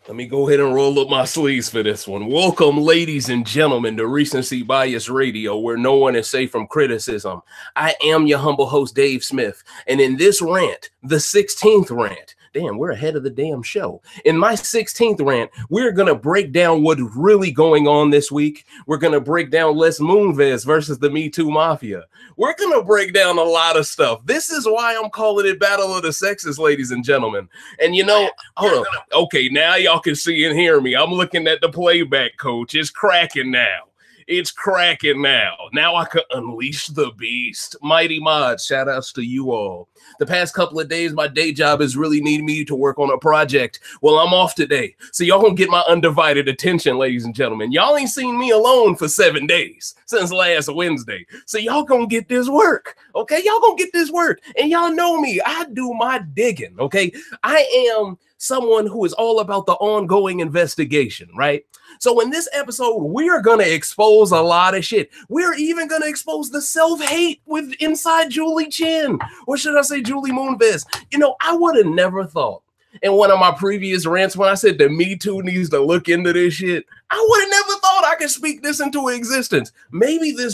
Let me go ahead and roll up my sleeves for this one. Welcome, ladies and gentlemen, to Recency Bias Radio, where no one is safe from criticism. I am your humble host, Dave Smith, and in this rant, the 16th rant, damn, we're ahead of the damn show. In my 16th rant, we're going to break down what's really going on this week. We're going to break down Les Moonves versus the MeToo Mafia. We're going to break down a lot of stuff. This is why I'm calling it Battle of the Sexes, ladies and gentlemen. And you know, hold on. Okay, now y'all can see and hear me. I'm looking at the playback, coach. It's cracking now. It's cracking now. Now I can unleash the beast. Mighty Mods, shout outs to you all. The past couple of days, my day job has really needed me to work on a project. Well, I'm off today. So y'all gonna get my undivided attention, ladies and gentlemen. Y'all ain't seen me alone for 7 days since last Wednesday. So y'all gonna get this work, okay? Y'all gonna get this work. And y'all know me. I do my digging, okay? I am someone who is all about the ongoing investigation, right? So in this episode, we are going to expose a lot of shit. We're even going to expose the self-hate with inside Julie Chen, or should I say Julie Moonves. You know, I would have never thought in one of my previous rants when I said that Me Too needs to look into this shit, I would have never thought I could speak this into existence. Maybe this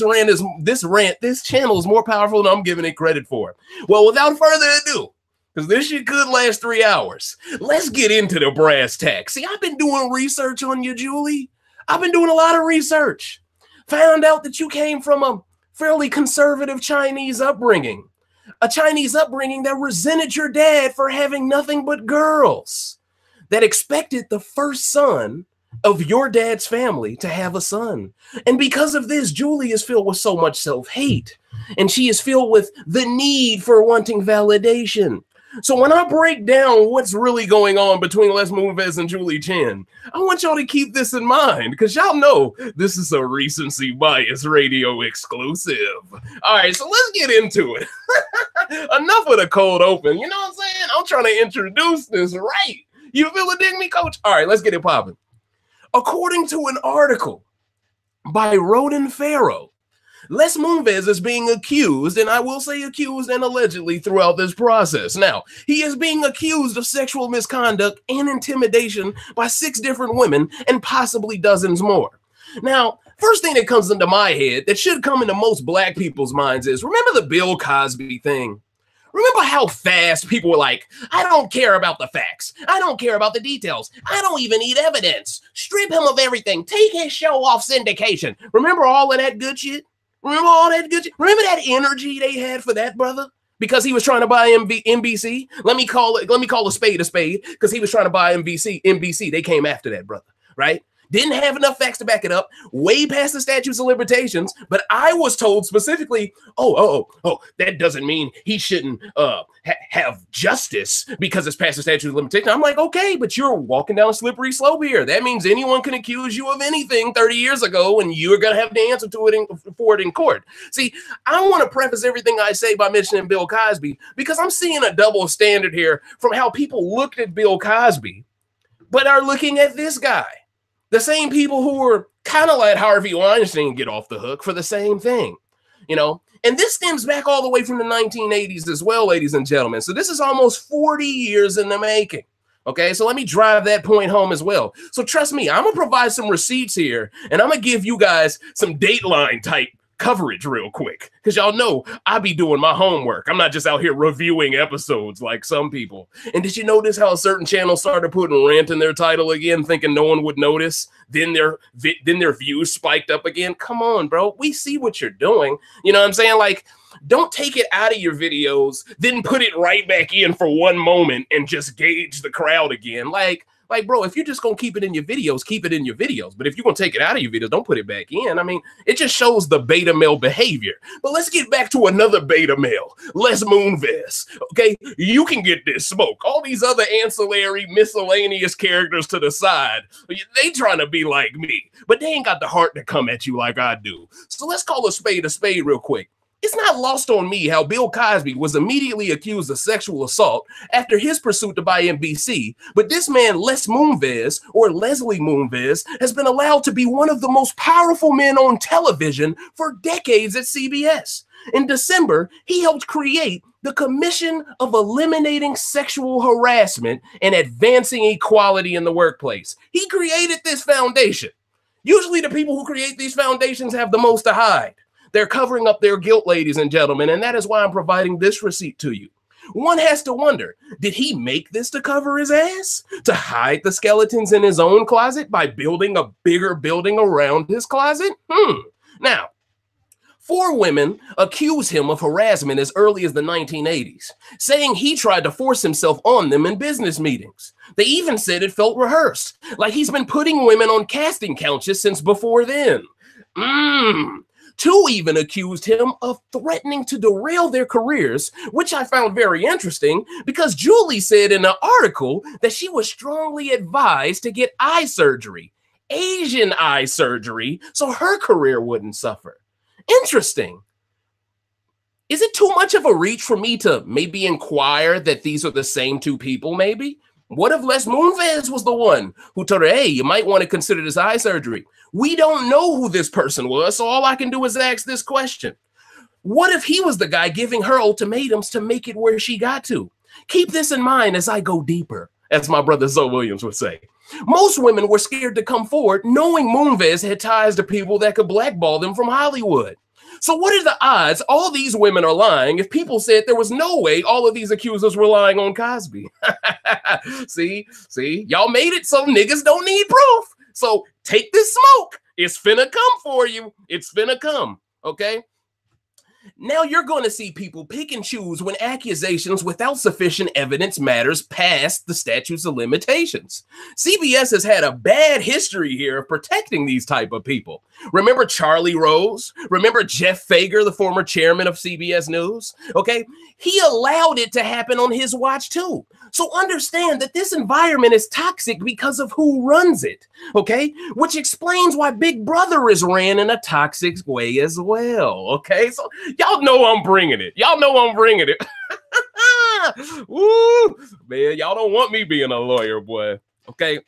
channel is more powerful than I'm giving it credit for. Well, without further ado, because this shit could last 3 hours, let's get into the brass tacks. See, I've been doing research on you, Julie. I've been doing a lot of research. Found out that you came from a fairly conservative Chinese upbringing. A Chinese upbringing that resented your dad for having nothing but girls. That expected the first son of your dad's family to have a son. And because of this, Julie is filled with so much self-hate. And she is filled with the need for wanting validation. So when I break down what's really going on between Les Moonves and Julie Chen, I want y'all to keep this in mind because y'all know this is a Recency Bias Radio exclusive. All right, so let's get into it. Enough of the cold open. You know what I'm saying? I'm trying to introduce this right. You feel it, dig me, coach? All right, let's get it popping. According to an article by Roden Farrow, Les Moonves is being accused, and I will say accused and allegedly throughout this process. Now, he is being accused of sexual misconduct and intimidation by 6 different women and possibly dozens more. Now, first thing that comes into my head that should come into most black people's minds is, remember the Bill Cosby thing? Remember how fast people were like, I don't care about the facts. I don't care about the details. I don't even need evidence. Strip him of everything. Take his show off syndication. Remember all of that good shit? Remember all that good shit? Remember that energy they had for that brother? Because he was trying to buy NBC? Let me call a spade because he was trying to buy NBC. They came after that brother, right? Didn't have enough facts to back it up, way past the statutes of limitations, but I was told specifically, that doesn't mean he shouldn't have justice because it's past the statute of limitations. I'm like, okay, but you're walking down a slippery slope here. That means anyone can accuse you of anything 30 years ago, and you're going to have to answer to it for it in court. See, I want to preface everything I say by mentioning Bill Cosby because I'm seeing a double standard here from how people looked at Bill Cosby, but are looking at this guy. The same people who were kind of let Harvey Weinstein get off the hook for the same thing, you know? And this stems back all the way from the 1980s as well, ladies and gentlemen. So this is almost 40 years in the making, okay? So let me drive that point home as well. So trust me, I'm going to provide some receipts here, and I'm going to give you guys some Dateline type coverage real quick because y'all know I be doing my homework. I'm not just out here reviewing episodes like some people. And did you notice how a certain channel started putting Rant in their title again, thinking no one would notice? Then their views spiked up again. Come on, bro. We see what you're doing. You know what I'm saying? Like, don't take it out of your videos, then put it right back in for one moment and just gauge the crowd again. Like, bro, if you're just going to keep it in your videos, keep it in your videos. But if you're going to take it out of your videos, don't put it back in. I mean, it just shows the beta male behavior. But let's get back to another beta male, Les Moonves. Okay, you can get this smoke. All these other ancillary, miscellaneous characters to the side, they trying to be like me. But they ain't got the heart to come at you like I do. So let's call a spade real quick. It's not lost on me how Bill Cosby was immediately accused of sexual assault after his pursuit to buy NBC, but this man, Les Moonves, or Leslie Moonves, has been allowed to be one of the most powerful men on television for decades at CBS. In December, he helped create the Commission of Eliminating Sexual Harassment and Advancing Equality in the Workplace. He created this foundation. Usually the people who create these foundations have the most to hide. They're covering up their guilt, ladies and gentlemen, and that is why I'm providing this receipt to you. One has to wonder, did he make this to cover his ass? To hide the skeletons in his own closet by building a bigger building around his closet? Now, 4 women accuse him of harassment as early as the 1980s, saying he tried to force himself on them in business meetings. They even said it felt rehearsed, like he's been putting women on casting couches since before then. 2 even accused him of threatening to derail their careers, which I found very interesting because Julie said in an article that she was strongly advised to get eye surgery, Asian eye surgery, so her career wouldn't suffer. Interesting. Is it too much of a reach for me to maybe inquire that these are the same 2 people, maybe? What if Les Moonves was the one who told her, hey, you might want to consider this eye surgery? We don't know who this person was, so all I can do is ask this question. What if he was the guy giving her ultimatums to make it where she got to? Keep this in mind as I go deeper, as my brother Zoe Williams would say. Most women were scared to come forward knowing Moonves had ties to people that could blackball them from Hollywood. So what are the odds all these women are lying if people said there was no way all of these accusers were lying on Cosby? See, y'all made it so niggas don't need proof. So take this smoke. It's finna come for you. It's finna come, okay? Now you're going to see people pick and choose when accusations without sufficient evidence matters past the statutes of limitations. CBS has had a bad history here of protecting these type of people. Remember Charlie Rose? Remember Jeff Fager, the former chairman of CBS News? Okay, he allowed it to happen on his watch too. So understand that this environment is toxic because of who runs it, okay? Which explains why Big Brother is ran in a toxic way as well, okay? So y'all know I'm bringing it. Y'all know I'm bringing it. Woo, man, y'all don't want me being a lawyer, boy, okay?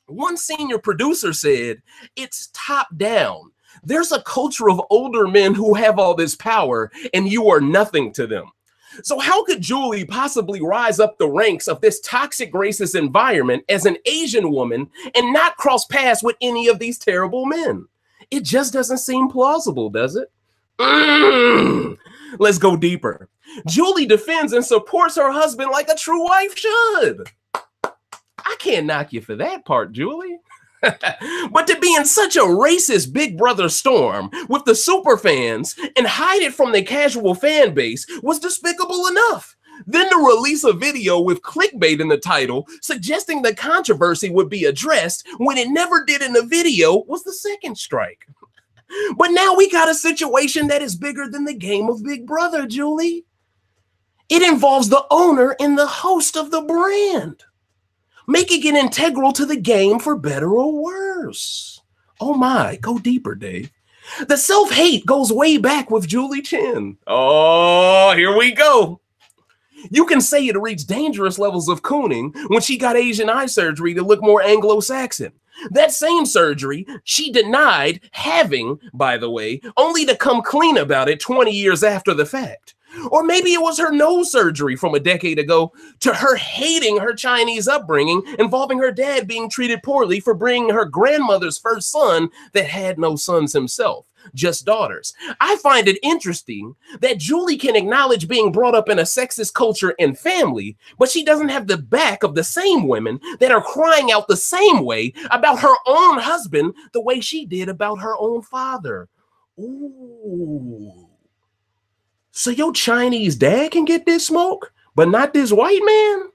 One senior producer said, it's top down. There's a culture of older men who have all this power and you are nothing to them. So how could Julie possibly rise up the ranks of this toxic racist environment as an Asian woman and not cross paths with any of these terrible men? It just doesn't seem plausible, does it? Let's go deeper. Julie defends and supports her husband like a true wife should. I can't knock you for that part, Julie. But to be in such a racist Big Brother storm with the super fans and hide it from the casual fan base was despicable enough. Then to release a video with clickbait in the title suggesting the controversy would be addressed when it never did in the video was the second strike. But now we got a situation that is bigger than the game of Big Brother, Julie. It involves the owner and the host of the brand, making it integral to the game for better or worse. Oh my, go deeper, Dave. The self-hate goes way back with Julie Chen. Oh, here we go. You can say it reached dangerous levels of cooning when she got Asian eye surgery to look more Anglo-Saxon. That same surgery she denied having, by the way, only to come clean about it 20 years after the fact. Or maybe it was her nose surgery from a decade ago to her hating her Chinese upbringing involving her dad being treated poorly for bringing her grandmother's first son that had no sons himself, just daughters. I find it interesting that Julie can acknowledge being brought up in a sexist culture and family, but she doesn't have the back of the same women that are crying out the same way about her own husband the way she did about her own father. Ooh. So your Chinese dad can get this smoke, but not this white man?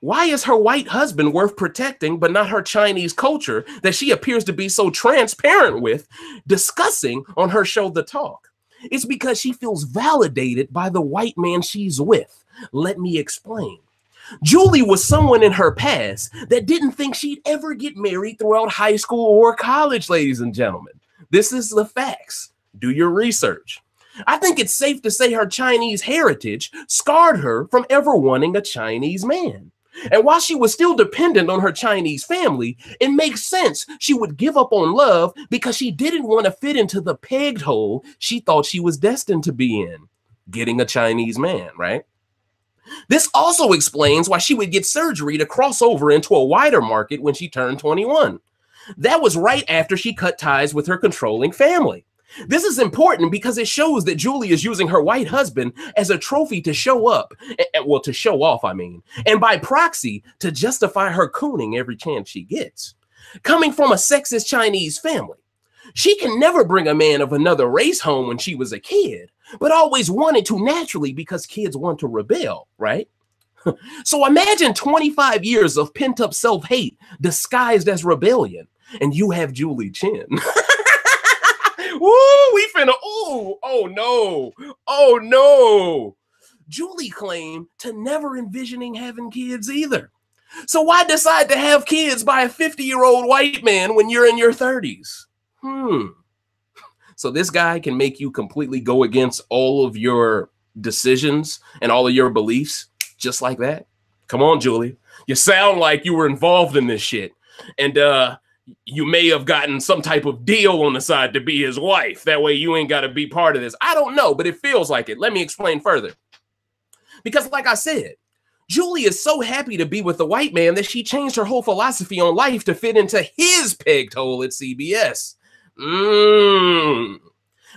Why is her white husband worth protecting, but not her Chinese culture that she appears to be so transparent with, discussing on her show, The Talk? It's because she feels validated by the white man she's with. Let me explain. Julie was someone in her past that didn't think she'd ever get married throughout high school or college, ladies and gentlemen. This is the facts. Do your research. I think it's safe to say her Chinese heritage scarred her from ever wanting a Chinese man. And while she was still dependent on her Chinese family, it makes sense she would give up on love because she didn't want to fit into the pegged hole she thought she was destined to be in, getting a Chinese man, right? This also explains why she would get surgery to cross over into a wider market when she turned 21. That was right after she cut ties with her controlling family. This is important because it shows that Julie is using her white husband as a trophy to show up, well, to show off, I mean, and by proxy, to justify her cooning every chance she gets. Coming from a sexist Chinese family, she can never bring a man of another race home when she was a kid, but always wanted to naturally because kids want to rebel, right? So imagine 25 years of pent-up self-hate disguised as rebellion, and you have Julie Chen. Woo, we finna, ooh, oh no. Julie claimed to never envisioning having kids either. So why decide to have kids by a 50-year-old white man when you're in your 30s? So this guy can make you completely go against all of your decisions and all of your beliefs just like that? Come on, Julie. You sound like you were involved in this shit. And you may have gotten some type of deal on the side to be his wife. That way you ain't got to be part of this. I don't know, but it feels like it. Let me explain further. Because like I said, Julie is so happy to be with the white man that she changed her whole philosophy on life to fit into his pegged hole at CBS.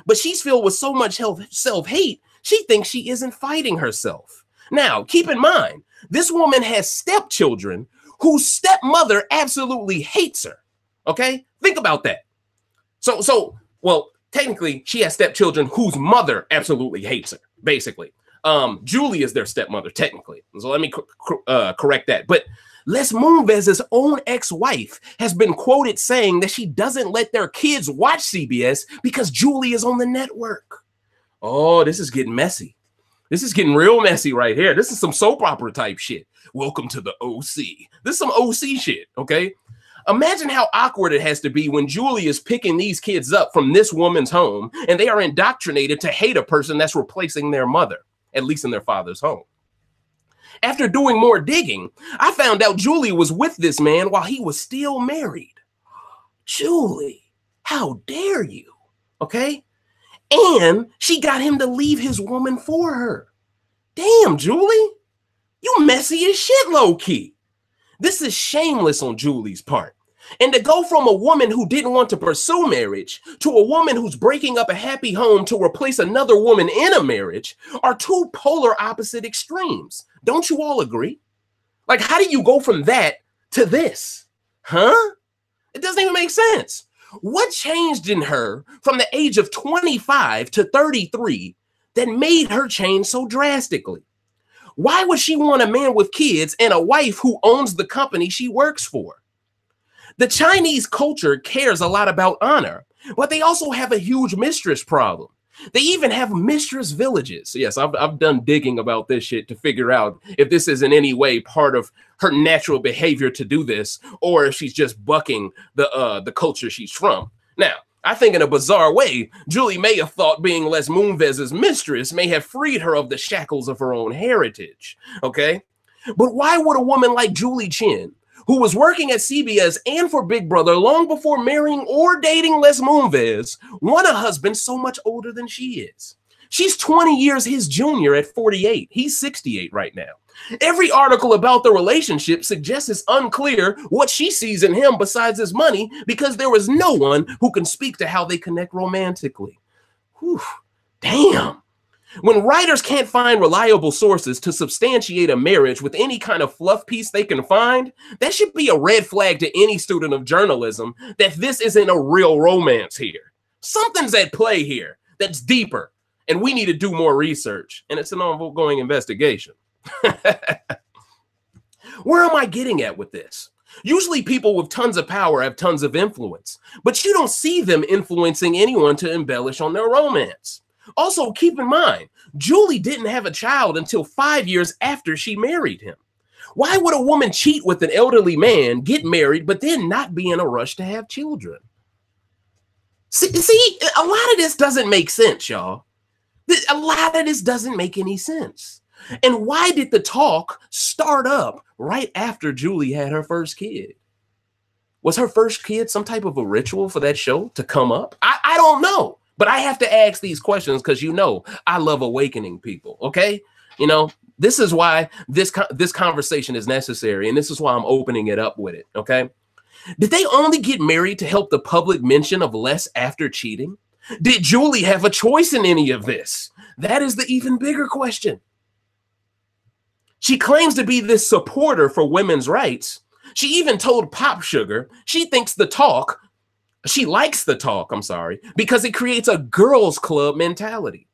But she's filled with so much self-hate, she thinks she isn't fighting herself. Now, keep in mind, this woman has stepchildren whose stepmother absolutely hates her. Okay? Think about that. Well, technically, she has stepchildren whose mother absolutely hates her, basically. Julie is their stepmother, technically. So let me correct that. But Les Moonves' own ex-wife has been quoted saying that she doesn't let their kids watch CBS because Julie is on the network. Oh, this is getting messy. This is getting real messy right here. This is some soap opera type shit. Welcome to the OC. This is some OC shit, okay? Imagine how awkward it has to be when Julie is picking these kids up from this woman's home and they are indoctrinated to hate a person that's replacing their mother, at least in their father's home. After doing more digging, I found out Julie was with this man while he was still married. Julie, how dare you? Okay? And she got him to leave his woman for her. Damn, Julie. You messy as shit, low-key. This is shameless on Julie's part. And to go from a woman who didn't want to pursue marriage to a woman who's breaking up a happy home to replace another woman in a marriage are two polar opposite extremes. Don't you all agree? Like, how do you go from that to this? Huh? It doesn't even make sense. What changed in her from the age of 25 to 33 that made her change so drastically? Why would she want a man with kids and a wife who owns the company she works for? The Chinese culture cares a lot about honor, but they also have a huge mistress problem. They even have mistress villages. Yes, I've done digging about this shit to figure out if this is in any way part of her natural behavior to do this, or if she's just bucking the culture she's from. Now, I think in a bizarre way, Julie may have thought being Les Moonves' mistress may have freed her of the shackles of her own heritage, okay? But why would a woman like Julie Chen, who was working at CBS and for Big Brother long before marrying or dating Les Moonves, want a husband so much older than she is? She's 20 years his junior at 48. He's 68 right now. Every article about the relationship suggests it's unclear what she sees in him besides his money because there is no one who can speak to how they connect romantically. Whew, damn. When writers can't find reliable sources to substantiate a marriage with any kind of fluff piece they can find, that should be a red flag to any student of journalism that this isn't a real romance here. Something's at play here that's deeper, and we need to do more research, and it's an ongoing investigation. Where am I getting at with this? Usually people with tons of power have tons of influence, but you don't see them influencing anyone to embellish on their romance. Also, keep in mind, Julie didn't have a child until 5 years after she married him. Why would a woman cheat with an elderly man, get married, but then not be in a rush to have children? See, a lot of this doesn't make sense, y'all. A lot of this doesn't make any sense. And why did the talk start up right after Julie had her first kid? Was her first kid some type of a ritual for that show to come up? I don't know, but I have to ask these questions because, you know, I love awakening people, okay? You know, this is why this conversation is necessary, and this is why I'm opening it up with it, okay? Did they only get married to help the public mention of less after cheating? Did Julie have a choice in any of this? That is the even bigger question. She claims to be this supporter for women's rights. She even told Pop Sugar she likes the talk, because it creates a girls' club mentality.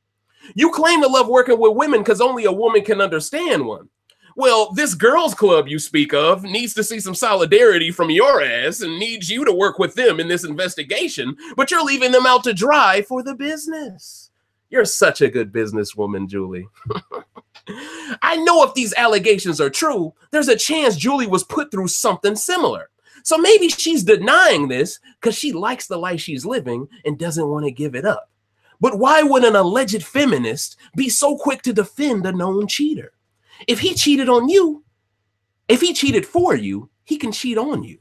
You claim to love working with women because only a woman can understand one. Well, this girls' club you speak of needs to see some solidarity from your ass and needs you to work with them in this investigation, but you're leaving them out to dry for the business. You're such a good businesswoman, Julie. I know if these allegations are true, there's a chance Julie was put through something similar. So maybe she's denying this because she likes the life she's living and doesn't want to give it up. But why would an alleged feminist be so quick to defend a known cheater? If he cheated on you, if he cheated for you, he can cheat on you.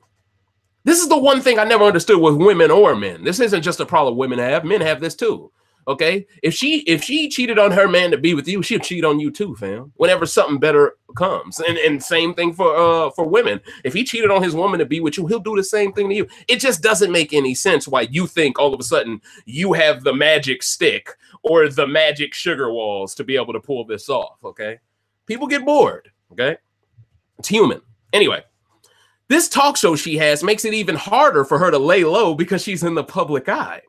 This is the one thing I never understood with women or men. This isn't just a problem women have. Men have this too. Okay, if she cheated on her man to be with you, she'll cheat on you too, fam. Whenever something better comes, and same thing for women. If he cheated on his woman to be with you, he'll do the same thing to you. It just doesn't make any sense why you think all of a sudden you have the magic stick or the magic sugar walls to be able to pull this off. Okay, people get bored. Okay, it's human. Anyway, this talk show she has makes it even harder for her to lay low because she's in the public eye.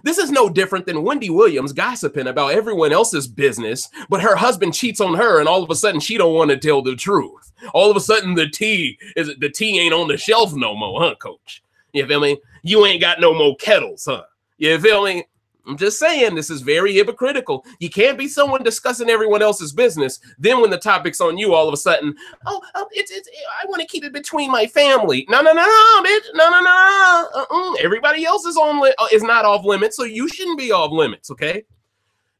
This is no different than Wendy Williams gossiping about everyone else's business, but her husband cheats on her, and all of a sudden she don't want to tell the truth. All of a sudden the tea ain't on the shelf no more, huh, coach? You feel me? You ain't got no more kettles, huh? You feel me? I'm just saying, this is very hypocritical. You can't be someone discussing everyone else's business. Then when the topic's on you, all of a sudden, I want to keep it between my family. No, bitch. No. Everybody else is not off limits, so you shouldn't be off limits, okay?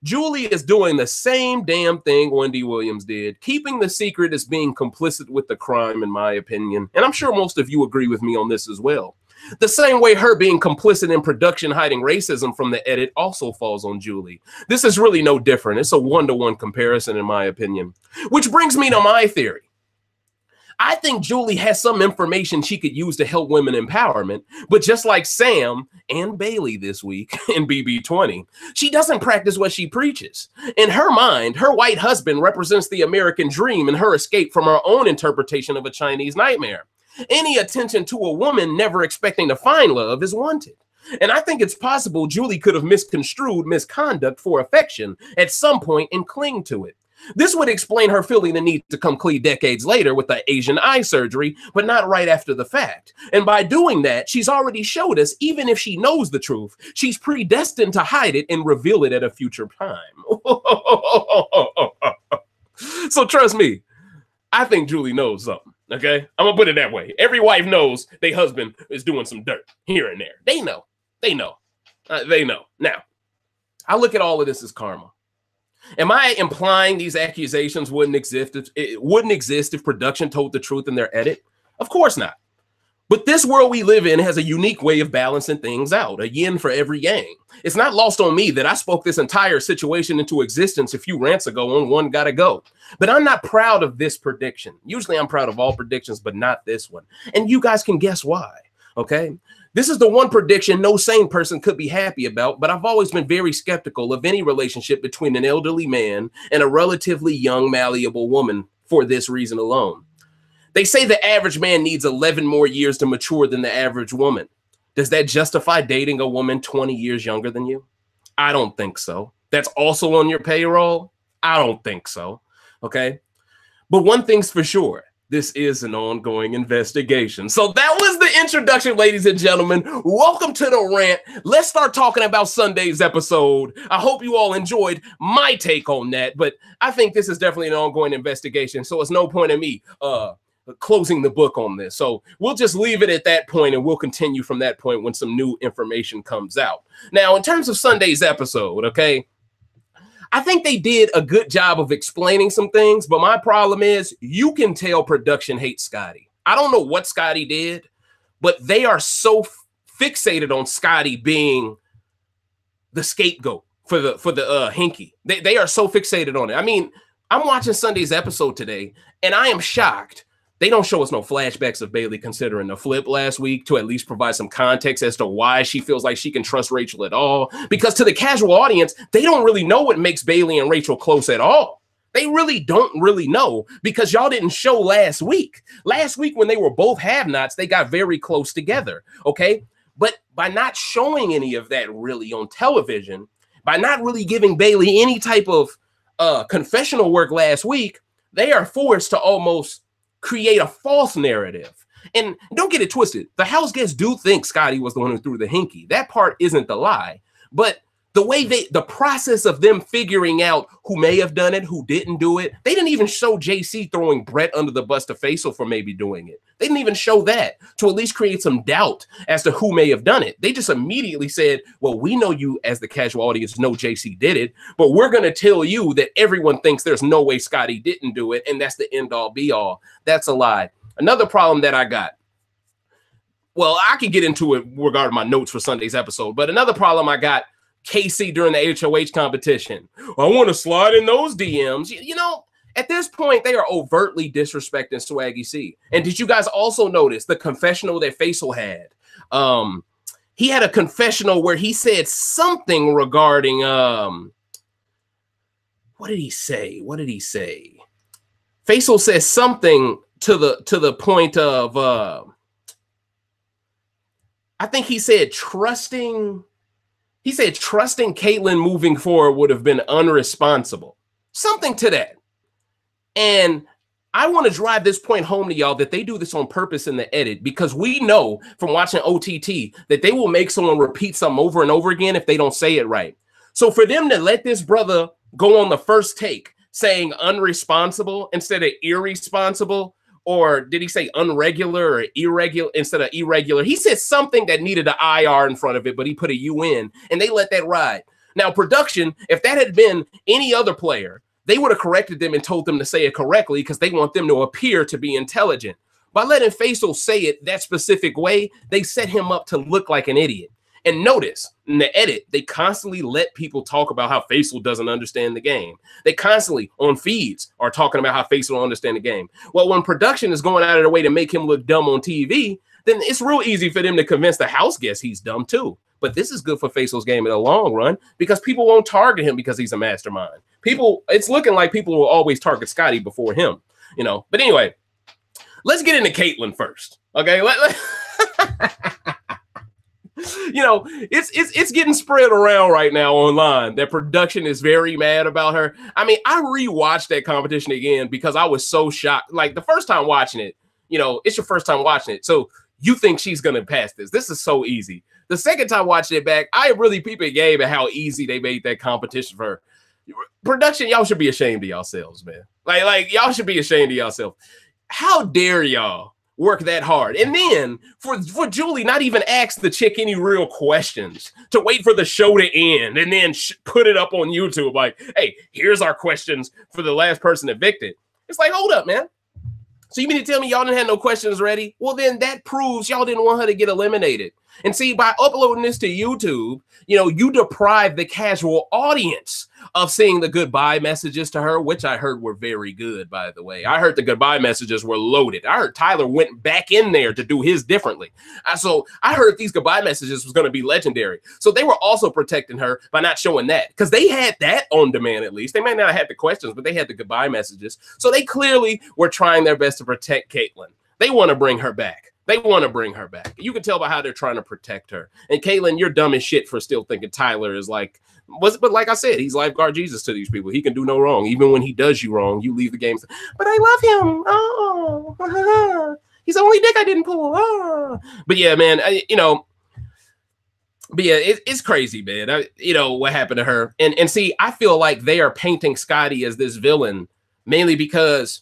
Julie is doing the same damn thing Wendy Williams did. Keeping the secret is being complicit with the crime, in my opinion. And I'm sure most of you agree with me on this as well. The same way her being complicit in production hiding racism from the edit also falls on Julie. This is really no different. It's a one-to-one comparison, in my opinion. Which brings me to my theory. I think Julie has some information she could use to help women empowerment, but just like Sam and Bailey this week in BB20, she doesn't practice what she preaches. In her mind, her white husband represents the American dream and her escape from her own interpretation of a Chinese nightmare. Any attention to a woman never expecting to find love is wanted. And I think it's possible Julie could have misconstrued misconduct for affection at some point and cling to it. This would explain her feeling the need to come clean decades later with the Asian eye surgery, but not right after the fact. And by doing that, she's already showed us, even if she knows the truth, she's predestined to hide it and reveal it at a future time. So trust me, I think Julie knows something. Okay, I'm gonna put it that way. Every wife knows their husband is doing some dirt here and there. They know. Now, I look at all of this as karma. Am I implying these accusations wouldn't exist if production told the truth in their edit? Of course not. But this world we live in has a unique way of balancing things out, a yin for every yang. It's not lost on me that I spoke this entire situation into existence a few rants ago on One Gotta Go. But I'm not proud of this prediction. Usually I'm proud of all predictions, but not this one. And you guys can guess why, okay? This is the one prediction no sane person could be happy about, but I've always been very skeptical of any relationship between an elderly man and a relatively young, malleable woman for this reason alone. They say the average man needs 11 more years to mature than the average woman. Does that justify dating a woman 20 years younger than you? I don't think so. That's also on your payroll? I don't think so. Okay. But one thing's for sure. This is an ongoing investigation. So that was the introduction, ladies and gentlemen. Welcome to the rant. Let's start talking about Sunday's episode. I hope you all enjoyed my take on that, but I think this is definitely an ongoing investigation. So it's no point in me closing the book on this. So we'll just leave it at that point, and we'll continue from that point when some new information comes out. Now, in terms of Sunday's episode, okay, I think they did a good job of explaining some things, but my problem is you can tell production hates Scotty. I don't know what Scotty did, but they are so fixated on Scotty being the scapegoat for the hinky. They are so fixated on it. I mean, I'm watching Sunday's episode today, and I am shocked they don't show us no flashbacks of Bailey considering the flip last week to at least provide some context as to why she feels like she can trust Rachel at all. Because to the casual audience, they don't really know what makes Bailey and Rachel close at all. They really don't really know because y'all didn't show last week. Last week when they were both have-nots, they got very close together, okay? But by not showing any of that really on television, by not really giving Bailey any type of confessional work last week, they are forced to almost create a false narrative. And don't get it twisted. The house guests do think Scotty was the one who threw the hinky. That part isn't the lie. But the way the process of them figuring out who may have done it, who didn't do it, they didn't even show JC throwing Brett under the bus to Faisal for maybe doing it. They didn't even show that to at least create some doubt as to who may have done it. They just immediately said, well, we know you as the casual audience know JC did it, but we're going to tell you that everyone thinks there's no way Scotty didn't do it, and that's the end all be all. That's a lie. Another problem that I got, well, I can get into it regarding my notes for Sunday's episode, but another problem I got, KC during the HOH competition. I want to slide in those DMs. You know, at this point, they are overtly disrespecting Swaggy C. And did you guys also notice the confessional that Faisal had? He had a confessional where he said something regarding, what did he say? What did he say? Faisal says something to the point of, I think he said trusting Caitlyn moving forward would have been unresponsible. Something to that. And I want to drive this point home to y'all that they do this on purpose in the edit, because we know from watching OTT that they will make someone repeat something over and over again if they don't say it right. So for them to let this brother go on the first take saying unresponsible instead of irresponsible, or did he say unregular or irregular instead of irregular? He said something that needed an IR in front of it, but he put a U in, and they let that ride. Now, production, if that had been any other player, they would have corrected them and told them to say it correctly because they want them to appear to be intelligent. By letting Faisal say it that specific way, they set him up to look like an idiot. And notice, in the edit, they constantly let people talk about how Faisal doesn't understand the game. They constantly, on feeds, are talking about how Faisal don't understand the game. Well, when production is going out of their way to make him look dumb on TV, then it's real easy for them to convince the house guests he's dumb too. But this is good for Faisal's game in the long run because people won't target him because he's a mastermind. It's looking like people will always target Scotty before him, you know. But anyway, let's get into Caitlyn first, okay? You know, it's getting spread around right now online that production is very mad about her. I mean, I rewatched that competition again because I was so shocked. Like the first time watching it, you know, it's your first time watching it, so you think she's gonna pass this. This is so easy. The second time watching it back, I really peeped a game at how easy they made that competition for her. Production, y'all should be ashamed of yourselves, man. Like y'all should be ashamed of yourself. How dare y'all work that hard? And then for Julie not even ask the chick any real questions, to wait for the show to end and then put it up on YouTube like, hey, here's our questions for the last person evicted. It's like, hold up, man. So you mean to tell me y'all didn't have no questions ready? Well, then that proves y'all didn't want her to get eliminated. And see, by uploading this to YouTube, you know, you deprive the casual audience of seeing the goodbye messages to her, which I heard were very good, by the way. I heard the goodbye messages were loaded. I heard Tyler went back in there to do his differently. So I heard these goodbye messages was going to be legendary. So they were also protecting her by not showing that, because they had that on demand at least. They may not have had the questions, but they had the goodbye messages. So they clearly were trying their best to protect Caitlyn. They want to bring her back. They want to bring her back. You can tell by how they're trying to protect her. And Caitlyn, you're dumb as shit for still thinking Tyler is like, but like I said, he's lifeguard Jesus to these people. He can do no wrong. Even when he does you wrong, you leave the game. But I love him. Oh, he's the only dick I didn't pull. Oh. But yeah, man, it's crazy, man. You know, what happened to her. And see, I feel like they are painting Scotty as this villain, mainly because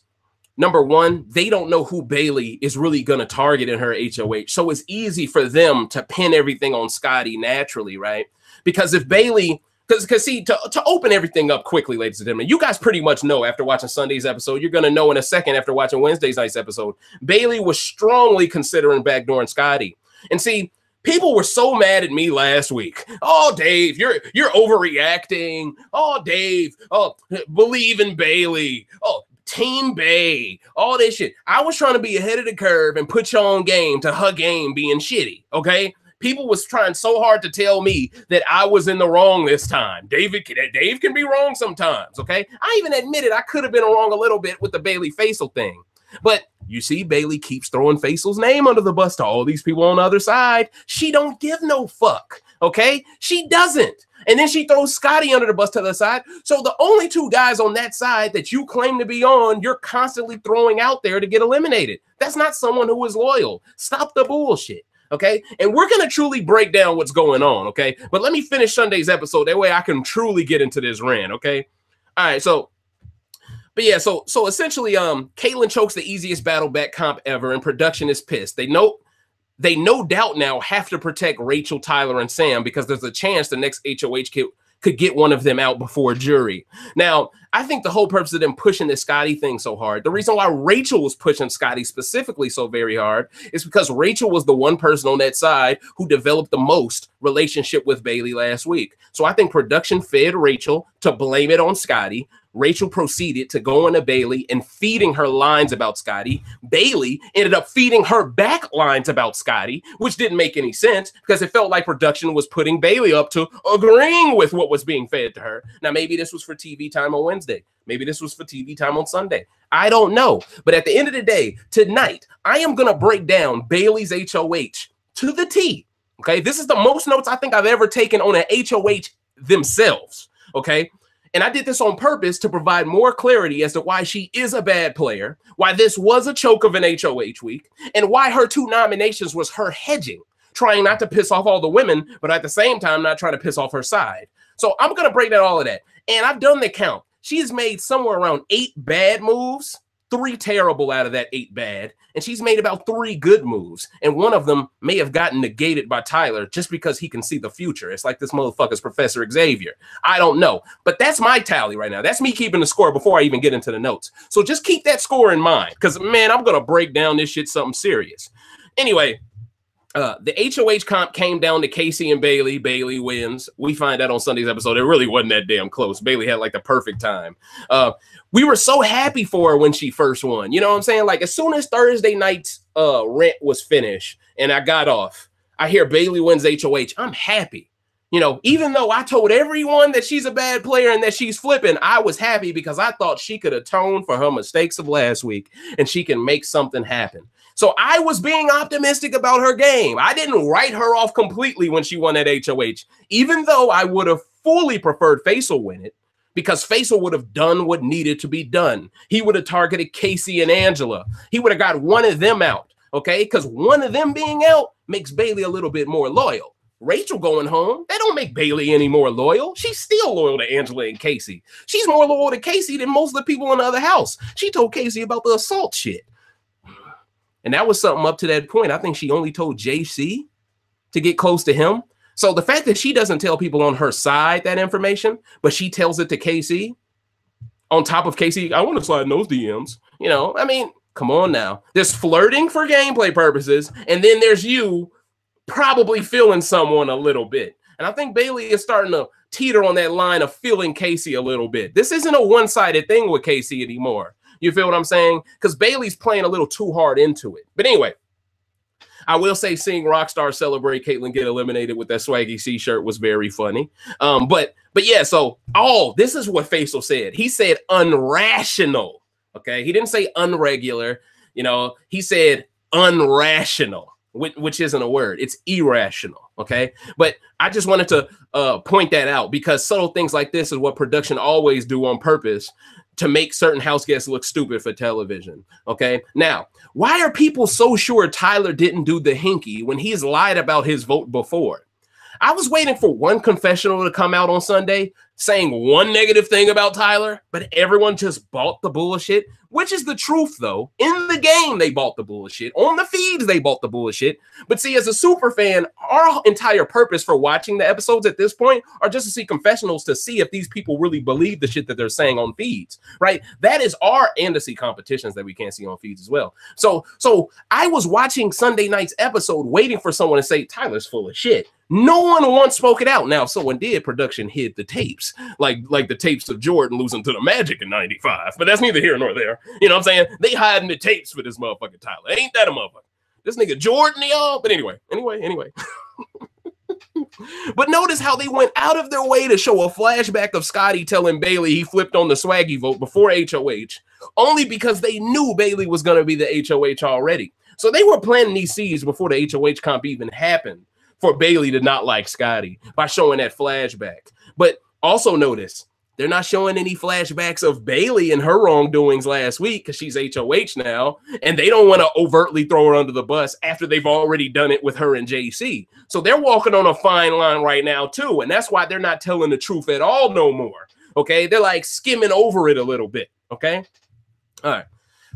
number one, they don't know who Bailey is really going to target in her HOH. So it's easy for them to pin everything on Scotty naturally, right? Because if Bailey, because see, to open everything up quickly, ladies and gentlemen, you guys pretty much know after watching Sunday's episode, you're going to know in a second after watching Wednesday's night's episode, Bailey was strongly considering backdooring Scotty. And see, people were so mad at me last week. Oh, Dave, you're overreacting. Oh, Dave, oh, believe in Bailey. Oh, Team Bay, all this shit. I was trying to be ahead of the curve and put you on game to her game being shitty, okay? People was trying so hard to tell me that I was in the wrong this time. Dave can be wrong sometimes, okay? I even admitted I could have been wrong a little bit with the Bailey Faisal thing. But you see, Bailey keeps throwing Faisal's name under the bus to all these people on the other side. She don't give no fuck, okay? She doesn't. And then she throws Scotty under the bus to the side. So the only two guys on that side that you claim to be on, you're constantly throwing out there to get eliminated. That's not someone who is loyal. Stop the bullshit, okay? And we're going to truly break down what's going on, okay? But let me finish Sunday's episode. That way I can truly get into this rant, okay? All right, so... But yeah, so essentially, Caitlyn chokes the easiest battle back comp ever, and production is pissed. They no doubt now have to protect Rachel, Tyler, and Sam because there's a chance the next HOH could get one of them out before jury. Now, I think the whole purpose of them pushing this Scotty thing so hard, the reason why Rachel was pushing Scotty specifically so very hard is because Rachel was the one person on that side who developed the most relationship with Bailey last week. So I think production fed Rachel to blame it on Scotty. Rachel proceeded to go into Bailey and feeding her lines about Scotty. Bailey ended up feeding her back lines about Scotty, which didn't make any sense because it felt like production was putting Bailey up to agreeing with what was being fed to her. Now, maybe this was for TV time on Wednesday. Maybe this was for TV time on Sunday. I don't know. But at the end of the day, tonight, I am going to break down Bailey's HOH to the T. Okay, this is the most notes I think I've ever taken on an HOH themselves. Okay. And I did this on purpose to provide more clarity as to why she is a bad player, why this was a choke of an HOH week, and why her 2 nominations was her hedging, trying not to piss off all the women, but at the same time, not trying to piss off her side. So I'm going to break down all of that. And I've done the count. She's made somewhere around 8 bad moves, 3 terrible out of that 8 bad, and she's made about 3 good moves, and one of them may have gotten negated by Tyler just because he can see the future. It's like this motherfucker's Professor Xavier. I don't know, but that's my tally right now. That's me keeping the score before I even get into the notes. So just keep that score in mind because, man, I'm going to break down this shit something serious. Anyway, the HOH comp came down to Casey and Bailey. Bailey wins. We find out on Sunday's episode it really wasn't that damn close. Bailey had like the perfect time. We were so happy for her when she first won. You know what I'm saying? Like as soon as Thursday night's rent was finished and I got off, I hear Bailey wins HOH. I'm happy. You know, even though I told everyone that she's a bad player and that she's flipping, I was happy because I thought she could atone for her mistakes of last week and she can make something happen. So I was being optimistic about her game. I didn't write her off completely when she won that HOH, even though I would have fully preferred Faisal win it because Faisal would have done what needed to be done. He would have targeted Casey and Angela. He would have got one of them out, okay? Because one of them being out makes Bailey a little bit more loyal. Rachel going home, that don't make Bailey any more loyal. She's still loyal to Angela and Casey. She's more loyal to Casey than most of the people in the other house. She told Casey about the assault shit. And that was something up to that point. I think she only told JC to get close to him. So the fact that she doesn't tell people on her side that information, but she tells it to Casey, on top of Casey, I want to slide in those DMs. You know, I mean, come on now. There's flirting for gameplay purposes, and then there's you probably feeling someone a little bit. And I think Bailey is starting to teeter on that line of feeling Casey a little bit. This isn't a one-sided thing with Casey anymore. You feel what I'm saying? Because Bailey's playing a little too hard into it. But anyway, I will say seeing Rockstar celebrate Caitlyn get eliminated with that swaggy C-shirt was very funny. But yeah, so this is what Faisal said. He said unrational. Okay, he didn't say unregular. You know, he said unrational, which isn't a word. It's irrational. Okay, but I just wanted to point that out because subtle things like this is what production always do on purpose to make certain house guests look stupid for television. Okay, now why are people so sure Tyler didn't do the hinky when he's lied about his vote before? I was waiting for one confessional to come out on Sunday. saying one negative thing about Tyler, but everyone just bought the bullshit, which is the truth, though. In the game, they bought the bullshit. On the feeds, they bought the bullshit. But see, as a super fan, our entire purpose for watching the episodes at this point are just to see confessionals to see if these people really believe the shit that they're saying on feeds, right? That is and to see competitions that we can't see on feeds as well. So I was watching Sunday night's episode waiting for someone to say, Tyler's full of shit. No one once spoke it out. Now, if someone did, production hid the tapes, like the tapes of Jordan losing to the Magic in '95. But that's neither here nor there. You know what I'm saying? They hiding the tapes for this motherfucking Tyler. Ain't that a motherfucker? This nigga Jordan, y'all. But anyway. But notice how they went out of their way to show a flashback of Scotty telling Bailey he flipped on the swaggy vote before HOH, only because they knew Bailey was going to be the HOH already. So they were planting these seeds before the HOH comp even happened for Bailey to not like Scotty by showing that flashback. But also notice, they're not showing any flashbacks of Bailey and her wrongdoings last week because she's HOH now, and they don't want to overtly throw her under the bus after they've already done it with her and JC. So they're walking on a fine line right now too, and that's why they're not telling the truth at all no more, okay? They're like skimming over it a little bit, okay? All right.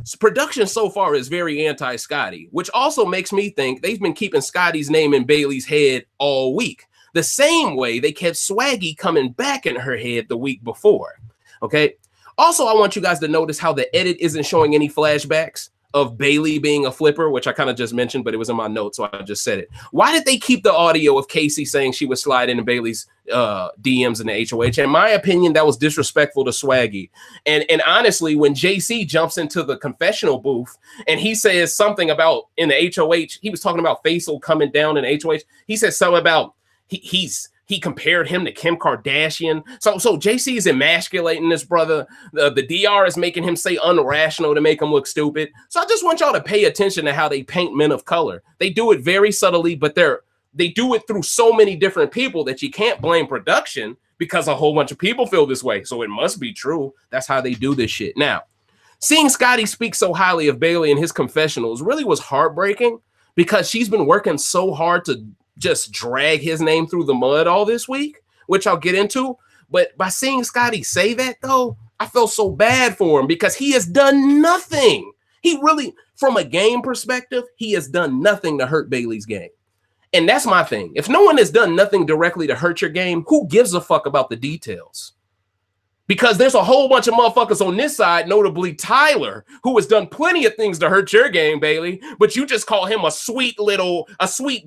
So production so far is very anti-Scotty, which also makes me think they've been keeping Scotty's name in Bailey's head all week. The same way they kept Swaggy coming back in her head the week before. Okay. Also, I want you guys to notice how the edit isn't showing any flashbacks of Bailey being a flipper, which I kind of just mentioned, but it was in my notes, so I just said it. Why did they keep the audio of Casey saying she would slide into Bailey's DMs in the HOH? In my opinion, that was disrespectful to Swaggy. And honestly, when JC jumps into the confessional booth and he says something about in the HOH, he was talking about Faisal coming down in the HOH. He said something about he compared him to Kim Kardashian. So JC is emasculating this brother. The DR is making him say unrational to make him look stupid. So I just want y'all to pay attention to how they paint men of color. They do it very subtly, but they do it through so many different people that you can't blame production because a whole bunch of people feel this way. So it must be true. That's how they do this shit. Now, seeing Scotty speak so highly of Bailey in his confessionals really was heartbreaking because she's been working so hard to just drag his name through the mud all this week, which I'll get into. But by seeing Scotty say that, though, I felt so bad for him because he has done nothing. He really, from a game perspective, he has done nothing to hurt Bailey's game. And that's my thing. If no one has done nothing directly to hurt your game, who gives a fuck about the details? Because there's a whole bunch of motherfuckers on this side, notably Tyler, who has done plenty of things to hurt your game, Bailey, but you just call him a sweet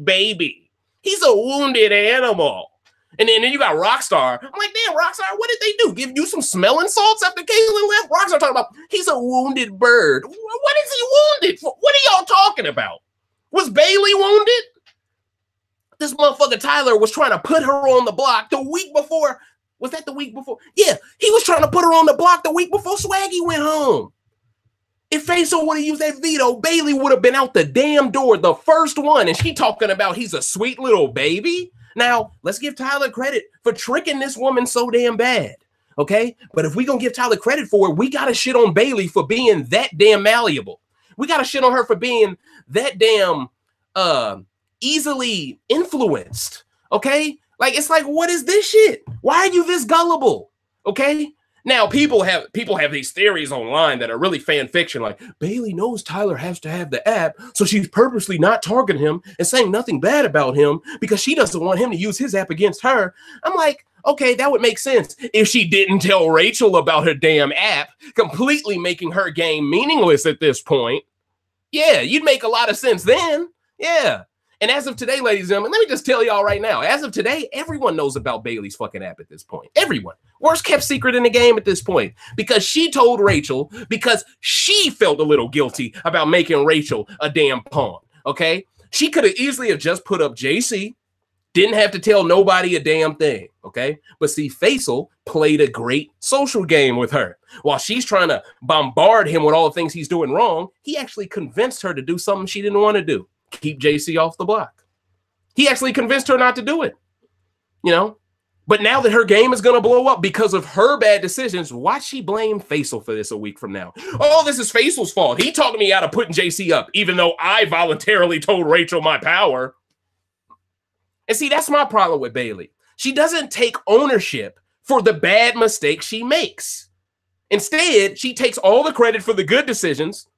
baby. He's a wounded animal. And then you got Rockstar. I'm like, damn, Rockstar, what did they do? Give you some smelling salts after Caitlyn left? Rockstar talking about he's a wounded bird. What is he wounded for? What are y'all talking about? Was Bailey wounded? This motherfucker Tyler was trying to put her on the block the week before. Was that the week before? Yeah, he was trying to put her on the block the week before Swaggy went home. If Faisal would have used that veto, Bailey would have been out the damn door, the first one. And she talking about he's a sweet little baby. Now, let's give Tyler credit for tricking this woman so damn bad. Okay? But if we gonna give Tyler credit for it, we gotta shit on Bailey for being that damn malleable. We gotta shit on her for being that damn easily influenced. Okay? Like, it's like, what is this shit? Why are you this gullible? Okay? Now, people have these theories online that are really fan fiction, like Bailey knows Tyler has to have the app, so she's purposely not targeting him and saying nothing bad about him because she doesn't want him to use his app against her. I'm like, okay, that would make sense if she didn't tell Rachel about her damn app, completely making her game meaningless at this point. Yeah, you'd make a lot of sense then. Yeah. And as of today, ladies and gentlemen, let me just tell y'all right now, as of today, everyone knows about Bailey's fucking app at this point. Everyone. Worst kept secret in the game at this point. Because she told Rachel, because she felt a little guilty about making Rachel a damn pawn. Okay? She could have easily have just put up JC, didn't have to tell nobody a damn thing. Okay? But see, Faisal played a great social game with her. While she's trying to bombard him with all the things he's doing wrong, he actually convinced her to do something she didn't want to do. Keep JC off the block. He actually convinced her not to do it, you know. But now that her game is going to blow up because of her bad decisions, watch she blame Faisal for this a week from now. Oh, this is Faisal's fault. He talked me out of putting JC up, even though I voluntarily told Rachel my power. And see, that's my problem with Bailey. She doesn't take ownership for the bad mistakes she makes. Instead, she takes all the credit for the good decisions,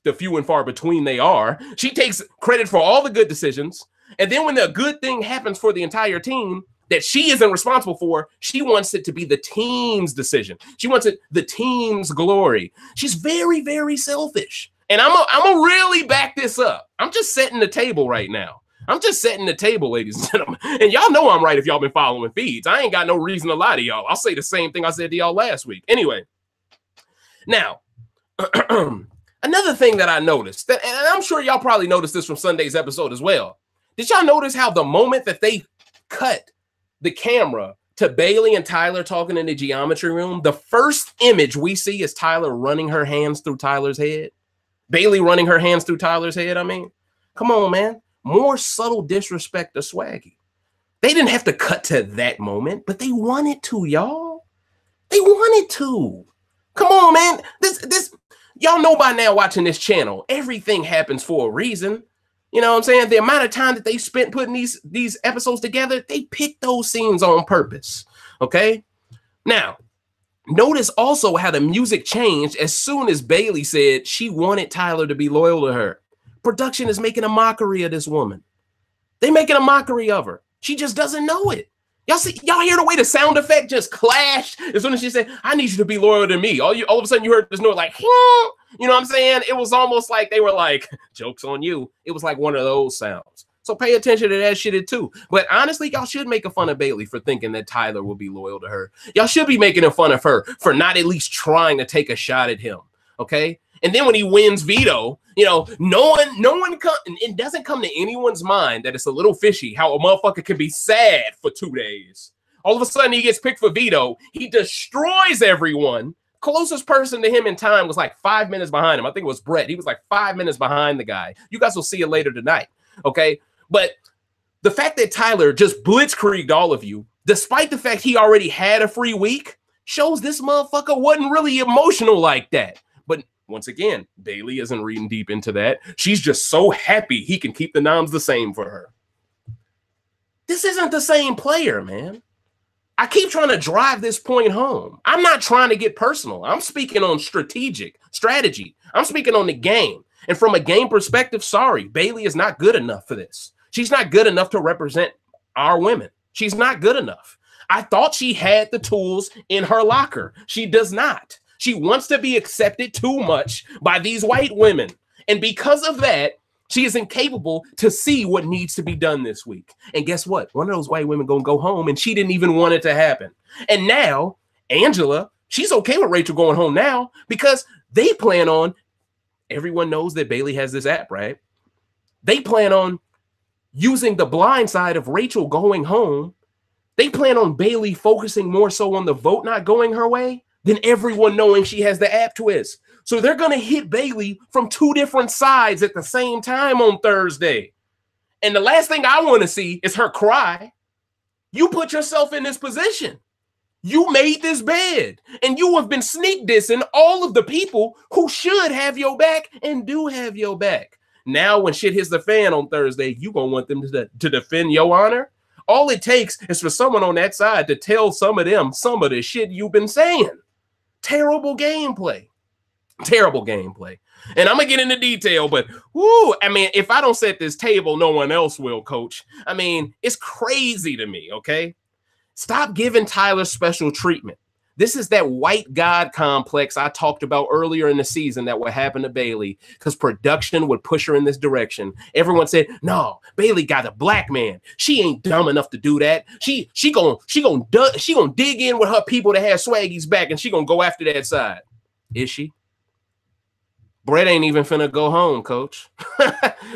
the few and far between they are. She takes credit for all the good decisions. And then when the good thing happens for the entire team that she isn't responsible for, she wants it to be the team's decision. She wants it the team's glory. She's very, very selfish. And I'm gonna really back this up. I'm just setting the table right now. I'm just setting the table, ladies and gentlemen. And y'all know I'm right if y'all been following feeds. I ain't got no reason to lie to y'all. I'll say the same thing I said to y'all last week. Anyway, now, another thing that I noticed, and I'm sure y'all probably noticed this from Sunday's episode as well. Did y'all notice how the moment that they cut the camera to Bailey and Tyler talking in the geometry room, the first image we see is Tyler running her hands through Tyler's head? Bailey running her hands through Tyler's head, I mean. Come on, man. More subtle disrespect to Swaggy. They didn't have to cut to that moment, but they wanted to, y'all. They wanted to. Come on, man. This y'all know by now watching this channel, everything happens for a reason. You know what I'm saying? The amount of time that they spent putting these episodes together, they picked those scenes on purpose. Okay? Now, notice also how the music changed as soon as Bailey said she wanted Tyler to be loyal to her. Production is making a mockery of this woman. They making a mockery of her. She just doesn't know it. Y'all hear the way the sound effect just clashed as soon as she said, I need you to be loyal to me. All of a sudden you heard this noise like, you know what I'm saying? It was almost like they were like, joke's on you. It was like one of those sounds. So pay attention to that shit too. But honestly, y'all should make fun of Bailey for thinking that Tyler will be loyal to her. Y'all should be making fun of her for not at least trying to take a shot at him. Okay. And then when he wins veto, you know, it doesn't come to anyone's mind that it's a little fishy how a motherfucker can be sad for 2 days. All of a sudden he gets picked for veto. He destroys everyone. Closest person to him in time was like 5 minutes behind him. I think it was Brett. He was like 5 minutes behind the guy. You guys will see it later tonight. Okay. But the fact that Tyler just blitzkrieged all of you, despite the fact he already had a free week, shows this motherfucker wasn't really emotional like that. But once again, Bailey isn't reading deep into that. She's just so happy he can keep the noms the same for her. This isn't the same player, man. I keep trying to drive this point home. I'm not trying to get personal. I'm speaking on strategy. I'm speaking on the game. And from a game perspective, sorry, Bailey is not good enough for this. She's not good enough to represent our women. She's not good enough. I thought she had the tools in her locker. She does not. She wants to be accepted too much by these white women. And because of that, she is incapable to see what needs to be done this week. And guess what? One of those white women going to go home, and she didn't even want it to happen. And now, Angela, she's okay with Rachel going home now because they plan on, everyone knows that Bailey has this app, right? They plan on using the blind side of Rachel going home. They plan on Bailey focusing more so on the vote not going her way than everyone knowing she has the app twist. So they're going to hit Bailey from two different sides at the same time on Thursday. And the last thing I want to see is her cry. You put yourself in this position. You made this bed. And you have been sneak dissing all of the people who should have your back and do have your back. Now when shit hits the fan on Thursday, you going to want them to defend your honor? All it takes is for someone on that side to tell some of them some of the shit you've been saying. Terrible gameplay. Terrible gameplay. And I'm going to get into detail, but whoo, I mean, if I don't set this table, no one else will, coach. I mean, it's crazy to me, okay? Stop giving Tyler special treatment. This is that white God complex I talked about earlier in the season that would happen to Bailey because production would push her in this direction. Everyone said, no, Bailey got a black man. She ain't dumb enough to do that. She gonna dig in with her people to have Swaggy's back and she gonna go after that side. Is she? Brett ain't even finna go home, coach.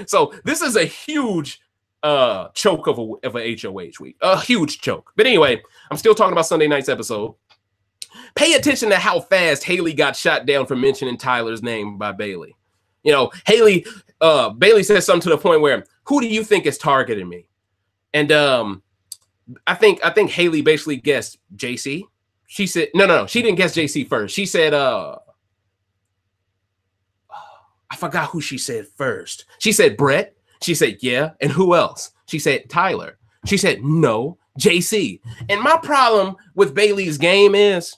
So this is a huge choke of a HOH week. A huge choke. But anyway, I'm still talking about Sunday night's episode. Pay attention to how fast Haley got shot down for mentioning Tyler's name by Bailey. You know, Bailey said something to the point where, who do you think is targeting me? And I think Haley basically guessed JC. She said, no, she didn't guess JC first. She said, I forgot who she said first. She said Brett. She said, yeah. And who else? She said Tyler. She said, no, JC. And my problem with Bailey's game is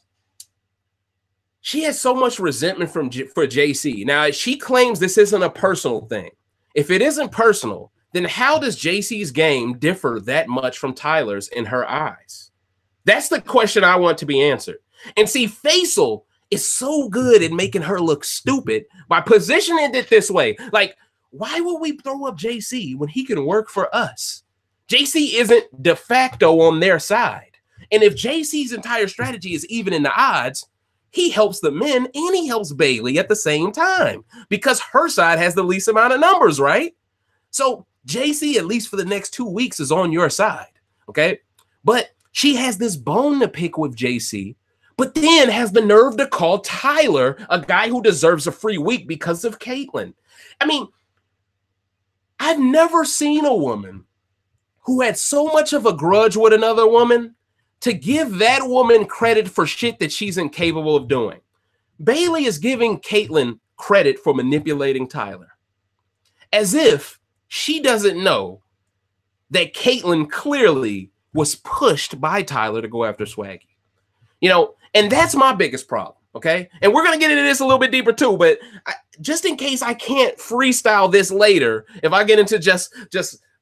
she has so much resentment for JC. Now, she claims this isn't a personal thing. If it isn't personal, then how does JC's game differ that much from Tyler's in her eyes? That's the question I want to be answered. And see, Faisal is so good at making her look stupid by positioning it this way. Like, why would we throw up JC when he can work for us? JC isn't de facto on their side. And if JC's entire strategy is even in the odds, he helps the men and he helps Bailey at the same time because her side has the least amount of numbers, right? So JC, at least for the next 2 weeks, is on your side, okay? But she has this bone to pick with JC, but then has the nerve to call Tyler a guy who deserves a free week because of Caitlyn. I mean, I've never seen a woman who had so much of a grudge with another woman to give that woman credit for shit that she's incapable of doing. Bailey is giving Caitlyn credit for manipulating Tyler, as if she doesn't know that Caitlyn clearly was pushed by Tyler to go after Swaggy. You know, and that's my biggest problem, okay? And we're going to get into this a little bit deeper too, but just in case I can't freestyle this later, if I get into just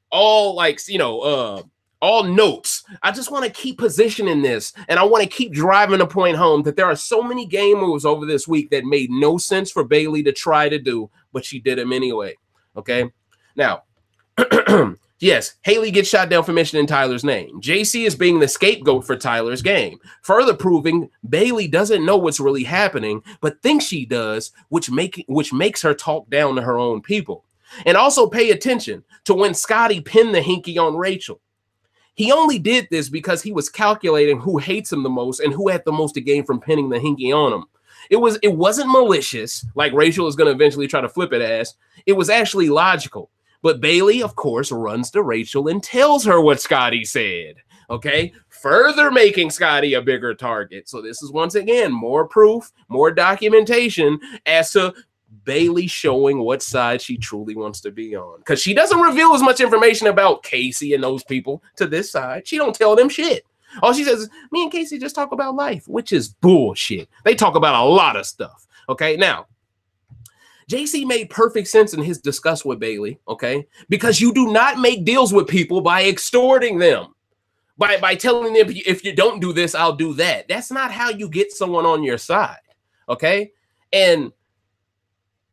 all like, you know, all notes, I just want to keep positioning this, and I want to keep driving the point home that there are so many game moves over this week that made no sense for Bailey to try to do, but she did them anyway, okay? Now, yes, Haley gets shot down for mentioning Tyler's name. JC is being the scapegoat for Tyler's game, further proving Bailey doesn't know what's really happening, but thinks she does, which makes her talk down to her own people. And also pay attention to when Scotty pinned the hinky on Rachel. He only did this because he was calculating who hates him the most and who had the most to gain from pinning the hinky on him. It wasn't malicious, like Rachel is going to eventually try to flip it as. It was actually logical. But Bailey, of course, runs to Rachel and tells her what Scotty said, okay? Further making Scotty a bigger target. So this is, once again, more proof, more documentation as to Bailey showing what side she truly wants to be on. Because she doesn't reveal as much information about Casey and those people to this side. She don't tell them shit. All she says is, me and Casey just talk about life, which is bullshit. They talk about a lot of stuff, okay? Now, JC made perfect sense in his discuss with Bailey, okay? Because you do not make deals with people by extorting them, by telling them, if you don't do this, I'll do that. That's not how you get someone on your side, okay? And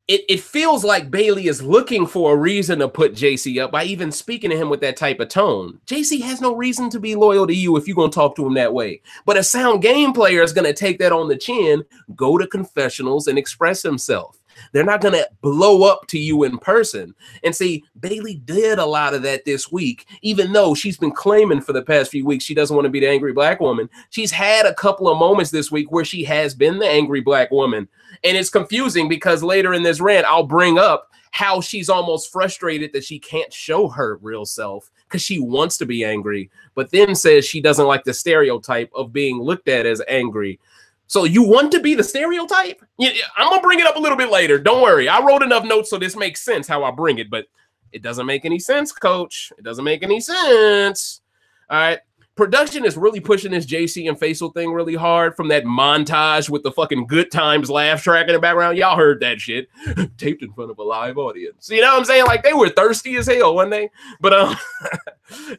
it feels like Bailey is looking for a reason to put JC up by even speaking to him with that type of tone. JC has no reason to be loyal to you if you're going to talk to him that way. But a sound game player is going to take that on the chin, go to confessionals, and express himself. They're not going to blow up to you in person. And see, Bailey did a lot of that this week, even though she's been claiming for the past few weeks she doesn't want to be the angry black woman. She's had a couple of moments this week where she has been the angry black woman. And it's confusing because later in this rant, I'll bring up how she's almost frustrated that she can't show her real self because she wants to be angry, but then says she doesn't like the stereotype of being looked at as angry. So you want to be the stereotype? I'm going to bring it up a little bit later. Don't worry. I wrote enough notes so this makes sense how I bring it, but it doesn't make any sense, coach. It doesn't make any sense. All right. Production is really pushing this JC and Faisal thing really hard from that montage with the fucking good times laugh track in the background. Y'all heard that shit. Taped in front of a live audience. You know what I'm saying? Like, they were thirsty as hell, weren't they? But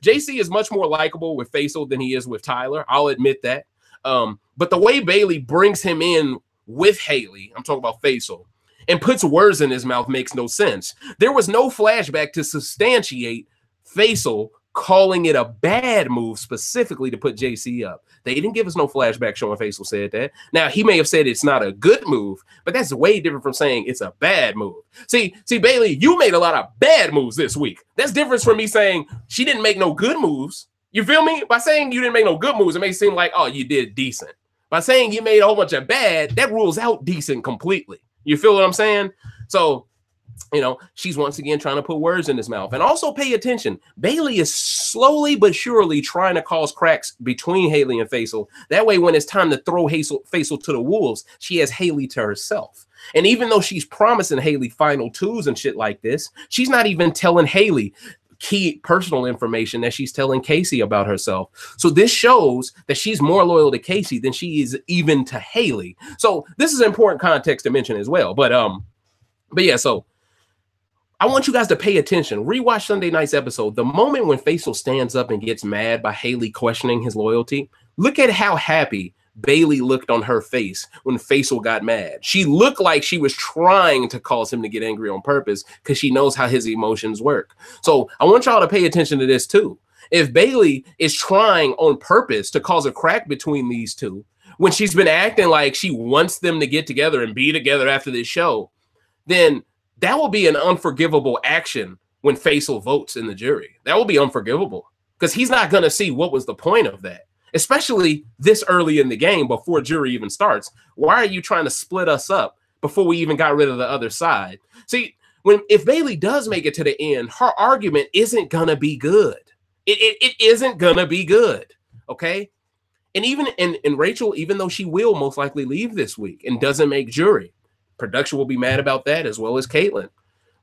JC is much more likable with Faisal than he is with Tyler. I'll admit that. But the way Bailey brings him in with Haley, I'm talking about Faisal, and puts words in his mouth makes no sense. There was no flashback to substantiate Faisal calling it a bad move specifically to put JC up. They didn't give us no flashback showing Faisal said that. Now, he may have said it's not a good move, but that's way different from saying it's a bad move. See, Bailey, you made a lot of bad moves this week. That's different from me saying she didn't make no good moves. You feel me? By saying you didn't make no good moves, it makes it seem like, oh, you did decent. By saying you made a whole bunch of bad, that rules out decent completely. You feel what I'm saying? So, you know, she's once again trying to put words in his mouth. And also pay attention. Bailey is slowly but surely trying to cause cracks between Haley and Faisal. That way, when it's time to throw Faisal to the wolves, she has Haley to herself. And even though she's promising Haley final twos and shit like this, she's not even telling Haley, key personal information that she's telling Casey about herself. So this shows that she's more loyal to Casey than she is even to Haley. So this is important context to mention as well. But yeah, so I want you guys to pay attention. Rewatch Sunday night's episode. The moment when Faisal stands up and gets mad by Haley questioning his loyalty, look at how happy Bailey looked on her face when Faisal got mad. She looked like she was trying to cause him to get angry on purpose because she knows how his emotions work. So I want y'all to pay attention to this too. If Bailey is trying on purpose to cause a crack between these two, when she's been acting like she wants them to get together and be together after this show, then that will be an unforgivable action when Faisal votes in the jury. That will be unforgivable because he's not going to see what was the point of that, especially this early in the game before jury even starts. Why are you trying to split us up before we even got rid of the other side? See, if Bailey does make it to the end, her argument isn't going to be good. It isn't going to be good, okay? And even in Rachel, even though she will most likely leave this week and doesn't make jury, production will be mad about that as well as Caitlyn.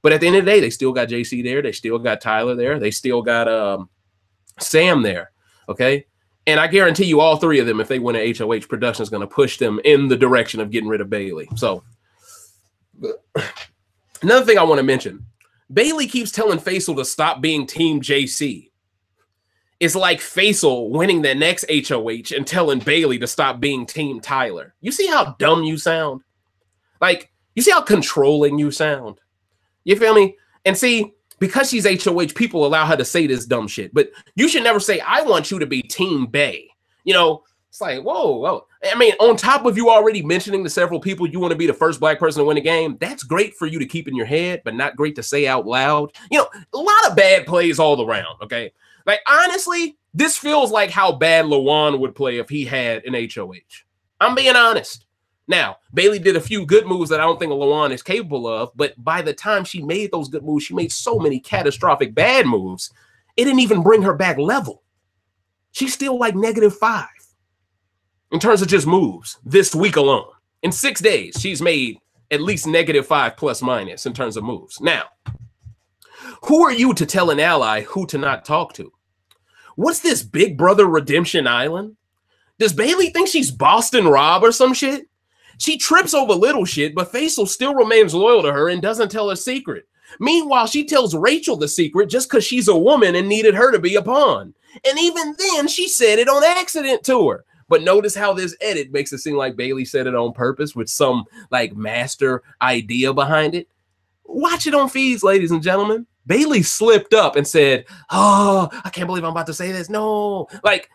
But at the end of the day, they still got JC there. They still got Tyler there. They still got Sam there. Okay. And I guarantee you all three of them, if they win an HOH, production is going to push them in the direction of getting rid of Bailey. So another thing I want to mention, Bailey keeps telling Faisal to stop being Team JC. It's like Faisal winning the next HOH and telling Bailey to stop being Team Tyler. You see how dumb you sound? Like, you see how controlling you sound? You feel me? And see, because she's HOH, people allow her to say this dumb shit. But you should never say, I want you to be Team Bay. You know, it's like, whoa. I mean, on top of you already mentioning to several people you want to be the first black person to win a game, that's great for you to keep in your head, but not great to say out loud. You know, a lot of bad plays all around, okay? Like, honestly, this feels like how bad Lawan would play if he had an HOH. I'm being honest. Now, Bailey did a few good moves that I don't think Lawan is capable of, but by the time she made those good moves, she made so many catastrophic bad moves, it didn't even bring her back level. She's still like -5 in terms of just moves this week alone. In 6 days, she's made at least -5 plus minus in terms of moves. Now, who are you to tell an ally who to not talk to? What's this Big Brother Redemption Island? Does Bailey think she's Boston Rob or some shit? She trips over little shit, but Faisal still remains loyal to her and doesn't tell her secret. Meanwhile, she tells Rachel the secret just because she's a woman and needed her to be a pawn. And even then, she said it on accident to her. But notice how this edit makes it seem like Bailey said it on purpose with some like master idea behind it. Watch it on feeds, ladies and gentlemen. Bailey slipped up and said, oh, I can't believe I'm about to say this. No, like,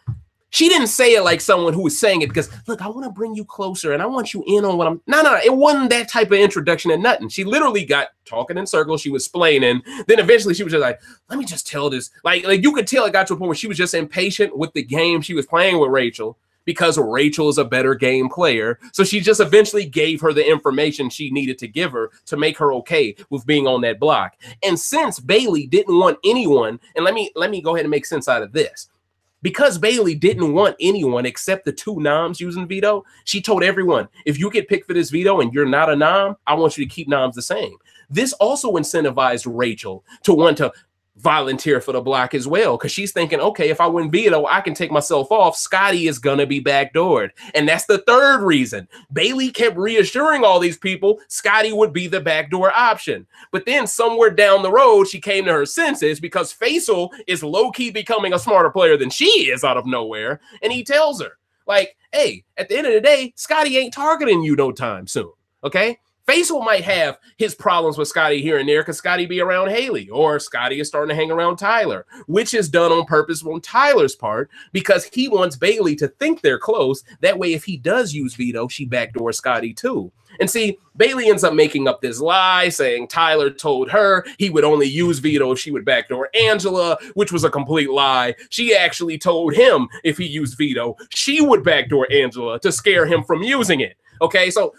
she didn't say it like someone who was saying it because, look, I want to bring you closer and I want you in on what I'm... No. It wasn't that type of introduction and nothing. She literally got talking in circles. She was explaining. Then eventually she was just like, let me just tell this. Like you could tell it got to a point where she was just impatient with the game she was playing with Rachel because Rachel is a better game player. So she just eventually gave her the information she needed to give her to make her okay with being on that block. And since Bailey didn't want anyone, and let me go ahead and make sense out of this. Because Bailey didn't want anyone except the 2 noms using veto, she told everyone, if you get picked for this veto and you're not a nom, I want you to keep noms the same. This also incentivized Rachel to want to volunteer for the block as well, because she's thinking, okay, if I win veto, I can take myself off. Scotty is going to be backdoored. And that's the third reason. Bailey kept reassuring all these people Scotty would be the backdoor option. But then somewhere down the road, she came to her senses because Faisal is low-key becoming a smarter player than she is out of nowhere. And he tells her, like, hey, at the end of the day, Scotty ain't targeting you no time soon, okay? Faisal might have his problems with Scotty here and there because Scotty be around Haley, or Scotty is starting to hang around Tyler, which is done on purpose on Tyler's part because he wants Bailey to think they're close. That way, if he does use veto, she backdoors Scotty too. And see, Bailey ends up making up this lie saying Tyler told her he would only use veto if she would backdoor Angela, which was a complete lie. She actually told him if he used veto, she would backdoor Angela to scare him from using it. Okay, so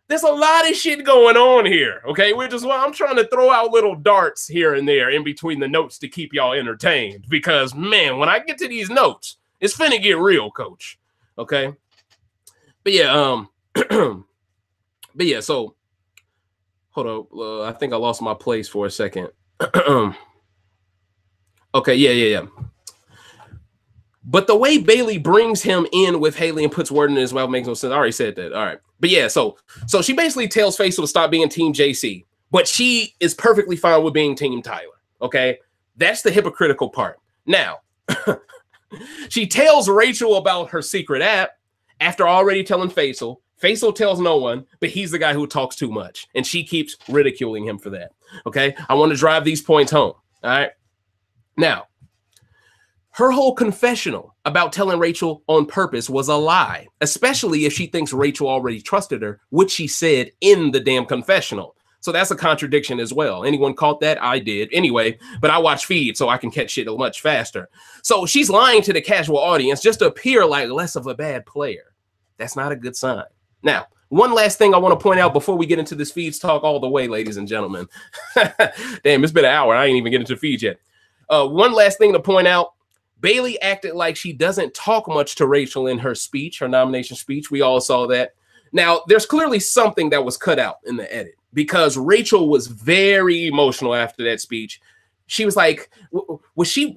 there's a lot of shit going on here, okay? I'm trying to throw out little darts here and there in between the notes to keep y'all entertained because, man, when I get to these notes, it's finna get real, coach, okay? But yeah, so hold up. I think I lost my place for a second. Okay, yeah. But the way Bailey brings him in with Haley and puts word in his mouth makes no sense. I already said that. All right. But yeah, so she basically tells Faisal to stop being Team JC, but she is perfectly fine with being Team Tyler. Okay. That's the hypocritical part. Now, she tells Rachel about her secret app after already telling Faisal. Faisal tells no one, but he's the guy who talks too much, and she keeps ridiculing him for that. Okay. I want to drive these points home. All right. Now, her whole confessional about telling Rachel on purpose was a lie, especially if she thinks Rachel already trusted her, which she said in the damn confessional. So that's a contradiction as well. Anyone caught that? I did. Anyway, but I watch feed so I can catch shit much faster. So she's lying to the casual audience just to appear like less of a bad player. That's not a good sign. Now, one last thing I want to point out before we get into this feeds talk all the way, ladies and gentlemen. Damn, it's been an hour. I ain't even getting into feeds yet. One last thing to point out. Bailey acted like she doesn't talk much to Rachel in her speech, her nomination speech. We all saw that. Now, there's clearly something that was cut out in the edit because Rachel was very emotional after that speech. She was like, was she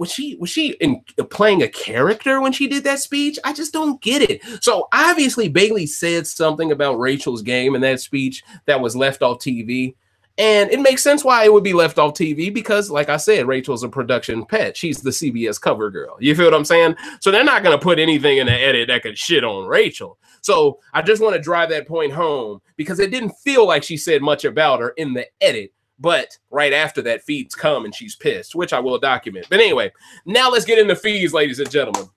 playing a character when she did that speech? I just don't get it. So obviously Bailey said something about Rachel's game in that speech that was left off TV. And it makes sense why it would be left off TV because, like I said, Rachel's a production pet. She's the CBS cover girl. You feel what I'm saying? So they're not going to put anything in the edit that could shit on Rachel. So I just want to drive that point home because it didn't feel like she said much about her in the edit. But right after that, feeds come and she's pissed, which I will document. But anyway, now let's get into feeds, ladies and gentlemen.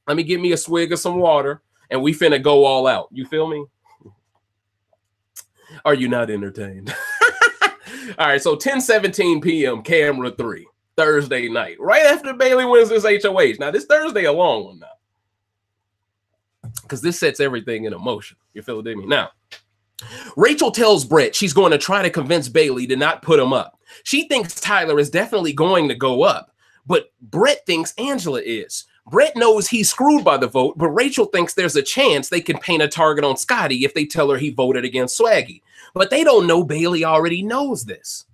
Let me get me a swig of some water and we finna go all out. You feel me? Are you not entertained? All right, so 10:17 p.m. camera 3, Thursday night, right after Bailey wins this HOH. Now, this Thursday a long one now because this sets everything in motion. You feel me? Now, Rachel tells Brett she's going to try to convince Bailey to not put him up. She thinks Tyler is definitely going to go up, but Brett thinks Angela is. Brett knows he's screwed by the vote, but Rachel thinks there's a chance they can paint a target on Scotty if they tell her he voted against Swaggy. But they don't know Bailey already knows this.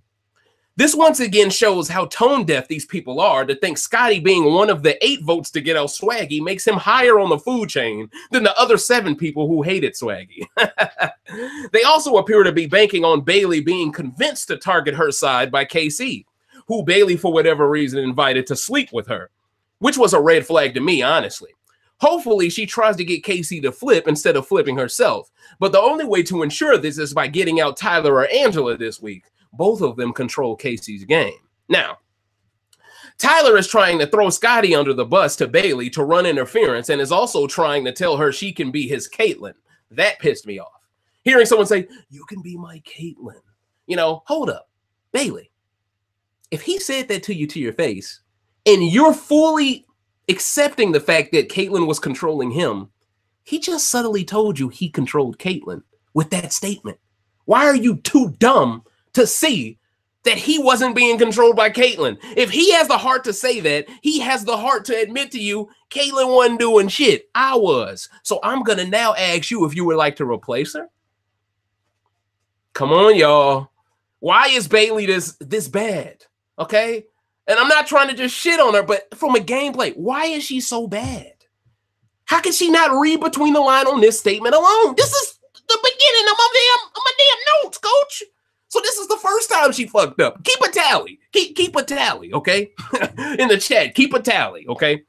This once again shows how tone deaf these people are to think Scotty being one of the 8 votes to get out Swaggy makes him higher on the food chain than the other 7 people who hated Swaggy. They also appear to be banking on Bailey being convinced to target her side by KC, who Bailey, for whatever reason, invited to sleep with her, which was a red flag to me, honestly. Hopefully, she tries to get Casey to flip instead of flipping herself. But the only way to ensure this is by getting out Tyler or Angela this week. Both of them control Casey's game. Now, Tyler is trying to throw Scotty under the bus to Bailey to run interference and is also trying to tell her she can be his Caitlyn. That pissed me off. Hearing someone say, you can be my Caitlyn. You know, hold up. Bailey, if he said that to you to your face and you're fully accepting the fact that Caitlyn was controlling him, he just subtly told you he controlled Caitlyn with that statement. Why are you too dumb to see that he wasn't being controlled by Caitlyn? If he has the heart to say that, he has the heart to admit to you, Caitlyn wasn't doing shit. I was. So I'm going to now ask you if you would like to replace her. Come on, y'all. Why is Bailey this bad? Okay? And I'm not trying to just shit on her, but from a gameplay, why is she so bad? How can she not read between the line on this statement alone? This is the beginning of my damn notes, coach. So this is the first time she fucked up. Keep a tally. Keep a tally, okay? In the chat, keep a tally, okay?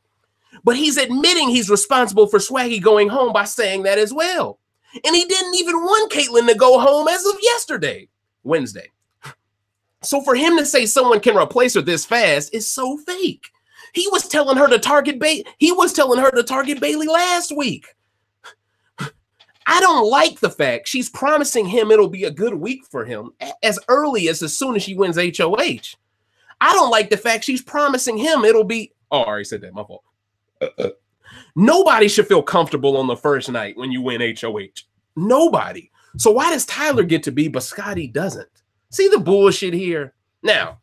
But he's admitting he's responsible for Swaggy going home by saying that as well. And he didn't even want Caitlyn to go home as of yesterday, Wednesday. So for him to say someone can replace her this fast is so fake. He was telling her to target Bailey last week. I don't like the fact she's promising him it'll be a good week for him as early as soon as she wins HOH. I don't like the fact she's promising him it'll be... Oh, I already said that. My fault. Nobody should feel comfortable on the first night when you win HOH. Nobody. So why does Tyler get to be, but Scotty doesn't? See the bullshit here? Now,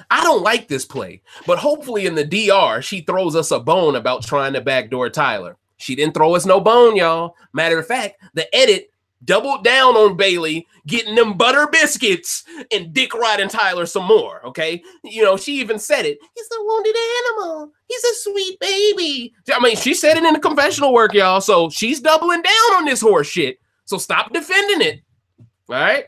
I don't like this play, but hopefully in the DR, she throws us a bone about trying to backdoor Tyler. She didn't throw us no bone, y'all. Matter of fact, the edit doubled down on Bailey, getting them butter biscuits and dick riding Tyler some more, okay? You know, she even said it. He's a wounded animal. He's a sweet baby. I mean, she said it in the confessional work, y'all, so she's doubling down on this horse shit. So stop defending it, all right?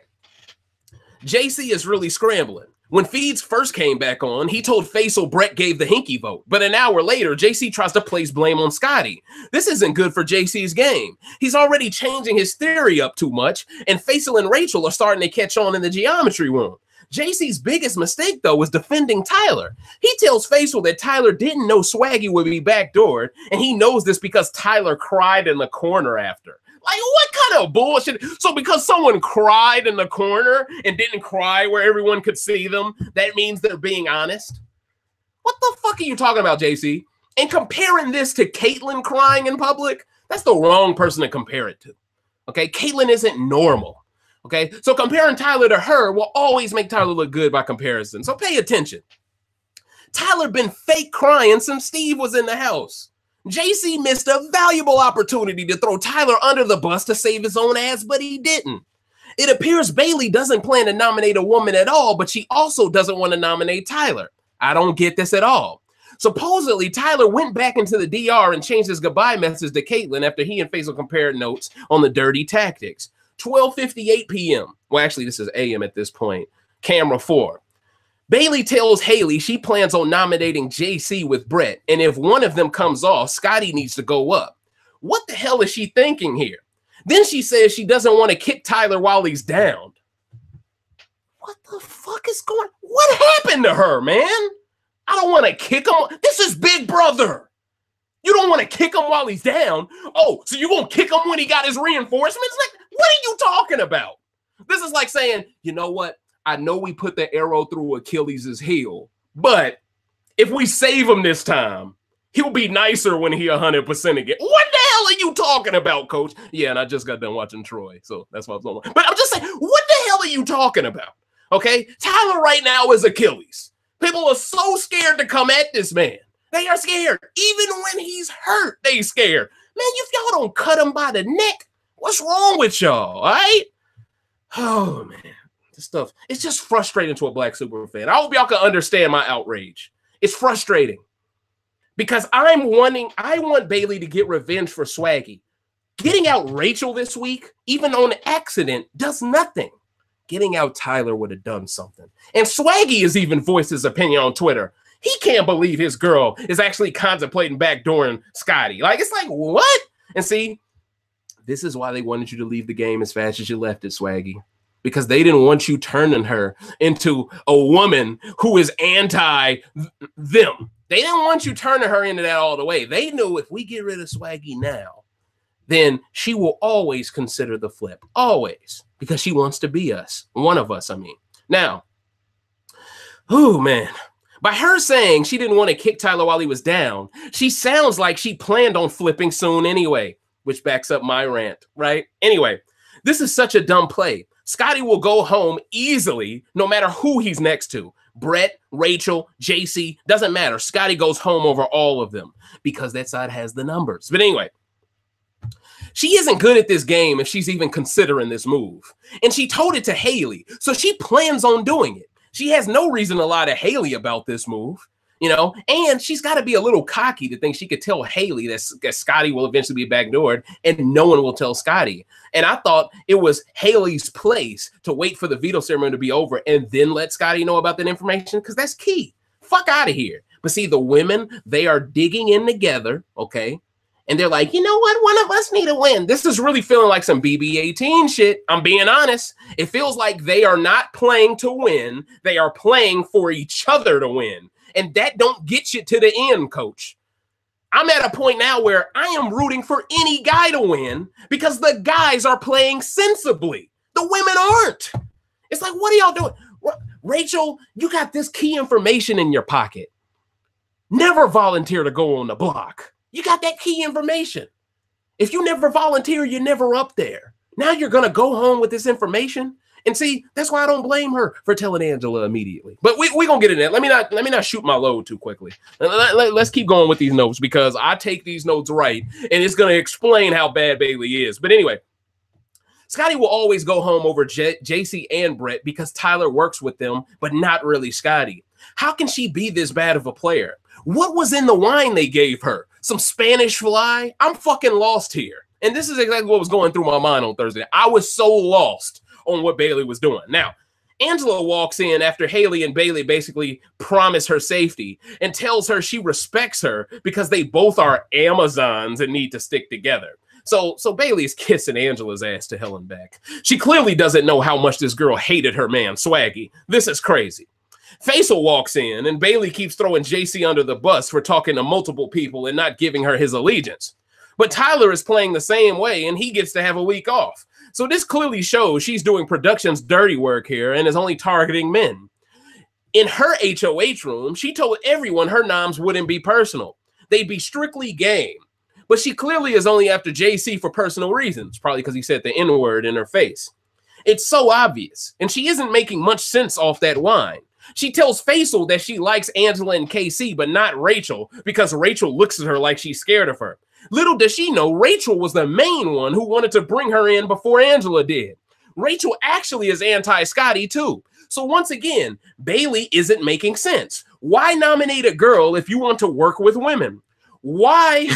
JC is really scrambling. When Feeds first came back on, he told Faisal Brett gave the hinky vote. But an hour later, JC tries to place blame on Scotty. This isn't good for JC's game. He's already changing his theory up too much, and Faisal and Rachel are starting to catch on in the geometry room. JC's biggest mistake, though, was defending Tyler. He tells Faisal that Tyler didn't know Swaggy would be backdoored, and he knows this because Tyler cried in the corner after. Like, what kind of bullshit? So because someone cried in the corner and didn't cry where everyone could see them, that means they're being honest? What the fuck are you talking about, JC? And comparing this to Caitlyn crying in public, that's the wrong person to compare it to. Okay, Caitlyn isn't normal. Okay, so comparing Tyler to her will always make Tyler look good by comparison. So pay attention. Tyler been fake crying since Steve was in the house. JC missed a valuable opportunity to throw Tyler under the bus to save his own ass, but he didn't. It appears Bailey doesn't plan to nominate a woman at all, but she also doesn't want to nominate Tyler. I don't get this at all. Supposedly, Tyler went back into the DR and changed his goodbye message to Caitlyn after he and Faisal compared notes on the dirty tactics. 12:58 p.m. Well, actually, this is AM at this point. Camera 4. Bailey tells Haley she plans on nominating JC with Brett, and if one of them comes off, Scotty needs to go up. What the hell is she thinking here? Then she says she doesn't want to kick Tyler while he's down. What the fuck is going on? What happened to her, man? I don't want to kick him. This is Big Brother. You don't want to kick him while he's down? Oh, so you gonna kick him when he got his reinforcements? Like, what are you talking about? This is like saying, you know what? I know we put the arrow through Achilles' heel, but if we save him this time, he'll be nicer when he 100% again. What the hell are you talking about, coach? Yeah, and I just got done watching Troy, so that's what I'm talking about. But I'm just saying, what the hell are you talking about? Okay, Tyler right now is Achilles. People are so scared to come at this man. They are scared. Even when he's hurt, they scared. Man, if y'all don't cut him by the neck, what's wrong with y'all, all right? Oh, man. This stuff, it's just frustrating to a black super fan. I hope y'all can understand my outrage. It's frustrating because I want Bailey to get revenge for Swaggy. Getting out Rachel this week, even on accident, does nothing. Getting out Tyler would have done something. And Swaggy has even voiced his opinion on Twitter. He can't believe his girl is actually contemplating backdooring Scotty. Like, it's like, what? And see, this is why they wanted you to leave the game as fast as you left it, Swaggy. Because they didn't want you turning her into a woman who is anti them. They didn't want you turning her into that all the way. They knew if we get rid of Swaggy now, then she will always consider the flip. Always. Because she wants to be us. One of us, I mean. Now, oh, man. By her saying she didn't want to kick Tyler while he was down, she sounds like she planned on flipping soon anyway, which backs up my rant, right? Anyway, this is such a dumb play. Scotty will go home easily no matter who he's next to. Brett, Rachel, JC, doesn't matter. Scotty goes home over all of them because that side has the numbers. But anyway, she isn't good at this game if she's even considering this move. And she told it to Haley, so she plans on doing it. She has no reason to lie to Haley about this move. You know, and she's got to be a little cocky to think she could tell Haley that Scotty will eventually be backdoored and no one will tell Scotty. And I thought it was Haley's place to wait for the veto ceremony to be over and then let Scotty know about that information because that's key. Fuck out of here. But see, the women, they are digging in together, okay? And they're like, you know what? One of us need to win. This is really feeling like some BB18 shit. I'm being honest. It feels like they are not playing to win. They are playing for each other to win. And that don't get you to the end, coach. I'm at a point now where I am rooting for any guy to win because the guys are playing sensibly. The women aren't. It's like, what are y'all doing? Rachel, you got this key information in your pocket. Never volunteer to go on the block. You got that key information. If you never volunteer, you're never up there. Now you're going to go home with this information. And see, that's why I don't blame her for telling Angela immediately. But we gonna get in there. Let me not shoot my load too quickly. Let's keep going with these notes because I take these notes right, and it's gonna explain how bad Bailey is. But anyway, Scotty will always go home over JC and Brett because Tyler works with them, but not really Scotty. How can she be this bad of a player? What was in the wine they gave her? Some Spanish fly? I'm fucking lost here. And this is exactly what was going through my mind on Thursday. I was so lost on what Bailey was doing. Now, Angela walks in after Haley and Bailey basically promise her safety and tells her she respects her because they both are Amazons and need to stick together. So Bailey's kissing Angela's ass to hell and back. She clearly doesn't know how much this girl hated her man, Swaggy. This is crazy. Faisal walks in, and Bailey keeps throwing JC under the bus for talking to multiple people and not giving her his allegiance. But Tyler is playing the same way, and he gets to have a week off. So this clearly shows she's doing production's dirty work here and is only targeting men. In her HOH room, she told everyone her noms wouldn't be personal. They'd be strictly game. But she clearly is only after JC for personal reasons, probably because he said the N-word in her face. It's so obvious, and she isn't making much sense off that wine. She tells Faisal that she likes Angela and KC, but not Rachel, because Rachel looks at her like she's scared of her. Little does she know, Rachel was the main one who wanted to bring her in before Angela did. Rachel actually is anti-Scotty too. So once again, Bailey isn't making sense. Why nominate a girl if you want to work with women? Why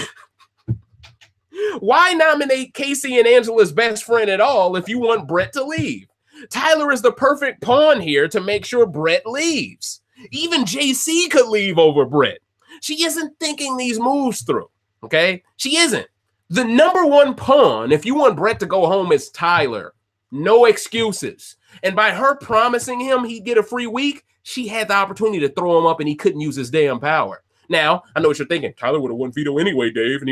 nominate Casey and Angela's best friend at all if you want Brett to leave? Tyler is the perfect pawn here to make sure Brett leaves. Even JC could leave over Brett. She isn't thinking these moves through, okay? She isn't. The number one pawn, if you want Brett to go home, is Tyler. No excuses. And by her promising him he'd get a free week, she had the opportunity to throw him up and he couldn't use his damn power. Now, I know what you're thinking. Tyler would have won veto anyway, Dave, and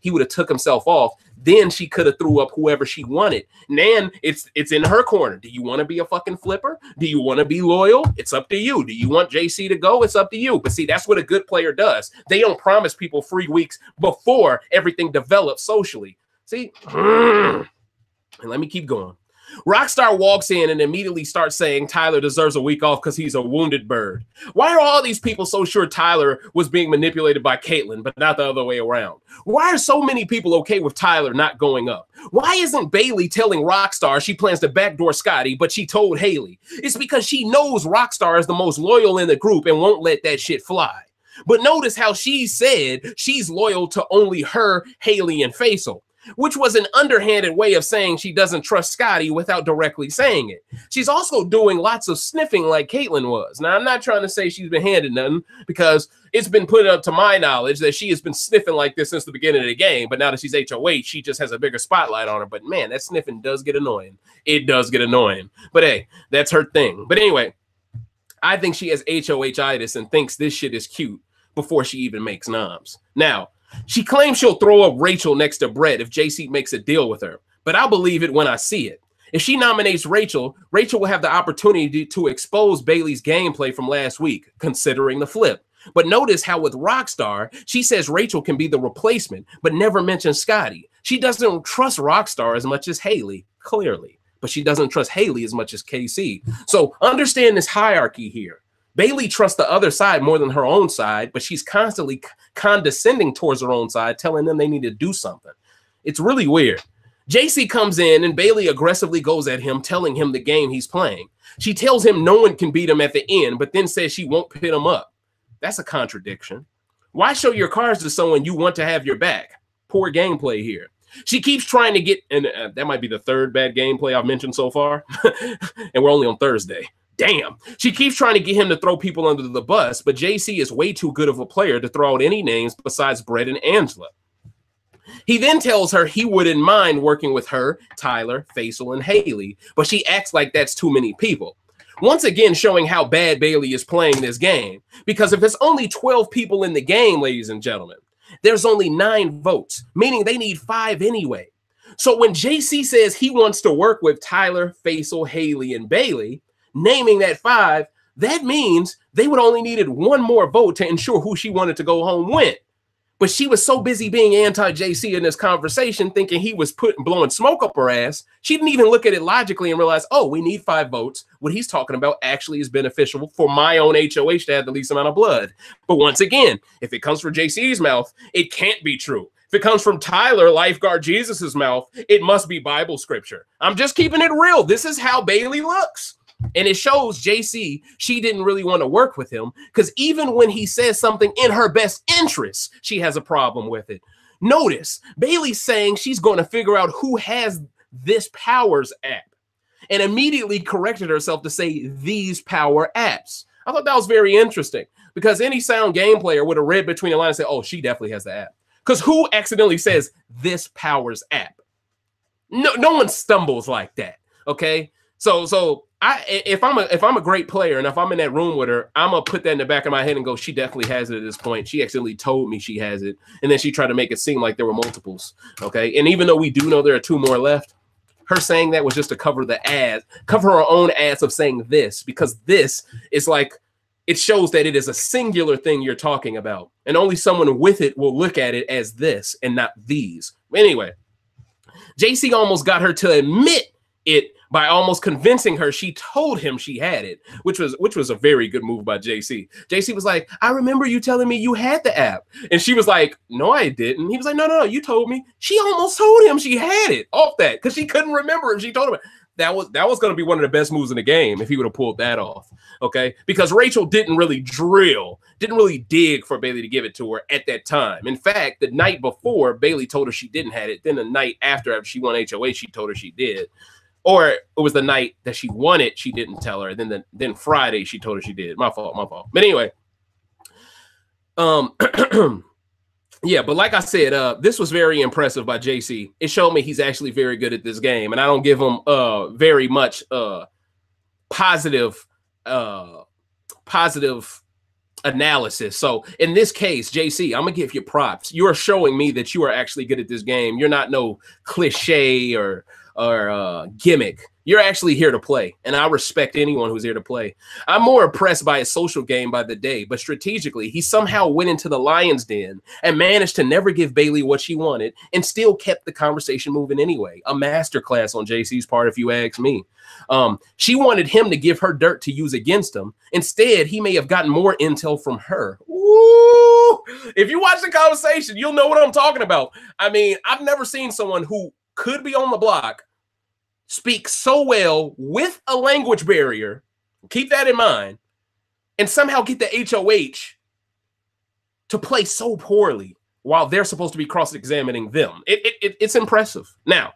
he would have took himself off. Then she could have threw up whoever she wanted. And then it's in her corner. Do you want to be a fucking flipper? Do you want to be loyal? It's up to you. Do you want JC to go? It's up to you. But see, that's what a good player does. They don't promise people free weeks before everything develops socially. See? And let me keep going. Rockstar walks in and immediately starts saying Tyler deserves a week off because he's a wounded bird. Why are all these people so sure Tyler was being manipulated by Caitlyn, but not the other way around? Why are so many people okay with Tyler not going up? Why isn't Bailey telling Rockstar she plans to backdoor Scotty, but she told Haley? It's because she knows Rockstar is the most loyal in the group and won't let that shit fly. But notice how she said she's loyal to only her, Haley, and Faisal, which was an underhanded way of saying she doesn't trust Scotty without directly saying it. She's also doing lots of sniffing like Caitlyn was. Now, I'm not trying to say she's been handed nothing because it's been put up to my knowledge that she has been sniffing like this since the beginning of the game, but now that she's HOH, she just has a bigger spotlight on her. But man, that sniffing does get annoying. It does get annoying. But hey, that's her thing. But anyway, I think she has HOH-itis and thinks this shit is cute before she even makes noms. Now, she claims she'll throw up Rachel next to Brett if JC makes a deal with her, but I'll believe it when I see it. If she nominates Rachel, Rachel will have the opportunity to expose Bailey's gameplay from last week, considering the flip. But notice how with Rockstar, she says Rachel can be the replacement, but never mentions Scotty. She doesn't trust Rockstar as much as Haley, clearly, but she doesn't trust Haley as much as KC. So understand this hierarchy here. Bailey trusts the other side more than her own side, but she's constantly condescending towards her own side, telling them they need to do something. It's really weird. JC comes in and Bailey aggressively goes at him, telling him the game he's playing. She tells him no one can beat him at the end, but then says she won't pit him up. That's a contradiction. Why show your cards to someone you want to have your back? Poor gameplay here. She keeps trying to get, and that might be the third bad gameplay I've mentioned so far, and we're only on Thursday. Damn. She keeps trying to get him to throw people under the bus, but JC is way too good of a player to throw out any names besides Brett and Angela. He then tells her he wouldn't mind working with her, Tyler, Faisal, and Haley, but she acts like that's too many people. Once again, showing how bad Bailey is playing this game, because if there's only 12 people in the game, ladies and gentlemen, there's only 9 votes, meaning they need 5 anyway. So when JC says he wants to work with Tyler, Faisal, Haley, and Bailey, naming that 5, that means they would only needed 1 more vote to ensure who she wanted to go home win. But she was so busy being anti-JC in this conversation, thinking he was blowing smoke up her ass, she didn't even look at it logically and realize, oh, we need 5 votes. What he's talking about actually is beneficial for my own HOH to have the least amount of blood. But once again, if it comes from JC's mouth, it can't be true. If it comes from Tyler, lifeguard Jesus's mouth, it must be Bible scripture. I'm just keeping it real. This is how Bailey looks. And it shows JC, she didn't really want to work with him because even when he says something in her best interest, she has a problem with it. Notice Bailey's saying she's going to figure out who has this powers app and immediately corrected herself to say these power apps. I thought that was very interesting because any sound game player would have read between the lines and say, oh, she definitely has the app. Because who accidentally says this powers app? No one stumbles like that. Okay. So if I'm a great player and if I'm in that room with her, I'm gonna put that in the back of my head and go, she definitely has it at this point. She accidentally told me she has it, and then she tried to make it seem like there were multiples. Okay, and even though we do know there are 2 more left, her saying that was just to cover the ass, cover her own ass of saying this, because this is like it shows that it is a singular thing you're talking about, and only someone with it will look at it as this and not these. Anyway, JC almost got her to admit it by almost convincing her she told him she had it, which was a very good move by JC. JC was like, I remember you telling me you had the app. And she was like, no, I didn't. He was like, no, you told me. She almost told him she had it off that because she couldn't remember if she told him. That was going to be one of the best moves in the game if he would have pulled that off. Okay, because Rachel didn't really dig for Bailey to give it to her at that time. In fact, the night before, Bailey told her she didn't have it. Then the night after she won HOH, she told her she did. Or it was the night that she won it, she didn't tell her. Then Friday, she told her she did. My fault. But anyway, yeah, but like I said, this was very impressive by JC. It showed me he's actually very good at this game, and I don't give him very much positive analysis. So in this case, JC, I'm gonna give you props. You are showing me that you are actually good at this game. You're not no cliche or gimmick. You're actually here to play, and I respect anyone who's here to play. I'm more impressed by his social game by the day, but strategically, he somehow went into the lion's den and managed to never give Bailey what she wanted and still kept the conversation moving anyway. A masterclass on JC's part, if you ask me. She wanted him to give her dirt to use against him. Instead, he may have gotten more intel from her. Woo! If you watch the conversation, you'll know what I'm talking about. I mean, I've never seen someone who could be on the block speak so well with a language barrier, keep that in mind, and somehow get the HOH to play so poorly while they're supposed to be cross-examining them. It's impressive. Now,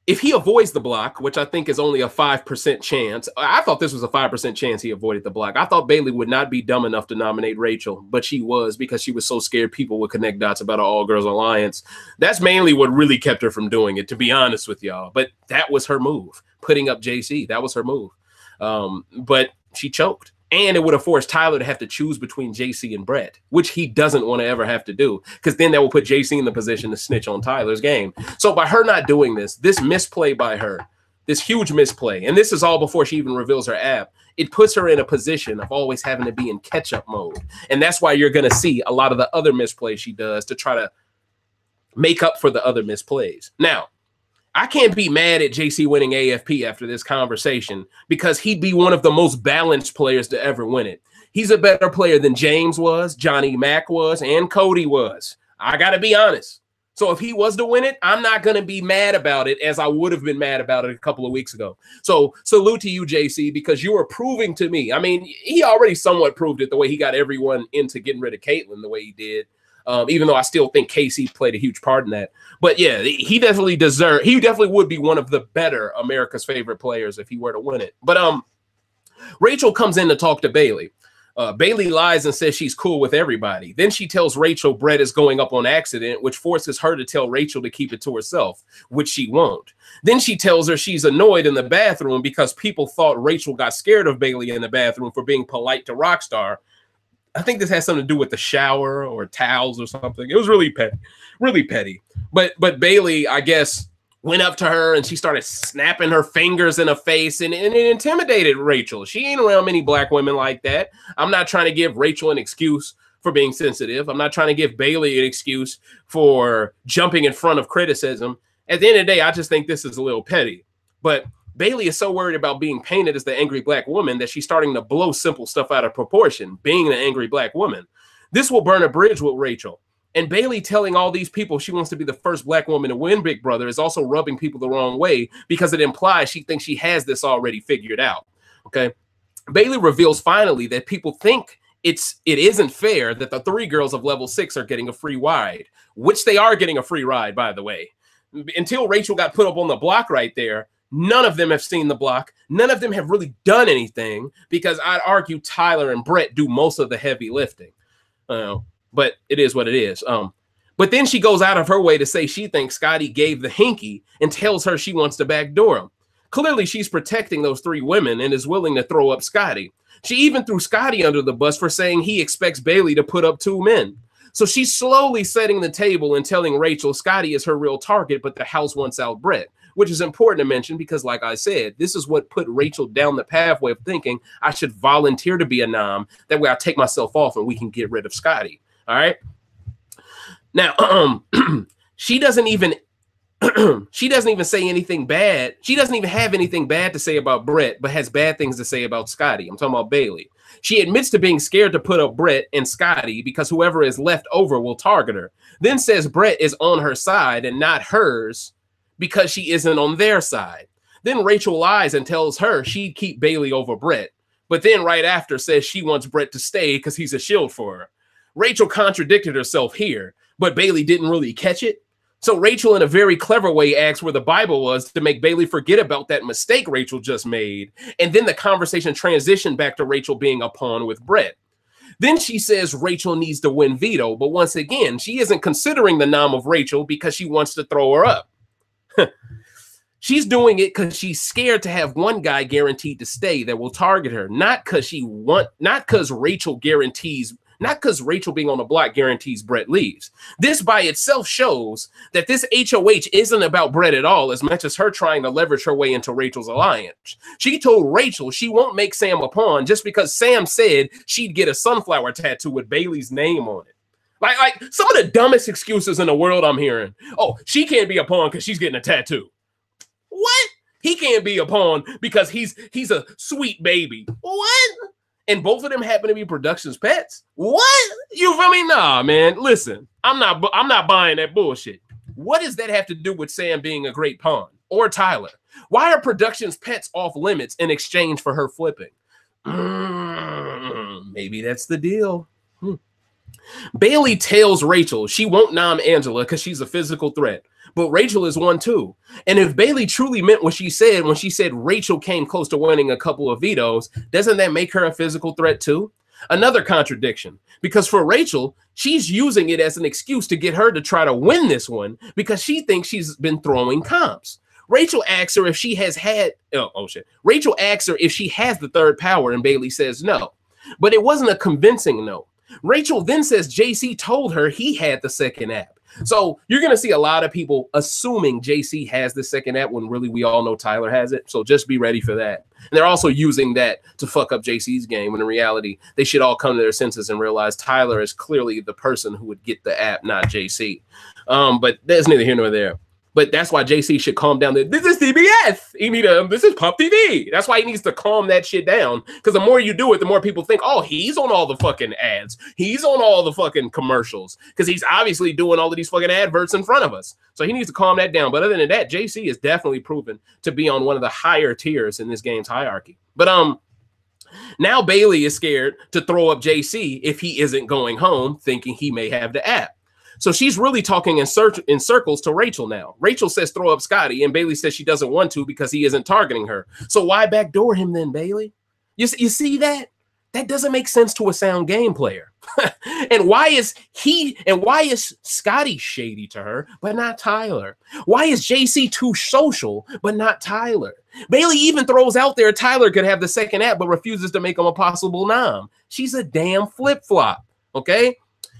if he avoids the block, which I think is only a 5% chance, I thought this was a 5% chance he avoided the block. I thought Bailey would not be dumb enough to nominate Rachel, but she was because she was so scared people would connect dots about an all-girls alliance. That's mainly what really kept her from doing it, to be honest with y'all. But that was her move, putting up JC. That was her move. But she choked. And it would have forced Tyler to have to choose between JC and Brett, which he doesn't want to ever have to do, because then that will put JC in the position to snitch on Tyler's game. So by her not doing this misplay by her, this huge misplay, and this is all before she even reveals her app, it puts her in a position of always having to be in catch-up mode. And that's why you're going to see a lot of the other misplays she does to try to make up for the other misplays. Now, I can't be mad at JC winning AFP after this conversation because he'd be one of the most balanced players to ever win it. He's a better player than James was, Johnny Mack was, and Cody was. I got to be honest. So if he was to win it, I'm not going to be mad about it as I would have been mad about it a couple of weeks ago. So salute to you, JC, because you are proving to me. I mean, he already somewhat proved it the way he got everyone into getting rid of Caitlyn the way he did. Even though I still think Casey played a huge part in that. But yeah, he definitely would be one of the better America's favorite players if he were to win it. But Rachel comes in to talk to Bailey. Bailey lies and says she's cool with everybody. Then she tells Rachel Brett is going up on accident, which forces her to tell Rachel to keep it to herself, which she won't. Then she tells her she's annoyed in the bathroom because people thought Rachel got scared of Bailey in the bathroom for being polite to Rockstar. I think this has something to do with the shower or towels or something. It was really petty. But Bailey, I guess, went up to her and she started snapping her fingers in her face and it intimidated Rachel. She ain't around many black women like that. I'm not trying to give Rachel an excuse for being sensitive. I'm not trying to give Bailey an excuse for jumping in front of criticism. At the end of the day, I just think this is a little petty. But Bailey is so worried about being painted as the angry black woman that she's starting to blow simple stuff out of proportion, being an angry black woman. This will burn a bridge with Rachel. And Bailey telling all these people she wants to be the first black woman to win Big Brother is also rubbing people the wrong way because it implies she thinks she has this already figured out. Okay. Bailey reveals finally that people think it isn't fair that the 3 girls of level 6 are getting a free ride, which they are getting a free ride, by the way. Until Rachel got put up on the block right there, none of them have seen the block. None of them have really done anything because I'd argue Tyler and Brett do most of the heavy lifting. But it is what it is. But then she goes out of her way to say she thinks Scotty gave the hinky and tells her she wants to backdoor him. Clearly, she's protecting those 3 women and is willing to throw up Scotty. She even threw Scotty under the bus for saying he expects Bailey to put up 2 men. So she's slowly setting the table and telling Rachel Scotty is her real target, but the house wants out Brett, which is important to mention because, like I said, this is what put Rachel down the pathway of thinking I should volunteer to be a nom. That way I'll take myself off and we can get rid of Scotty. All right. Now, she doesn't even say anything bad. She doesn't even have anything bad to say about Brett, but has bad things to say about Scotty. I'm talking about Bailey. She admits to being scared to put up Brett and Scotty because whoever is left over will target her. Then says Brett is on her side and not hers because she isn't on their side. Then Rachel lies and tells her she'd keep Bailey over Brett. But then right after says she wants Brett to stay because he's a shield for her. Rachel contradicted herself here, but Bailey didn't really catch it. So Rachel, in a very clever way, asks where the Bible was to make Bailey forget about that mistake Rachel just made. And then the conversation transitioned back to Rachel being a pawn with Brett. Then she says Rachel needs to win veto. But once again, she isn't considering the nom of Rachel because she wants to throw her up. She's doing it because she's scared to have one guy guaranteed to stay that will target her. Not because Rachel being on the block guarantees Brett leaves. This by itself shows that this HOH isn't about Brett at all as much as her trying to leverage her way into Rachel's alliance. She told Rachel she won't make Sam a pawn just because Sam said she'd get a sunflower tattoo with Bailey's name on it. Like some of the dumbest excuses in the world I'm hearing. Oh, she can't be a pawn because she's getting a tattoo. What? He can't be a pawn because he's a sweet baby. What? And both of them happen to be Productions pets. What? You feel me? Nah, man. Listen, I'm not buying that bullshit. What does that have to do with Sam being a great pawn or Tyler? Why are Productions pets off limits in exchange for her flipping? Maybe that's the deal. Bailey tells Rachel she won't nom Angela because she's a physical threat. But Rachel is one too. And if Bailey truly meant what she said when she said Rachel came close to winning a couple of vetoes, doesn't that make her a physical threat too? Another contradiction, because for Rachel, she's using it as an excuse to get her to try to win this one because she thinks she's been throwing comps. Rachel asks her if she has Rachel asks her if she has the third power, and Bailey says no. But it wasn't a convincing no. Rachel then says JC told her he had the second app. So you're going to see a lot of people assuming JC has the second app when really we all know Tyler has it. So just be ready for that. And they're also using that to fuck up JC's game when in reality, they should all come to their senses and realize Tyler is clearly the person who would get the app, not JC. But that's neither here nor there. But that's why JC should calm down. This is CBS. This is Pop TV. That's why he needs to calm that shit down. Because the more you do it, the more people think, oh, he's on all the fucking ads. He's on all the fucking commercials. Because he's obviously doing all of these fucking adverts in front of us. So he needs to calm that down. But other than that, JC is definitely proven to be on one of the higher tiers in this game's hierarchy. But now Bailey is scared to throw up JC if he isn't going home, thinking he may have the app. So she's really talking in circles to Rachel now. Rachel says throw up Scotty, and Bailey says she doesn't want to because he isn't targeting her. So why backdoor him then, Bailey? You see that? That doesn't make sense to a sound game player. And why is Scotty shady to her, but not Tyler? Why is JC too social, but not Tyler? Bailey even throws out there Tyler could have the second app, but refuses to make him a possible nom. She's a damn flip-flop, okay?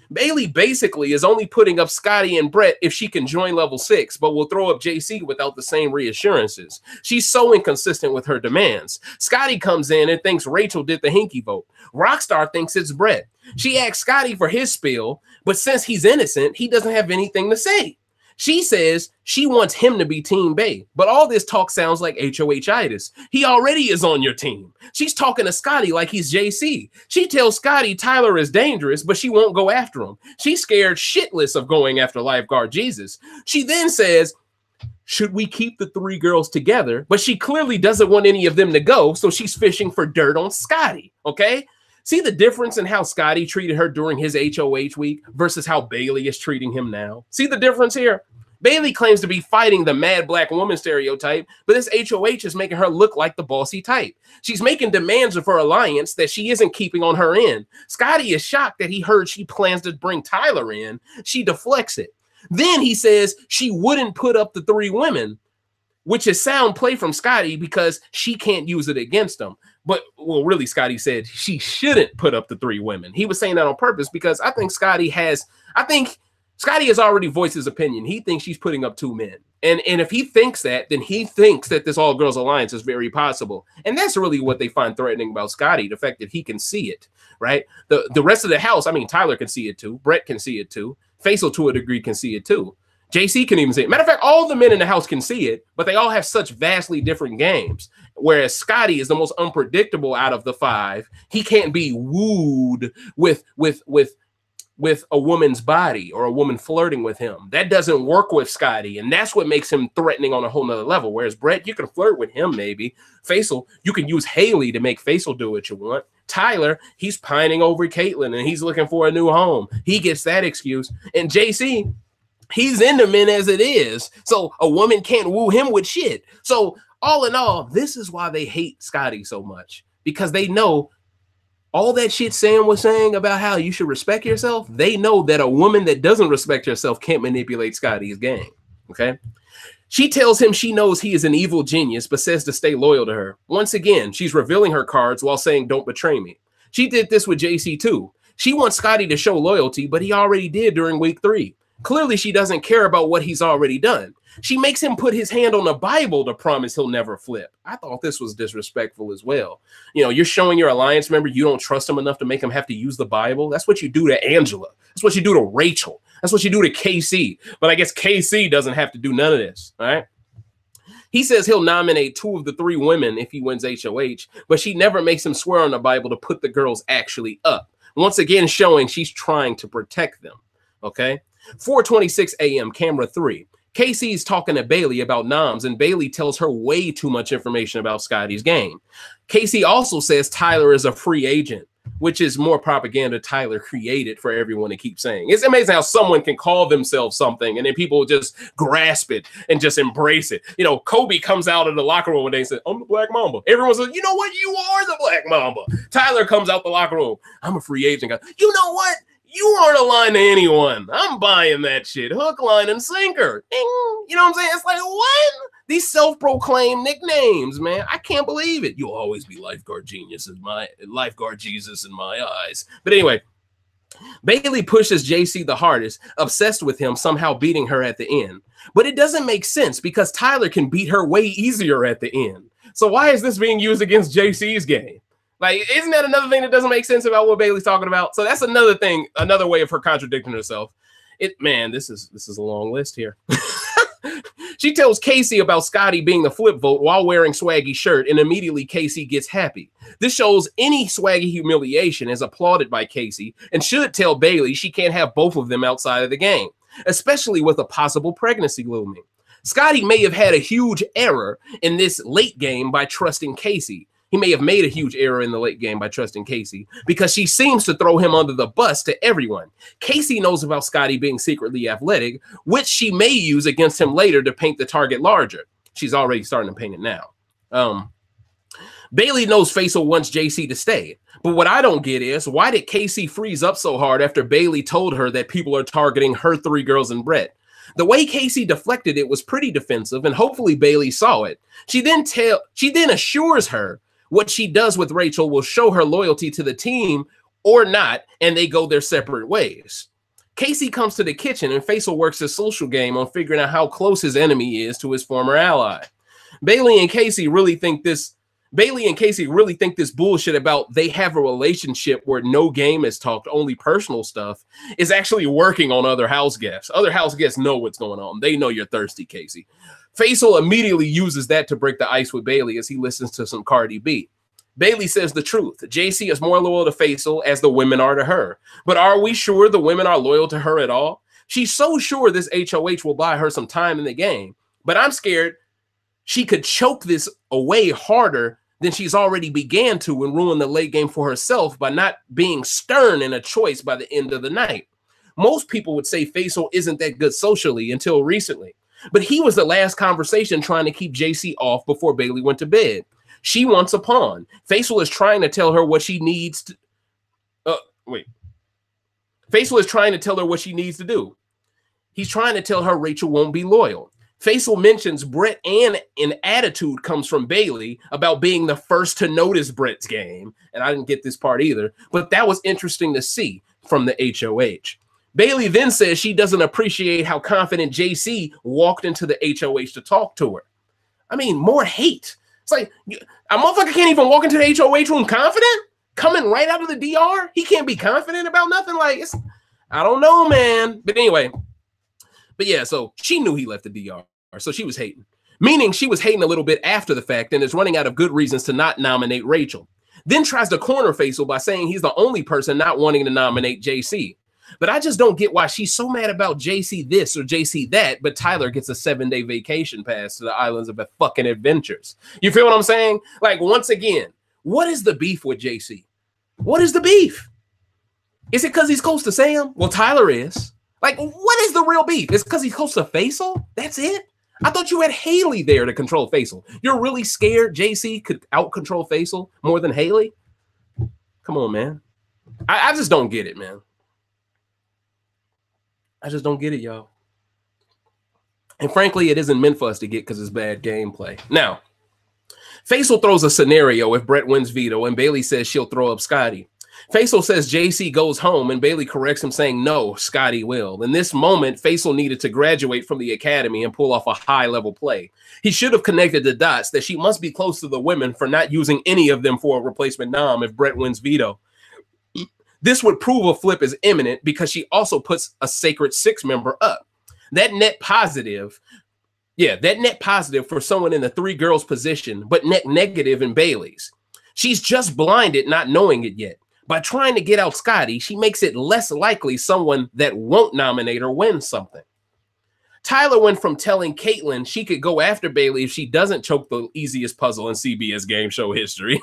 Bailey basically is only putting up Scotty and Brett if she can join level 6, but will throw up JC without the same reassurances. She's so inconsistent with her demands. Scotty comes in and thinks Rachel did the hinky vote. Rockstar thinks it's Brett. She asks Scotty for his spiel, but since he's innocent, he doesn't have anything to say. She says she wants him to be Team Bay, but all this talk sounds like HOH-itis. He already is on your team. She's talking to Scotty like he's JC. She tells Scotty Tyler is dangerous, but she won't go after him. She's scared shitless of going after lifeguard Jesus. She then says, should we keep the 3 girls together? But she clearly doesn't want any of them to go, so she's fishing for dirt on Scotty, okay? See the difference in how Scotty treated her during his HOH week versus how Bailey is treating him now? See the difference here? Bailey claims to be fighting the mad black woman stereotype, but this HOH is making her look like the bossy type. She's making demands of her alliance that she isn't keeping on her end. Scotty is shocked that he heard she plans to bring Tyler in. She deflects it. Then he says she wouldn't put up the 3 women, which is sound play from Scotty because she can't use it against him. But, well, really, Scotty said she shouldn't put up the 3 women. He was saying that on purpose because I think Scotty has already voiced his opinion. He thinks she's putting up 2 men. And if he thinks that, then he thinks that this all-girls alliance is very possible. And that's really what they find threatening about Scotty, the fact that he can see it, right? The rest of the house, I mean, Tyler can see it too. Brett can see it too. Faisal, to a degree, can see it too. JC can even see it. Matter of fact, all the men in the house can see it, but they all have such vastly different games. Whereas Scotty is the most unpredictable out of the 5. He can't be wooed with a woman's body or a woman flirting with him. That doesn't work with Scotty, and that's what makes him threatening on a whole nother level. Whereas Brett, you can flirt with him maybe. Faisal, you can use Haley to make Faisal do what you want. Tyler, he's pining over Caitlyn, and he's looking for a new home. He gets that excuse. And JC, he's into men as it is, so a woman can't woo him with shit. So all in all, this is why they hate Scotty so much, because they know all that shit Sam was saying about how you should respect yourself. They know that a woman that doesn't respect herself can't manipulate Scotty's game, okay? She tells him she knows he is an evil genius, but says to stay loyal to her. Once again, she's revealing her cards while saying, don't betray me. She did this with JC too. She wants Scotty to show loyalty, but he already did during week 3. Clearly, she doesn't care about what he's already done. She makes him put his hand on the Bible to promise he'll never flip. I thought this was disrespectful as well. You know, you're showing your alliance member you don't trust him enough to make him have to use the Bible. That's what you do to Angela. That's what you do to Rachel. That's what you do to KC. But I guess KC doesn't have to do none of this, all right? He says he'll nominate 2 of the 3 women if he wins HOH, but she never makes him swear on the Bible to put the girls actually up. Once again, showing she's trying to protect them, okay? 4:26 a.m., camera 3. Casey's talking to Bailey about noms, and Bailey tells her way too much information about Scotty's game. Casey also says Tyler is a free agent, which is more propaganda Tyler created for everyone to keep saying. It's amazing how someone can call themselves something, and then people just grasp it and just embrace it. You know, Kobe comes out of the locker room one day and says, I'm the Black Mamba. Everyone says, you know what? You are the Black Mamba. Tyler comes out the locker room. I'm a free agent guy. You know what? You aren't aligned to anyone. I'm buying that shit. Hook, line, and sinker. Ding. You know what I'm saying? It's like, what? These self-proclaimed nicknames, man. I can't believe it. You'll always be lifeguard Jesus in my eyes. But anyway, Bailey pushes JC the hardest, obsessed with him, somehow beating her at the end. But it doesn't make sense because Tyler can beat her way easier at the end. So why is this being used against JC's game? Like, isn't that another thing that doesn't make sense about what Bailey's talking about? So that's another thing, another way of her contradicting herself. Man, this is a long list here. She tells Casey about Scotty being the flip vote while wearing Swaggy's shirt, and immediately Casey gets happy. This shows any Swaggy humiliation is applauded by Casey and should tell Bailey she can't have both of them outside of the game, especially with a possible pregnancy looming. Scotty may have had a huge error in this late game by trusting Casey. He may have made a huge error in the late game by trusting Casey because she seems to throw him under the bus to everyone. Casey knows about Scotty being secretly athletic, which she may use against him later to paint the target larger. She's already starting to paint it now. Bailey knows Faisal wants JC to stay. But what I don't get is, why did Casey freeze up so hard after Bailey told her that people are targeting her 3 girls and Brett? The way Casey deflected it was pretty defensive, and hopefully Bailey saw it. She then assures her what she does with Rachel will show her loyalty to the team or not, and they go their separate ways. Casey comes to the kitchen, and Faisal works his social game on figuring out how close his enemy is to his former ally. Bailey and Casey really think this Bailey and Casey really think this bullshit about they have a relationship where no game is talked, only personal stuff, is actually working on other house guests. Other house guests know what's going on. They know you're thirsty, Casey. Faisal immediately uses that to break the ice with Bailey as he listens to some Cardi B. Bailey says the truth. JC is more loyal to Faisal as the women are to her. But are we sure the women are loyal to her at all? She's so sure this HOH will buy her some time in the game. But I'm scared she could choke this away harder than she's already began to and ruin the late game for herself by not being stern in a choice by the end of the night. Most people would say Faisal isn't that good socially until recently. But he was the last conversation trying to keep JC off before Bailey went to bed. She wants a pawn. Faisal is trying to tell her what she needs to... Faisal is trying to tell her what she needs to do. He's trying to tell her Rachel won't be loyal. Faisal mentions Brett and an attitude comes from Bailey about being the first to notice Brett's game. And I didn't get this part either, but that was interesting to see from the HOH. Bailey then says she doesn't appreciate how confident JC walked into the HOH to talk to her. I mean, more hate. It's like, a motherfucker can't even walk into the HOH room confident? Coming right out of the DR? He can't be confident about nothing? Like, I don't know, man. But anyway... But yeah, so she knew he left the DR, so she was hating. Meaning she was hating a little bit after the fact and is running out of good reasons to not nominate Rachel. Then tries to corner Faisal by saying he's the only person not wanting to nominate JC. But I just don't get why she's so mad about JC this or JC that, but Tyler gets a 7-day vacation pass to the islands of fucking adventures. You feel what I'm saying? Like, once again, what is the beef with JC? What is the beef? Is it because he's close to Sam? Well, Tyler is. Like, what is the real beef? It's because he's close to Faisal? That's it? I thought you had Haley there to control Faisal. You're really scared JC could out-control Faisal more than Haley? Come on, man. I just don't get it, man. I just don't get it, y'all. And frankly, it isn't meant for us to get because it's bad gameplay. Now, Faisal throws a scenario if Brett wins veto, and Bailey says she'll throw up Scotty. Faisal says JC goes home, and Bailey corrects him saying, no, Scotty will. In this moment, Faisal needed to graduate from the academy and pull off a high-level play. He should have connected the dots that she must be close to the women for not using any of them for a replacement nom if Brett wins veto. This would prove a flip is imminent because she also puts a sacred 6 member up. That net positive for someone in the 3 girls position, but net negative in Bailey's. She's just blinded not knowing it yet. By trying to get out Scotty, she makes it less likely someone that won't nominate her wins something. Tyler went from telling Caitlyn she could go after Bailey if she doesn't choke the easiest puzzle in CBS game show history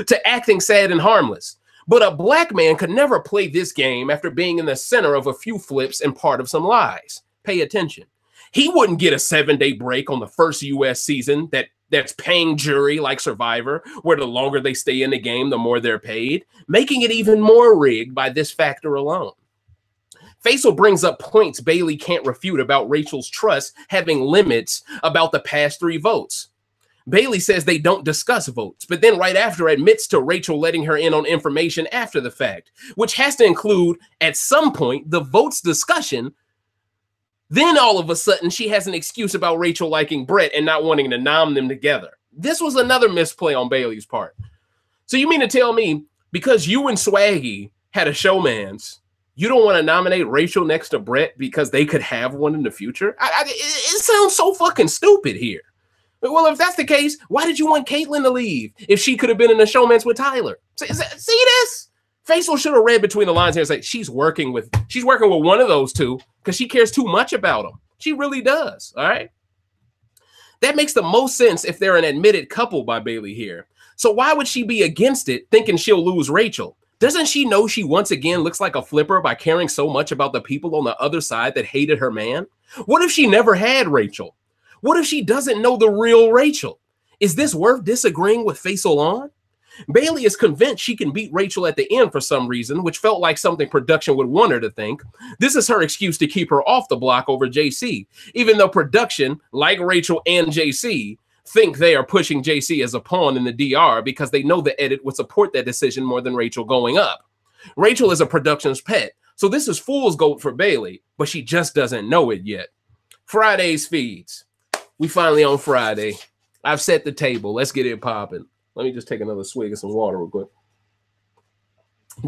to acting sad and harmless. But a black man could never play this game after being in the center of a few flips and part of some lies. Pay attention. He wouldn't get a 7-day break on the first U.S. season that's paying jury like Survivor, where the longer they stay in the game, the more they're paid, making it even more rigged by this factor alone. Faisal brings up points Bailey can't refute about Rachel's trust having limits about the past 3 votes. Bailey says they don't discuss votes, but then right after admits to Rachel letting her in on information after the fact, which has to include, at some point, the votes discussion. Then all of a sudden, she has an excuse about Rachel liking Brett and not wanting to nom them together. This was another misplay on Bailey's part. So you mean to tell me, because you and Swaggy had a showmance, you don't want to nominate Rachel next to Brett because they could have one in the future? It sounds so fucking stupid here. Well, if that's the case, why did you want Caitlyn to leave if she could have been in a showmance with Tyler? See this? Faisal should have read between the lines here and say she's working with one of those two because she cares too much about them. She really does. All right. That makes the most sense if they're an admitted couple by Bailey here. So why would she be against it, thinking she'll lose Rachel? Doesn't she know she once again looks like a flipper by caring so much about the people on the other side that hated her man? What if she never had Rachel? What if she doesn't know the real Rachel? Is this worth disagreeing with Faisal on? Bailey is convinced she can beat Rachel at the end for some reason, which felt like something production would want her to think. This is her excuse to keep her off the block over JC, even though production, like Rachel and JC, think they are pushing JC as a pawn in the DR because they know the edit would support that decision more than Rachel going up. Rachel is a production's pet, so this is fool's gold for Bailey, but she just doesn't know it yet. Friday's feeds. We finally on Friday. I've set the table. Let's get it popping. Let me just take another swig of some water real quick.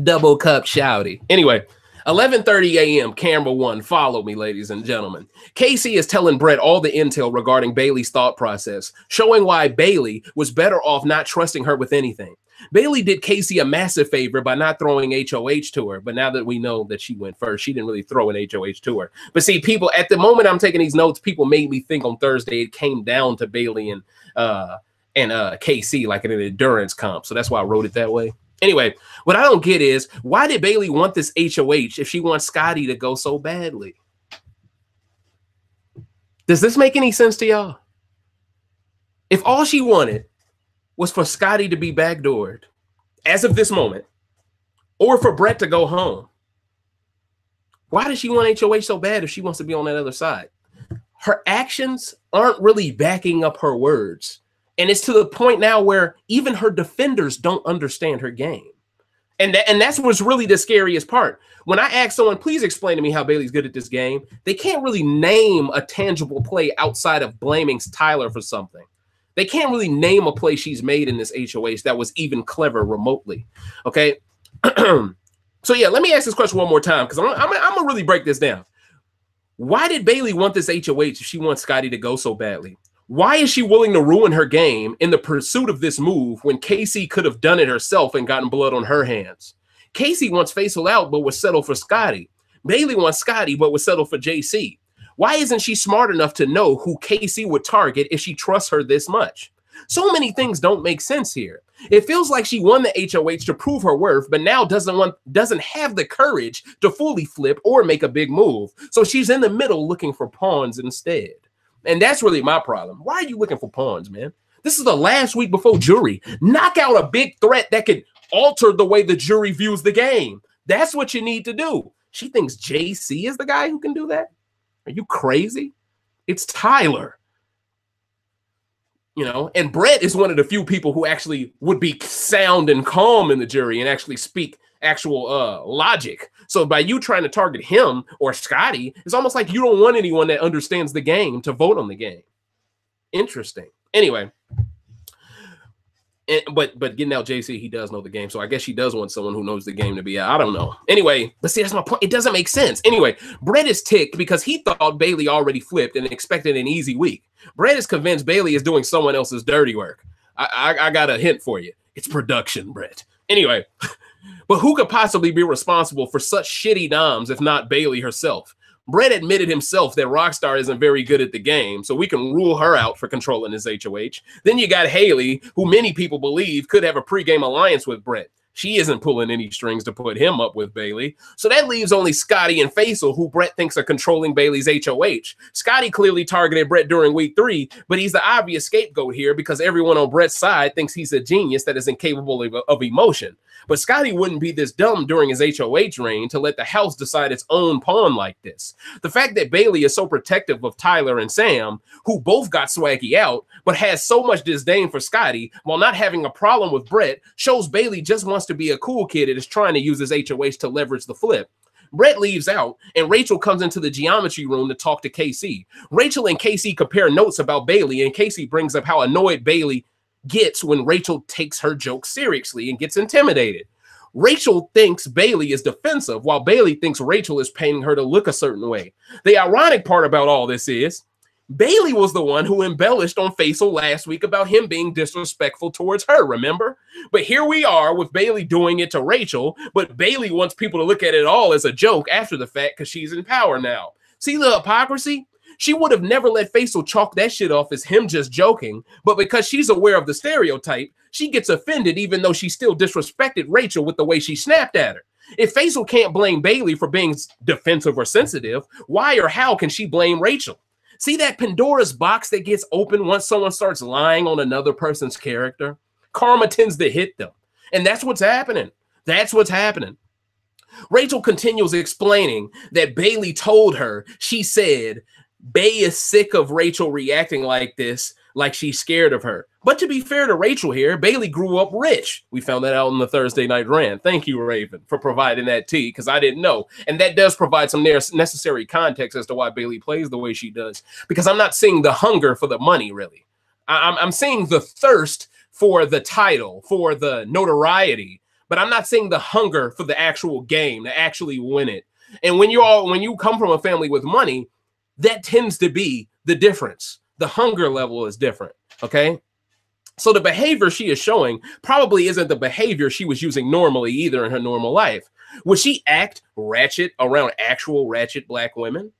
Double cup shouty. Anyway, 11:30 a.m. Camera 1. Follow me, ladies and gentlemen. Casey is telling Brett all the intel regarding Bailey's thought process, showing why Bailey was better off not trusting her with anything. Bailey did Casey a massive favor by not throwing HOH to her, but now that we know that she went first, she didn't really throw an HOH to her. But see, people, at the moment I'm taking these notes, people made me think on Thursday it came down to Bailey and KC like in an endurance comp, so that's why I wrote it that way. Anyway, what I don't get is, why did Bailey want this HOH if she wants Scotty to go so badly? Does this make any sense to y'all? If all she wanted was for Scotty to be backdoored, as of this moment, or for Brett to go home, why does she want HOH so bad if she wants to be on that other side? Her actions aren't really backing up her words. And it's to the point now where even her defenders don't understand her game. And that's what's really the scariest part. When I ask someone, please explain to me how Bailey's good at this game, they can't really name a tangible play outside of blaming Tyler for something. They can't really name a play she's made in this HOH that was even clever remotely. Okay. So yeah, let me ask this question one more time, because I'm gonna really break this down. Why did Bailey want this HOH if she wants Scotty to go so badly? Why is she willing to ruin her game in the pursuit of this move when Casey could have done it herself and gotten blood on her hands? Casey wants Faisal out, but would settle for Scotty. Bailey wants Scotty, but would settle for JC. Why isn't she smart enough to know who Casey would target if she trusts her this much? So many things don't make sense here. It feels like she won the HOH to prove her worth, but now doesn't have the courage to fully flip or make a big move. So she's in the middle looking for pawns instead. And that's really my problem. Why are you looking for pawns, man? This is the last week before jury. Knock out a big threat that could alter the way the jury views the game. That's what you need to do. She thinks JC is the guy who can do that? Are you crazy? It's Tyler. You know, and Brett is one of the few people who actually would be sound and calm in the jury and actually speak actual logic. So by you trying to target him or Scotty, it's almost like you don't want anyone that understands the game to vote on the game. Interesting. Anyway, but getting out JC, he does know the game. So I guess she does want someone who knows the game to be out. I don't know. Anyway, but see, that's my point. It doesn't make sense. Anyway, Brett is ticked because he thought Bailey already flipped and expected an easy week. Brett is convinced Bailey is doing someone else's dirty work. I got a hint for you. It's production, Brett. Anyway, but who could possibly be responsible for such shitty noms if not Bailey herself? Brett admitted himself that Rockstar isn't very good at the game, so we can rule her out for controlling his HOH. Then you got Haley, who many people believe could have a pregame alliance with Brett. She isn't pulling any strings to put him up with Bailey. So that leaves only Scotty and Faisal, who Brett thinks are controlling Bailey's HOH. Scotty clearly targeted Brett during week 3, but he's the obvious scapegoat here because everyone on Brett's side thinks he's a genius that is incapable of emotion. But Scotty wouldn't be this dumb during his HOH reign to let the house decide its own pawn like this. The fact that Bailey is so protective of Tyler and Sam, who both got swaggy out, but has so much disdain for Scotty while not having a problem with Brett, shows Bailey just wants to be a cool kid and is trying to use his HOH to leverage the flip. Brett leaves out, and Rachel comes into the geometry room to talk to KC. Rachel and KC compare notes about Bailey, and Casey brings up how annoyed Bailey gets when Rachel takes her joke seriously and gets intimidated. Rachel thinks Bailey is defensive, while Bailey thinks Rachel is painting her to look a certain way. The ironic part about all this is Bailey was the one who embellished on Faisal last week about him being disrespectful towards her, remember? But here we are with Bailey doing it to Rachel, but Bailey wants people to look at it all as a joke after the fact because she's in power now. See the hypocrisy? She would have never let Faisal chalk that shit off as him just joking, but because she's aware of the stereotype, she gets offended even though she still disrespected Rachel with the way she snapped at her. If Faisal can't blame Bailey for being defensive or sensitive, why or how can she blame Rachel? See that Pandora's box that gets open once someone starts lying on another person's character? Karma tends to hit them. And that's what's happening. That's what's happening. Rachel continues explaining that Bailey told her, she said, Bay is sick of Rachel reacting like this, like she's scared of her. But to be fair to Rachel here, Bailey grew up rich. We found that out in the Thursday night rant. Thank you, Raven, for providing that tea, because I didn't know. And that does provide some necessary context as to why Bailey plays the way she does, because I'm not seeing the hunger for the money, really. I'm seeing the thirst for the title, for the notoriety, but I'm not seeing the hunger for the actual game to actually win it. And when you come from a family with money, that tends to be the difference. The hunger level is different. Okay. So the behavior she is showing probably isn't the behavior she was using normally either in her normal life. Would she act ratchet around actual ratchet black women?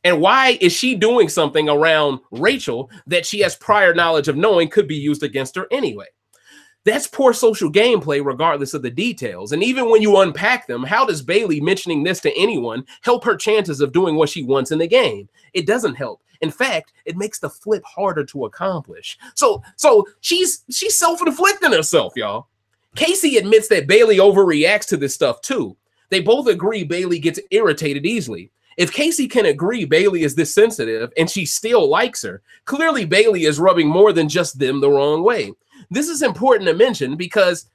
And why is she doing something around Rachel that she has prior knowledge of knowing could be used against her anyway? That's poor social gameplay regardless of the details. And even when you unpack them, how does Bailey mentioning this to anyone help her chances of doing what she wants in the game? It doesn't help. In fact, it makes the flip harder to accomplish. So she's self-inflicting herself, y'all. Casey admits that Bailey overreacts to this stuff too. They both agree Bailey gets irritated easily. If Casey can agree Bailey is this sensitive and she still likes her, clearly Bailey is rubbing more than just them the wrong way. This is important to mention because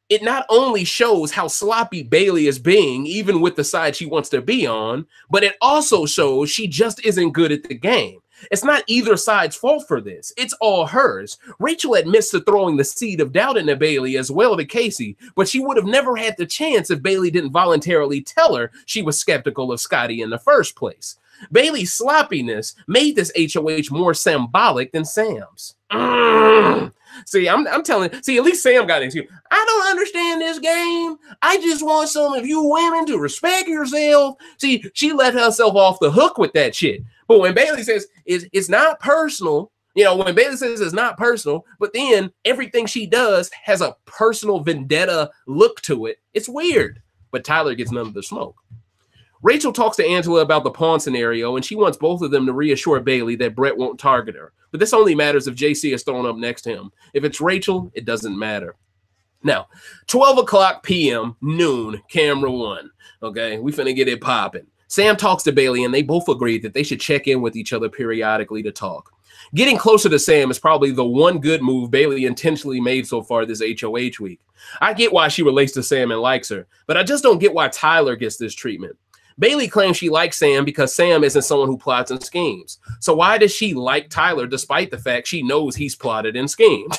it not only shows how sloppy Bailey is being, even with the side she wants to be on, but it also shows she just isn't good at the game. It's not either side's fault for this. It's all hers. Rachel admits to throwing the seed of doubt into Bailey as well to Casey, but she would have never had the chance if Bailey didn't voluntarily tell her she was skeptical of Scotty in the first place. Bailey's sloppiness made this HOH more Sam-bolic than Sam's. See, I'm telling you, see, at least Sam got into. I don't understand this game. I just want some of you women to respect yourself. See, she let herself off the hook with that shit. But when Bailey says it's not personal, you know, when Bailey says it's not personal, but then everything she does has a personal vendetta look to it, it's weird. But Tyler gets none of the smoke. Rachel talks to Angela about the pawn scenario, and she wants both of them to reassure Bailey that Brett won't target her. But this only matters if JC is thrown up next to him. If it's Rachel, it doesn't matter. Now, 12 o'clock p.m., noon, camera one. Okay, we finna get it popping. Sam talks to Bailey, and they both agree that they should check in with each other periodically to talk. Getting closer to Sam is probably the one good move Bailey intentionally made so far this HOH week. I get why she relates to Sam and likes her, but I just don't get why Tyler gets this treatment. Bailey claims she likes Sam because Sam isn't someone who plots and schemes. So why does she like Tyler despite the fact she knows he's plotted and schemed?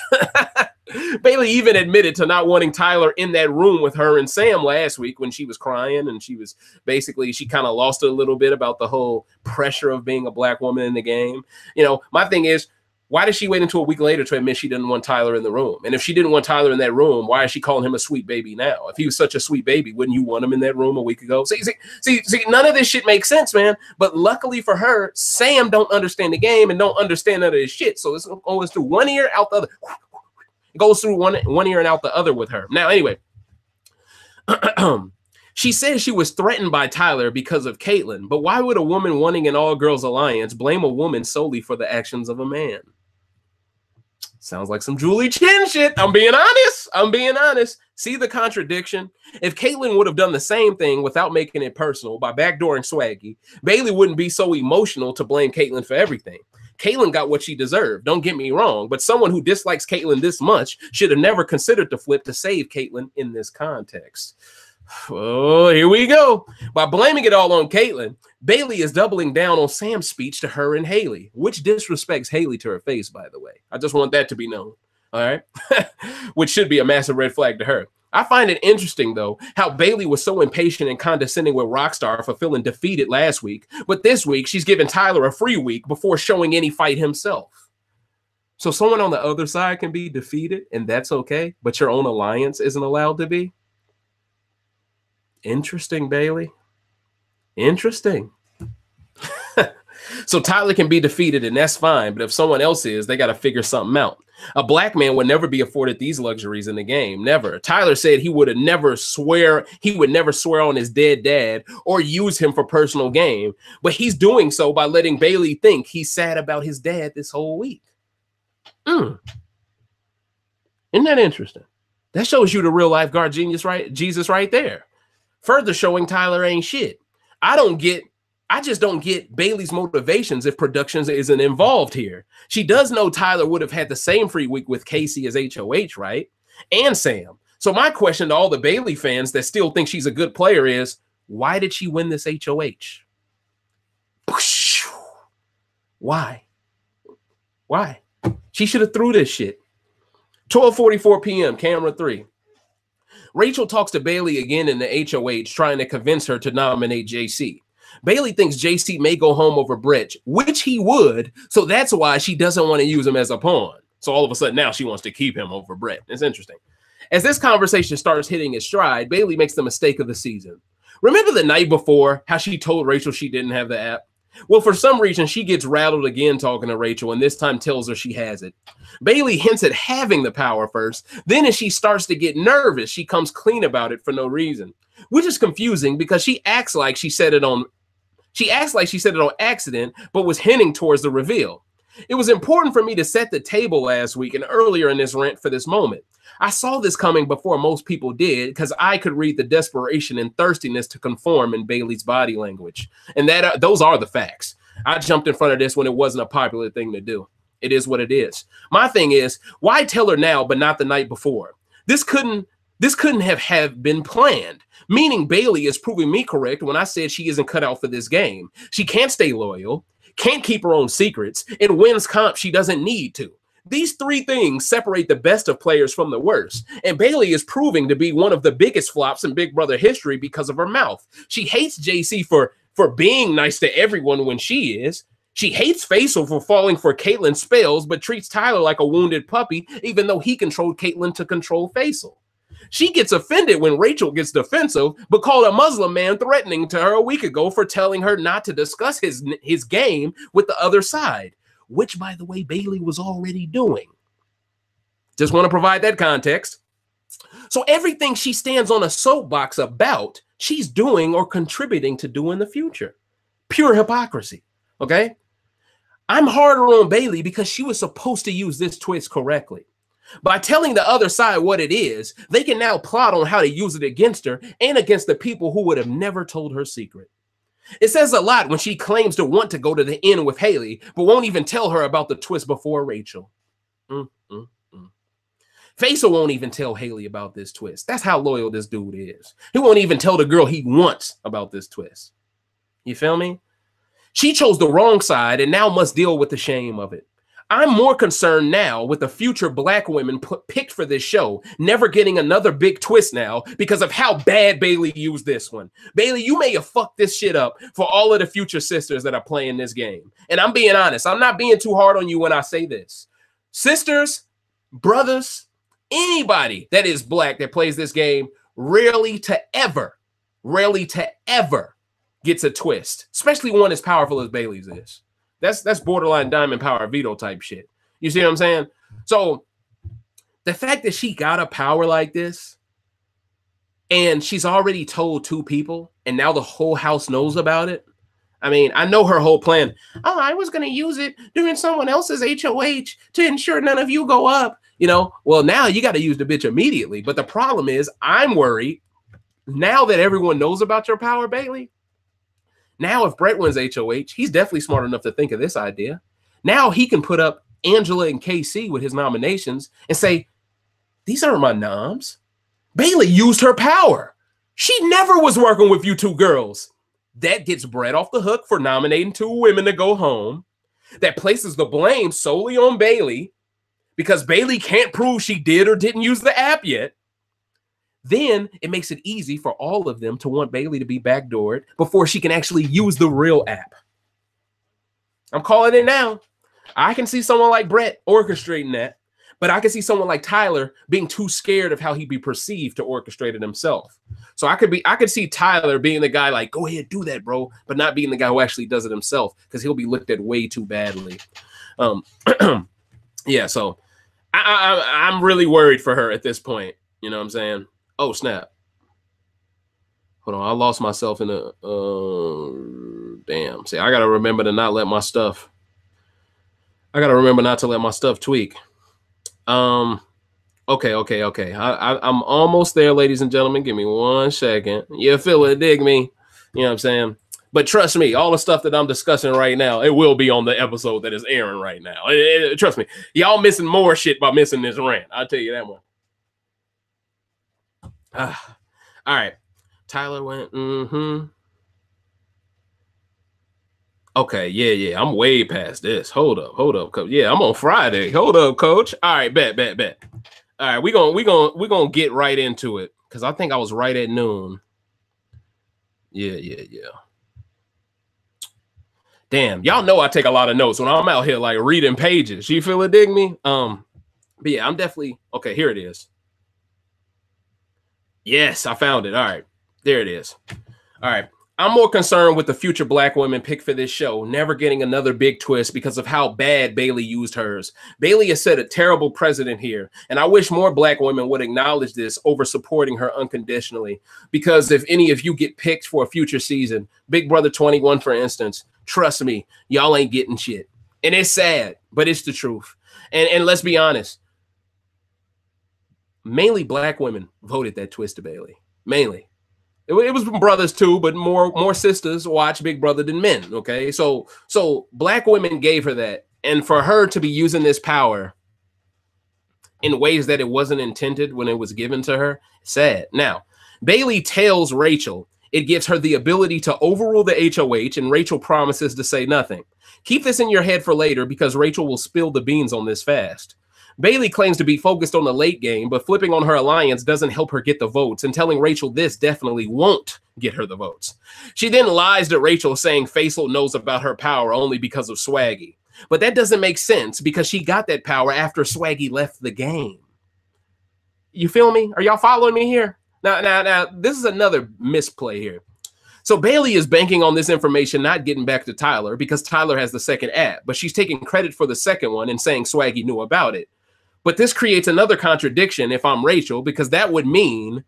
Bailey even admitted to not wanting Tyler in that room with her and Sam last week when she was crying, and she was basically, she kind of lost it a little bit about the whole pressure of being a black woman in the game. You know, my thing is, why did she wait until a week later to admit she didn't want Tyler in the room? And if she didn't want Tyler in that room, why is she calling him a sweet baby now? If he was such a sweet baby, wouldn't you want him in that room a week ago? See, none of this shit makes sense, man. But luckily for her, Sam don't understand the game and don't understand none of this shit. So it's always through one ear, out the other. It goes through one ear and out the other with her. Now, anyway, she says she was threatened by Tyler because of Caitlyn. But why would a woman wanting an all-girls alliance blame a woman solely for the actions of a man? Sounds like some Julie Chen shit. I'm being honest. See the contradiction? If Caitlyn would have done the same thing without making it personal by backdooring Swaggy, Bailey wouldn't be so emotional to blame Caitlyn for everything. Caitlyn got what she deserved, don't get me wrong, but someone who dislikes Caitlyn this much should have never considered the flip to save Caitlyn in this context. Oh, here we go. By blaming it all on Caitlyn, Bailey is doubling down on Sam's speech to her and Haley, which disrespects Haley to her face, by the way. I just want that to be known, all right? Which should be a massive red flag to her. I find it interesting, though, how Bailey was so impatient and condescending with Rockstar for feeling defeated last week, but this week she's giving Tyler a free week before showing any fight himself. So someone on the other side can be defeated, and that's okay, but your own alliance isn't allowed to be? Interesting, Bailey. Interesting. So Tyler can be defeated, and that's fine. But if someone else is, they got to figure something out. A black man would never be afforded these luxuries in the game. Never. Tyler said he would never swear on his dead dad or use him for personal gain. But he's doing so by letting Bailey think he's sad about his dad this whole week. Isn't that interesting? That shows you the real life guard genius, right? Jesus right there. Further showing Tyler ain't shit. I just don't get Bailey's motivations if Productions isn't involved here. She does know Tyler would have had the same free week with Casey as HOH, right? And Sam. So my question to all the Bailey fans that still think she's a good player is, why did she win this HOH? Why? Why? She should have threw this shit. 12:44 p.m., camera 3. Rachel talks to Bailey again in the HOH, trying to convince her to nominate JC. Bailey thinks JC may go home over Brett, which he would, so that's why she doesn't want to use him as a pawn. So all of a sudden now she wants to keep him over Brett. It's interesting. As this conversation starts hitting its stride, Bailey makes the mistake of the season. Remember the night before how she told Rachel she didn't have the app? Well, for some reason, she gets rattled again talking to Rachel, and this time tells her she has it. Bailey hints at having the power first. Then as she starts to get nervous, she comes clean about it for no reason, which is confusing because she acts like she said it on accident, but was hinting towards the reveal. It was important for me to set the table last week and earlier in this rant for this moment. I saw this coming before most people did because I could read the desperation and thirstiness to conform in Bailey's body language. And those are the facts. I jumped in front of this when it wasn't a popular thing to do. It is what it is. My thing is, why tell her now but not the night before? This couldn't have been planned. Meaning Bailey is proving me correct when I said she isn't cut out for this game. She can't stay loyal, can't keep her own secrets, and wins comp she doesn't need to. These three things separate the best of players from the worst. And Bailey is proving to be one of the biggest flops in Big Brother history because of her mouth. She hates JC for being nice to everyone when she is. She hates Faisal for falling for Caitlyn's spells, but treats Tyler like a wounded puppy, even though he controlled Caitlyn to control Faisal. She gets offended when Rachel gets defensive, but called a Muslim man threatening to her a week ago for telling her not to discuss his game with the other side, which, by the way, Bailey was already doing. Just want to provide that context. So everything she stands on a soapbox about, she's doing or contributing to do in the future. Pure hypocrisy, okay? I'm harder on Bailey because she was supposed to use this twist correctly. By telling the other side what it is, they can now plot on how to use it against her and against the people who would have never told her secret. It says a lot when she claims to want to go to the end with Haley, but won't even tell her about the twist before Rachel. Faisal won't even tell Haley about this twist. That's how loyal this dude is. He won't even tell the girl he wants about this twist. You feel me? She chose the wrong side and now must deal with the shame of it. I'm more concerned now with the future black women picked for this show never getting another big twist now because of how bad Bailey used this one. Bailey, you may have fucked this shit up for all of the future sisters that are playing this game. And I'm being honest. I'm not being too hard on you when I say this. Sisters, brothers, anybody that is black that plays this game rarely to ever gets a twist, especially one as powerful as Bailey's is. That's borderline diamond power veto type shit. You see what I'm saying? So the fact that she got a power like this and she's already told 2 people and now the whole house knows about it. I mean, I know her whole plan. Oh, I was going to use it during someone else's HOH to ensure none of you go up. You know, well, now you got to use the bitch immediately. But the problem is I'm worried now that everyone knows about your power, Bailey. Now, if Brett wins HOH, he's definitely smart enough to think of this idea. Now he can put up Angela and KC with his nominations and say, these aren't my noms. Bailey used her power. She never was working with you 2 girls. That gets Brett off the hook for nominating 2 women to go home. That places the blame solely on Bailey because Bailey can't prove she did or didn't use the app yet. Then it makes it easy for all of them to want Bailey to be backdoored before she can actually use the real app. I'm calling it now. I can see someone like Brett orchestrating that, but I can see someone like Tyler being too scared of how he'd be perceived to orchestrate it himself. So I could see Tyler being the guy like, go ahead, do that, bro, but not being the guy who actually does it himself because he'll be looked at way too badly. Yeah, so I'm really worried for her at this point. You know what I'm saying? Oh, snap. Hold on. I lost myself in a... damn. See, I got to remember to not let my stuff... I got to remember not to let my stuff tweak. Okay. I'm almost there, ladies and gentlemen. Give me 1 second. You feel it, dig me. You know what I'm saying? But trust me, all the stuff that I'm discussing right now, it will be on the episode that is airing right now. Trust me. Y'all missing more shit by missing this rant. I'll tell you that one. All right. Tyler went, Okay, yeah. I'm way past this. Hold up, coach. Yeah, I'm on Friday. Hold up, coach. All right, bet. All right, we gonna get right into it because I think I was right at noon. Yeah. Damn, y'all know I take a lot of notes when I'm out here like reading pages. You feel it, dig me? But yeah, I'm definitely okay. Here it is. Yes, I found it. All right, there it is. All right. I'm more concerned with the future black women picked for this show never getting another big twist because of how bad Bailey used hers. Bailey has set a terrible precedent here, and I wish more black women would acknowledge this over supporting her unconditionally. Because if any of you get picked for a future season, Big Brother 21, for instance, trust me, y'all ain't getting shit. And it's sad, but it's the truth. And let's be honest, mainly black women voted that twist to Bailey. Mainly. It was brothers too, but more sisters watch Big Brother than men. Okay, so black women gave her that, and for her to be using this power in ways that it wasn't intended when it was given to her, sad. Now, Bailey tells Rachel it gives her the ability to overrule the HOH, and Rachel promises to say nothing. Keep this in your head for later because Rachel will spill the beans on this fast. Bailey claims to be focused on the late game, but flipping on her alliance doesn't help her get the votes, and telling Rachel this definitely won't get her the votes. She then lies to Rachel, saying Faisal knows about her power only because of Swaggy. But that doesn't make sense because she got that power after Swaggy left the game. You feel me? Are y'all following me here? Now, this is another misplay here. So Bailey is banking on this information not getting back to Tyler because Tyler has the second app, but she's taking credit for the second one and saying Swaggy knew about it. But this creates another contradiction if I'm Rachel, because that would mean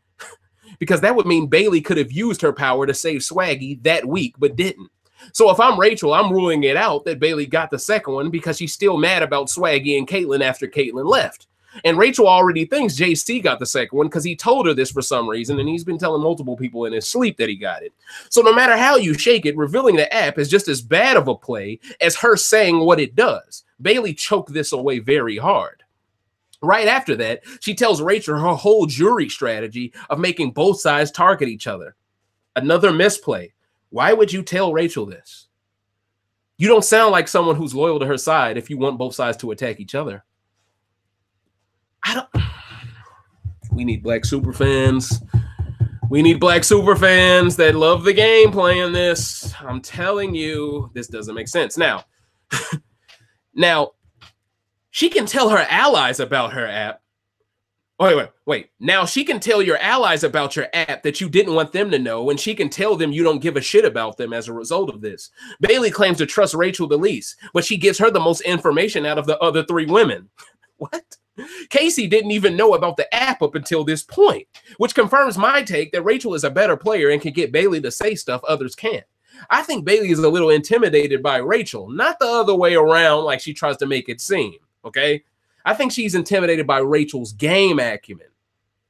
Bailey could have used her power to save Swaggy that week, but didn't. So if I'm Rachel, I'm ruling it out that Bailey got the second one because she's still mad about Swaggy and Caitlyn after Caitlyn left. And Rachel already thinks JC got the second one because he told her this for some reason, and he's been telling multiple people in his sleep that he got it. So no matter how you shake it, revealing the app is just as bad of a play as her saying what it does. Bailey choked this away very hard. Right after that, she tells Rachel her whole jury strategy of making both sides target each other. Another misplay. Why would you tell Rachel this? You don't sound like someone who's loyal to her side if you want both sides to attack each other. We need black super fans. We need black super fans that love the game playing this. I'm telling you, this doesn't make sense. Now, she can tell her allies about her app. Wait. Now she can tell your allies about your app that you didn't want them to know, and she can tell them you don't give a shit about them as a result of this. Bailey claims to trust Rachel the least, but she gives her the most information out of the other three women. What? Casey didn't even know about the app up until this point, which confirms my take that Rachel is a better player and can get Bailey to say stuff others can't. I think Bailey is a little intimidated by Rachel, not the other way around like she tries to make it seem, okay? I think she's intimidated by Rachel's game acumen,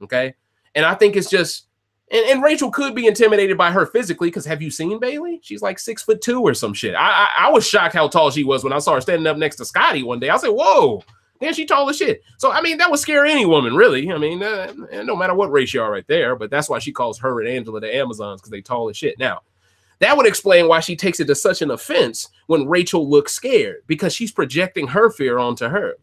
okay? And I think it's just, and Rachel could be intimidated by her physically because have you seen Bailey? She's like 6'2" or some shit. I was shocked how tall she was when I saw her standing up next to Scotty one day. I said, whoa. Damn, she tall as shit. So, I mean, that would scare any woman, really. I mean, no matter what race you are right there. But that's why she calls her and Angela the Amazons, because they tall as shit. Now, that would explain why she takes it to such an offense when Rachel looks scared, because she's projecting her fear onto her.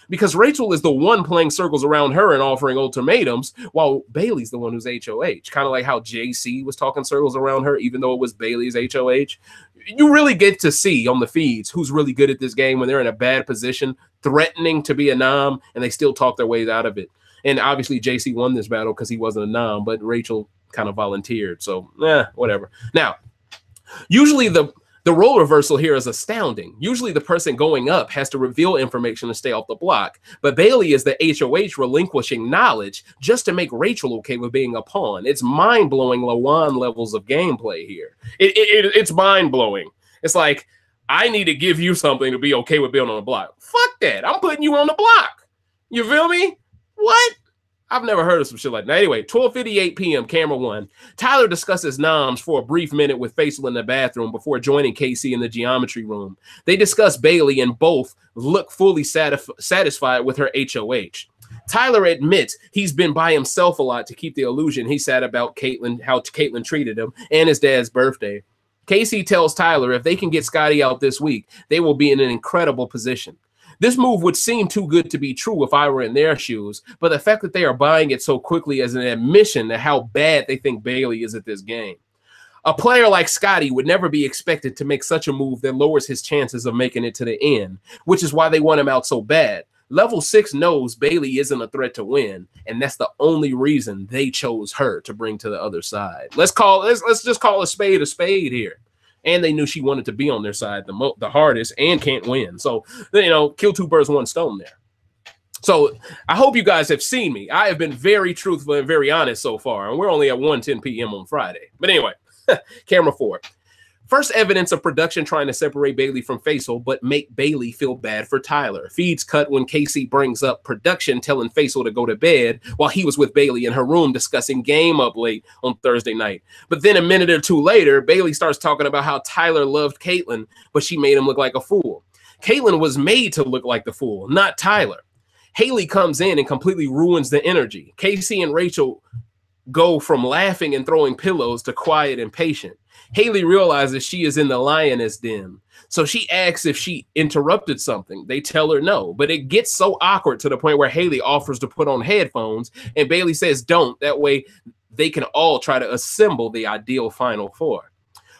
Because Rachel is the one playing circles around her and offering ultimatums, while Bailey's the one who's HOH. Kind of like how JC was talking circles around her, even though it was Bailey's HOH. You really get to see on the feeds who's really good at this game when they're in a bad position, threatening to be a nom, and they still talk their ways out of it. And obviously, JC won this battle because he wasn't a nom, but Rachel kind of volunteered. So, whatever. Now, usually the role reversal here is astounding. Usually the person going up has to reveal information to stay off the block, but Bailey is the HOH relinquishing knowledge just to make Rachel okay with being a pawn. It's mind-blowing Lawan levels of gameplay here. It's mind-blowing. It's like, I need to give you something to be okay with being on the block. Fuck that. I'm putting you on the block. You feel me? What? I've never heard of some shit like that. Anyway, 12:58 p.m., camera one. Tyler discusses noms for a brief minute with Faisal in the bathroom before joining Casey in the geometry room. They discuss Bailey and both look fully satisfied with her HOH. Tyler admits he's been by himself a lot to keep the illusion he said about Caitlyn, how Caitlyn treated him, and his dad's birthday. Casey tells Tyler if they can get Scotty out this week, they will be in an incredible position. This move would seem too good to be true if I were in their shoes, but the fact that they are buying it so quickly as an admission to how bad they think Bailey is at this game. A player like Scotty would never be expected to make such a move that lowers his chances of making it to the end, which is why they want him out so bad. Level 6 knows Bailey isn't a threat to win, and that's the only reason they chose her to bring to the other side. Let's just call a spade here. And they knew she wanted to be on their side the hardest and can't win. So, kill two birds, one stone there. So I hope you guys have seen me. I have been very truthful and very honest so far, and we're only at 1:10 p.m. on Friday. But anyway, camera 4. First evidence of production trying to separate Bailey from Faisal, but make Bailey feel bad for Tyler. Feeds cut when Casey brings up production telling Faisal to go to bed while he was with Bailey in her room discussing game up late on Thursday night. But then a minute or two later, Bailey starts talking about how Tyler loved Caitlyn, but she made him look like a fool. Caitlyn was made to look like the fool, not Tyler. Haley comes in and completely ruins the energy. Casey and Rachel go from laughing and throwing pillows to quiet and patient. Haley realizes she is in the lioness den. So she asks if she interrupted something. They tell her no, but it gets so awkward to the point where Haley offers to put on headphones and Bailey says don't. That way they can all try to assemble the ideal final four.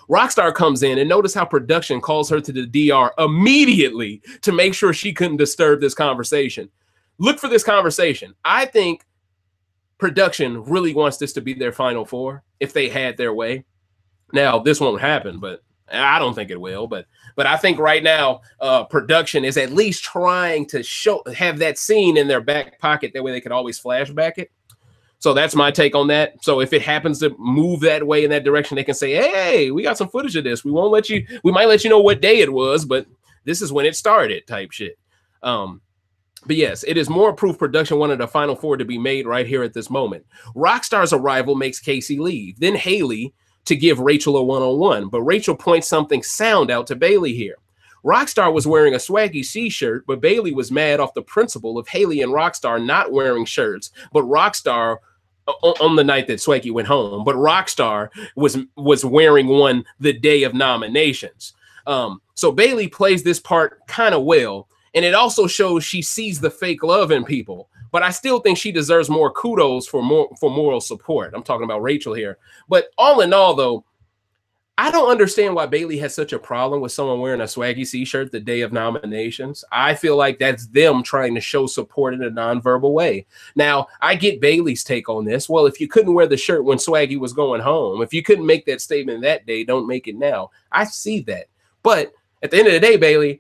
Rockstar comes in and notice how production calls her to the DR immediately to make sure she couldn't disturb this conversation. Look for this conversation. I think production really wants this to be their final four if they had their way. Now, this won't happen, but I don't think it will. But I think right now, production is at least trying to have that scene in their back pocket. That way they could always flashback it. So that's my take on that. So if it happens to move that way in that direction, they can say, hey, we got some footage of this. We might let you know what day it was, but this is when it started type shit. But yes, it is more proof production wanted a final four to be made right here at this moment. Rockstar's arrival makes Casey leave. Then Haley to give Rachel a one-on-one, but Rachel points something sound out to Bailey here. Rockstar was wearing a Swaggy C shirt, but Bailey was mad off the principle of Haley and Rockstar not wearing shirts, but Rockstar on the night that Swaggy went home, but Rockstar was wearing one the day of nominations. So Bailey plays this part kind of well, and it also shows she sees the fake love in people. But I still think she deserves more kudos for moral support. I'm talking about Rachel here. But all in all, though, I don't understand why Bailey has such a problem with someone wearing a Swaggy C-shirt the day of nominations. I feel like that's them trying to show support in a nonverbal way. Now, I get Bailey's take on this. Well, if you couldn't wear the shirt when Swaggy was going home, if you couldn't make that statement that day, don't make it now. I see that. But at the end of the day, Bailey,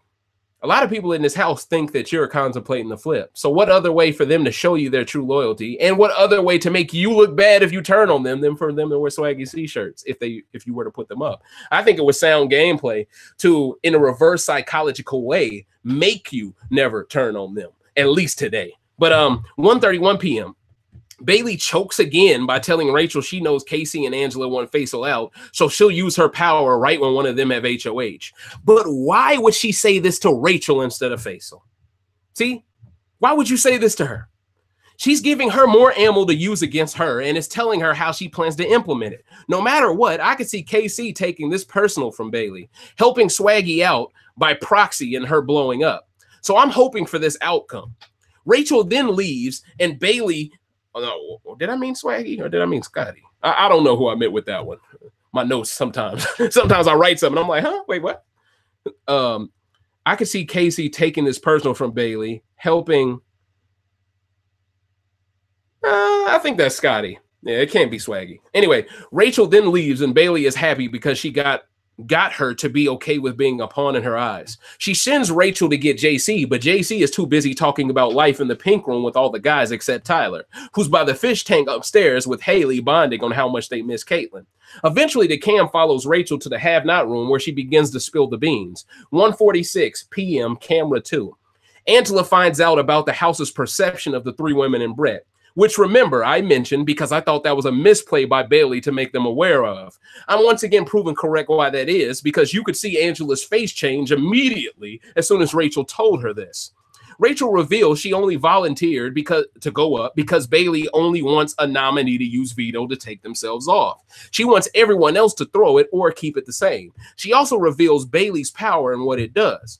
a lot of people in this house think that you're contemplating the flip. So what other way for them to show you their true loyalty, and what other way to make you look bad if you turn on them than for them to wear Swaggy C-shirts if you were to pput them up? I think it was sound gameplay to, in a reverse psychological way, make you never turn on them, at least today. But 1:31 p.m. Bailey chokes again by telling Rachel she knows Casey and Angela want Faisal out, so she'll use her power right when one of them have HOH. But why would she say this to Rachel instead of Faisal? See? Why would you say this to her? She's giving her more ammo to use against her and is telling her how she plans to implement it. No matter what, I could see Casey taking this personal from Bailey, helping Swaggy out by proxy in her blowing up. So I'm hoping for this outcome. Rachel then leaves and Bailey... Oh, no, did I mean Swaggy or did I mean Scotty? I don't know who I meant with that one. My notes sometimes. Sometimes I write something. I'm like, huh? Wait, what? I could see Casey taking this personal from Bailey, helping. I think that's Scotty. Yeah, it can't be Swaggy. Anyway, Rachel then leaves and Bailey is happy because she got her to be okay with being a pawn in her eyes. She sends Rachel to get JC, but JC is too busy talking about life in the pink room with all the guys except Tyler, who's by the fish tank upstairs with Haley bonding on how much they miss Caitlyn. Eventually, the cam follows Rachel to the have-not room where she begins to spill the beans. 1:46 p.m., camera 2. Angela finds out about the house's perception of the three women in Brett, which, remember, I mentioned because I thought that was a misplay by Bailey to make them aware of. I'm once again proven correct why that is, because you could see Angela's face change immediately as soon as Rachel told her this. Rachel reveals she only volunteered to go up because Bailey only wants a nominee to use veto to take themselves off. She wants everyone else to throw it or keep it the same. She also reveals Bailey's power and what it does.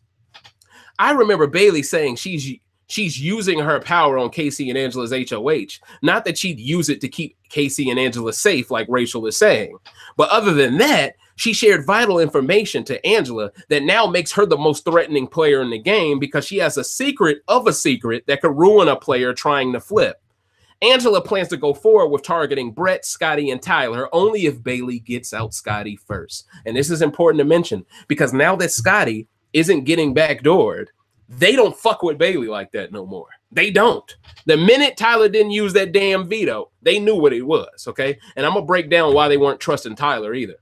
I remember Bailey saying she's using her power on Casey and Angela's HOH, not that she'd use it to keep Casey and Angela safe like Rachel is saying. But other than that, she shared vital information to Angela that now makes her the most threatening player in the game because she has a secret of a secret that could ruin a player trying to flip. Angela plans to go forward with targeting Brett, Scotty, and Tyler only if Bailey gets out Scotty first. And this is important to mention because now that Scotty isn't getting backdoored, they don't fuck with Bailey like that no more. They don't. The minute Tyler didn't use that damn veto, they knew what it was, okay? And I'm going to break down why they weren't trusting Tyler either.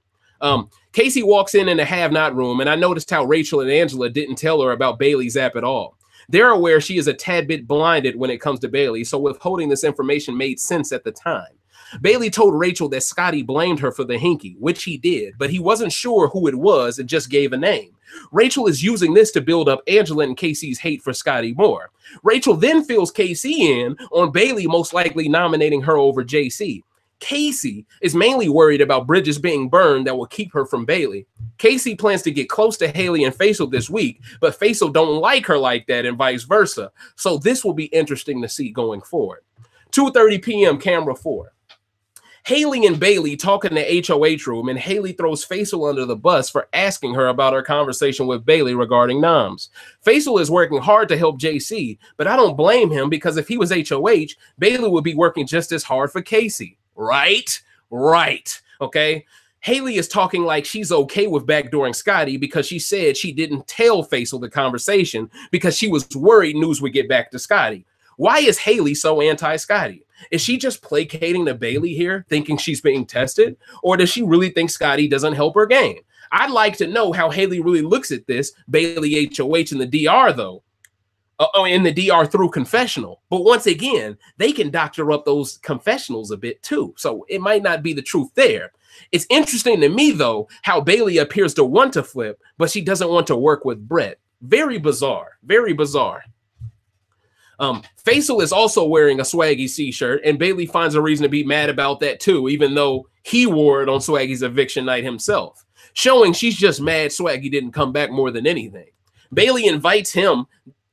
Casey walks in the have-not room, and I noticed how Rachel and Angela didn't tell her about Bailey's app at all. They're aware she is a tad bit blinded when it comes to Bailey, so withholding this information made sense at the time. Bailey told Rachel that Scotty blamed her for the hinky, which he did, but he wasn't sure who it was and just gave a name. Rachel is using this to build up Angela and Casey's hate for Scotty more. Rachel then fills Casey in on Bailey most likely nominating her over JC. Casey is mainly worried about bridges being burned that will keep her from Bailey. Casey plans to get close to Haley and Faisal this week, but Faisal don't like her like that and vice versa. So this will be interesting to see going forward. 2:30 p.m. camera 4. Haley and Bailey talk in the HOH room, and Haley throws Faisal under the bus for asking her about her conversation with Bailey regarding noms. Faisal is working hard to help JC, but I don't blame him because if he was HOH, Bailey would be working just as hard for Casey. Right? Right. Okay? Haley is talking like she's okay with backdooring Scotty because she said she didn't tell Faisal the conversation because she was worried news would get back to Scotty. Why is Haley so anti-Scotty? Is she just placating to Bailey here, thinking she's being tested? Or does she really think Scotty doesn't help her game? I'd like to know how Haley really looks at this, Bailey HOH in the DR, though. In the DR through confessional. But once again, they can doctor up those confessionals a bit too. So it might not be the truth there. It's interesting to me, though, how Bailey appears to want to flip, but she doesn't want to work with Brett. Very bizarre. Very bizarre. Faisal is also wearing a Swaggy C-shirt, and Bailey finds a reason to be mad about that too, even though he wore it on Swaggy's eviction night himself, showing she's just mad Swaggy didn't come back more than anything. Bailey invites him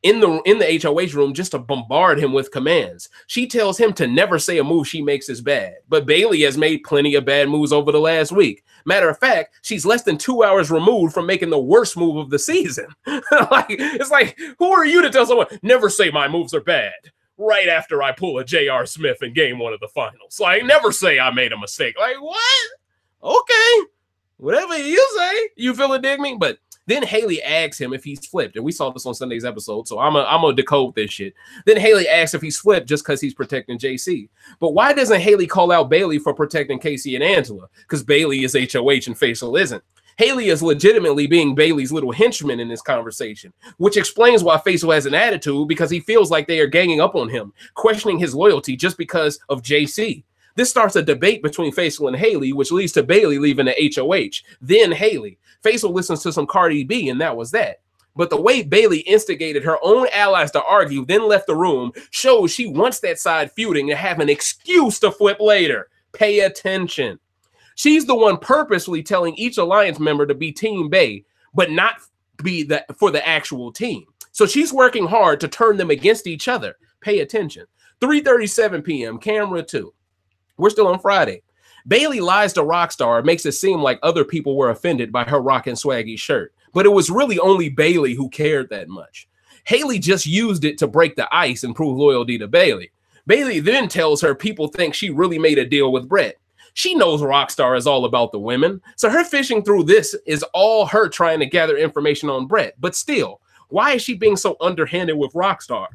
in the HOH room just to bombard him with commands. She tells him to never say a move she makes is bad, but Bailey has made plenty of bad moves over the last week. Matter of fact, she's less than 2 hours removed from making the worst move of the season. It's like, who are you to tell someone, never say my moves are bad, right after I pull a J.R. Smith in game 1 of the finals? Like, never say I made a mistake. Like, what? Okay. Whatever you say. You feel it, dig me? But then Haley asks him if he's flipped, and we saw this on Sunday's episode, so I'm gonna decode this shit. Then Haley asks if he's flipped just because he's protecting JC. But why doesn't Haley call out Bailey for protecting Casey and Angela? Because Bailey is HOH and Faisal isn't. Haley is legitimately being Bailey's little henchman in this conversation, which explains why Faisal has an attitude, because he feels like they are ganging up on him, questioning his loyalty just because of JC. This starts a debate between Faisal and Haley, which leads to Bailey leaving the HOH. Then Haley. Faisal listens to some Cardi B, and that was that. But the way Bailey instigated her own allies to argue, then left the room, shows she wants that side feuding to have an excuse to flip later. Pay attention. She's the one purposely telling each alliance member to be Team Bay, but not be for the actual team. So she's working hard to turn them against each other. Pay attention. 3:37 p.m., camera 2. We're still on Friday. Bailey lies to Rockstar, makes it seem like other people were offended by her rocking Swaggy shirt, but it was really only Bailey who cared that much. Haley just used it to break the ice and prove loyalty to Bailey. Bailey then tells her people think she really made a deal with Brett. She knows Rockstar is all about the women, so her fishing through this is all her trying to gather information on Brett. But still, why is she being so underhanded with Rockstar?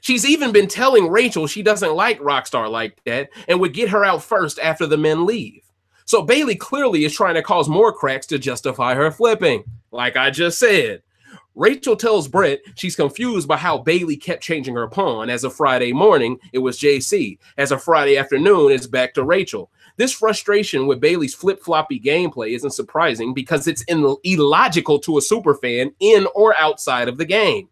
She's even been telling Rachel she doesn't like Rockstar like that and would get her out first after the men leave. So Bailey clearly is trying to cause more cracks to justify her flipping, like I just said. Rachel tells Brett she's confused by how Bailey kept changing her pawn. As of Friday morning, it was JC. As of Friday afternoon, it's back to Rachel. This frustration with Bailey's flip-floppy gameplay isn't surprising because it's illogical to a superfan in or outside of the game.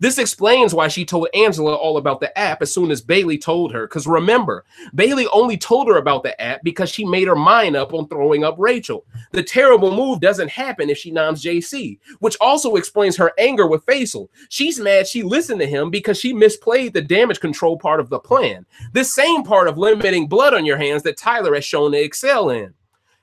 This explains why she told Angela all about the app as soon as Bailey told her. Because remember, Bailey only told her about the app because she made her mind up on throwing up Rachel. The terrible move doesn't happen if she noms JC, which also explains her anger with Faisal. She's mad she listened to him because she misplayed the damage control part of the plan. This same part of limiting blood on your hands that Tyler has shown to excel in.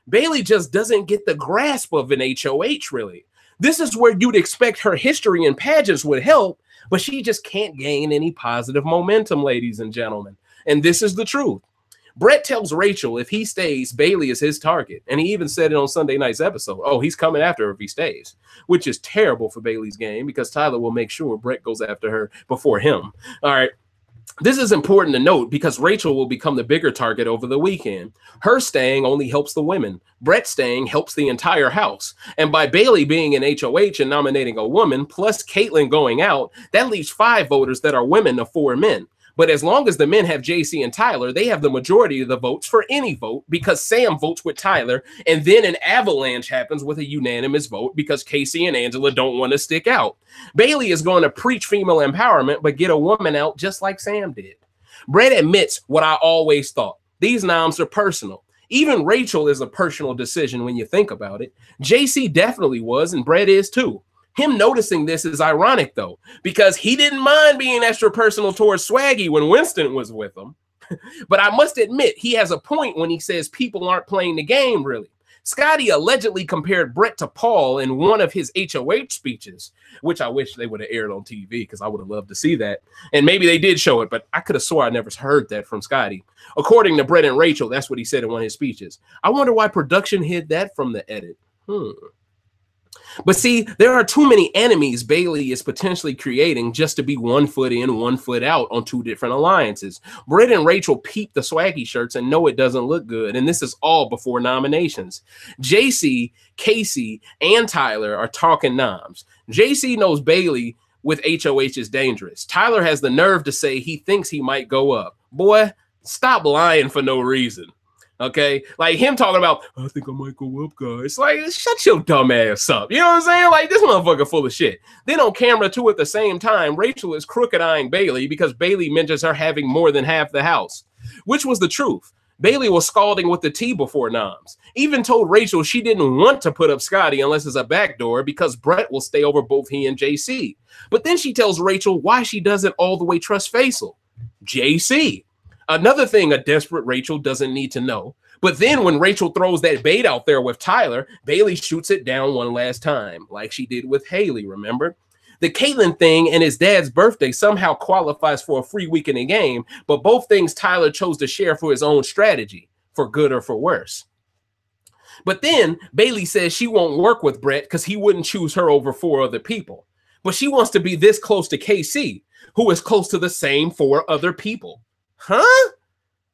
Bailey just doesn't get the grasp of an HOH, really. This is where you'd expect her history and pageants would help, but she just can't gain any positive momentum, ladies and gentlemen. And this is the truth. Brett tells Rachel if he stays, Bailey is his target. And he even said it on Sunday night's episode. Oh, he's coming after her if he stays, which is terrible for Bailey's game because Tyler will make sure Brett goes after her before him. All right. This is important to note because Rachel will become the bigger target over the weekend. Her staying only helps the women. Brett staying helps the entire house. And by Bailey being an HOH and nominating a woman, plus Caitlyn going out, that leaves 5 voters that are women to 4 men. But as long as the men have JC and Tyler, they have the majority of the votes for any vote because Sam votes with Tyler, and then an avalanche happens with a unanimous vote because Casey and Angela don't want to stick out. Bailey is going to preach female empowerment, but get a woman out just like Sam did. Brett admits what I always thought. These noms are personal. Even Rachel is a personal decision when you think about it. JC definitely was, and Brett is too. Him noticing this is ironic, though, because he didn't mind being extra personal towards Swaggy when Winston was with him. But I must admit, he has a point when he says people aren't playing the game, really. Scotty allegedly compared Brett to Paul in one of his HOH speeches, which I wish they would have aired on TV because I would have loved to see that. And maybe they did show it, but I could have swore I never heard that from Scotty. According to Brett and Rachel, that's what he said in one of his speeches. I wonder why production hid that from the edit. But see, there are too many enemies Bailey is potentially creating just to be 1 foot in, 1 foot out on 2 different alliances. Brett and Rachel peep the Swaggy shirts and know it doesn't look good, and this is all before nominations. JC, Casey, and Tyler are talking noms. JC knows Bailey with HOH is dangerous. Tyler has the nerve to say he thinks he might go up. Boy, stop lying for no reason. Okay, like him talking about, I think I might go up, guys. Like, shut your dumb ass up. You know what I'm saying? Like, this motherfucker full of shit. Then on camera, too, at the same time, Rachel is crooked-eyeing Bailey because Bailey mentions her having more than half the house, which was the truth. Bailey was scalding with the tea before noms. Even told Rachel she didn't want to put up Scotty unless it's a backdoor because Brett will stay over both he and JC. But then she tells Rachel why she doesn't all the way trust Faisal. JC. Another thing a desperate Rachel doesn't need to know. But then when Rachel throws that bait out there with Tyler, Bailey shoots it down one last time, like she did with Haley, remember? The Caitlyn thing and his dad's birthday somehow qualifies for a free week in the game, but both things Tyler chose to share for his own strategy, for good or for worse. But then Bailey says she won't work with Brett because he wouldn't choose her over 4 other people. But she wants to be this close to KC, who is close to the same 4 other people. Huh?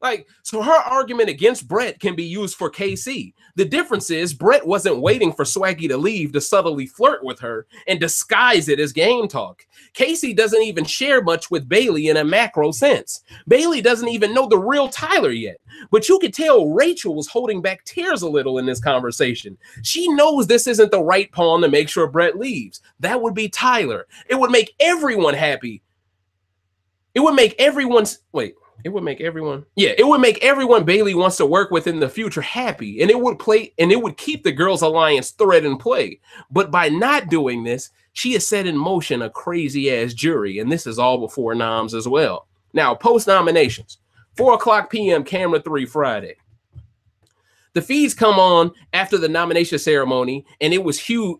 Like, so her argument against Brett can be used for KC. The difference is Brett wasn't waiting for Swaggy to leave to subtly flirt with her and disguise it as game talk. Casey doesn't even share much with Bailey in a macro sense. Bailey doesn't even know the real Tyler yet. But you could tell Rachel was holding back tears a little in this conversation. She knows this isn't the right pawn to make sure Brett leaves. That would be Tyler. It would make everyone happy. It would make everyone's... Wait. It would make everyone, it would make everyone Bailey wants to work with in the future happy, and it would keep the girls' alliance thread in play. But by not doing this, she has set in motion a crazy ass jury, and this is all before noms as well. Now, post nominations, 4:00 p.m. Camera 3 Friday. The feeds come on after the nomination ceremony, and it was huge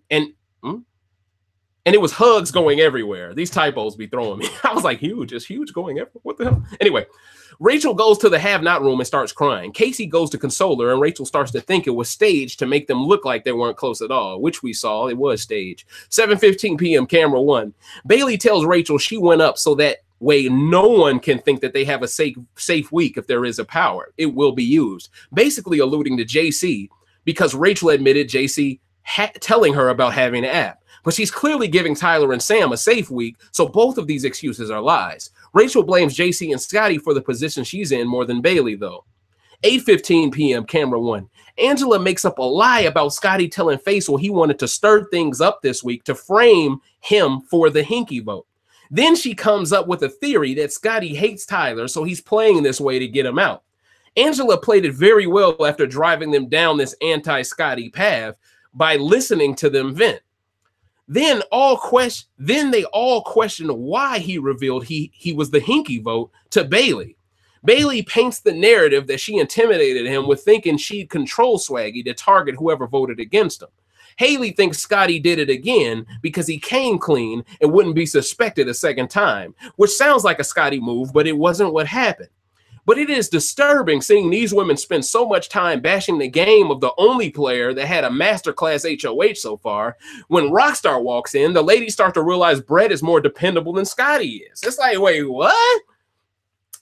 and it was hugs going everywhere. These typos be throwing me. I was like, huge. Is huge going everywhere? What the hell? Anyway, Rachel goes to the have-not room and starts crying. Casey goes to console her, and Rachel starts to think it was staged to make them look like they weren't close at all, which we saw. It was staged. 7:15 p.m. Camera 1. Bailey tells Rachel she went up so that way no one can think that they have a safe week if there is a power. It will be used. Basically alluding to JC because Rachel admitted JC telling her about having an app. But she's clearly giving Tyler and Sam a safe week, so both of these excuses are lies. Rachel blames JC and Scotty for the position she's in more than Bailey, though. 8:15 p.m. Camera 1. Angela makes up a lie about Scotty telling Faisal he wanted to stir things up this week to frame him for the Hinky vote. Then she comes up with a theory that Scotty hates Tyler, so he's playing this way to get him out. Angela played it very well after driving them down this anti-Scotty path by listening to them vent. Then they all questioned why he revealed he was the hinky vote to Bailey. Bailey paints the narrative that she intimidated him with thinking she'd control Swaggy to target whoever voted against him. Haley thinks Scotty did it again because he came clean and wouldn't be suspected a second time, which sounds like a Scotty move, but it wasn't what happened. But it is disturbing seeing these women spend so much time bashing the game of the only player that had a masterclass HOH so far. When Rockstar walks in, the ladies start to realize Brett is more dependable than Scotty is. It's like, wait, what?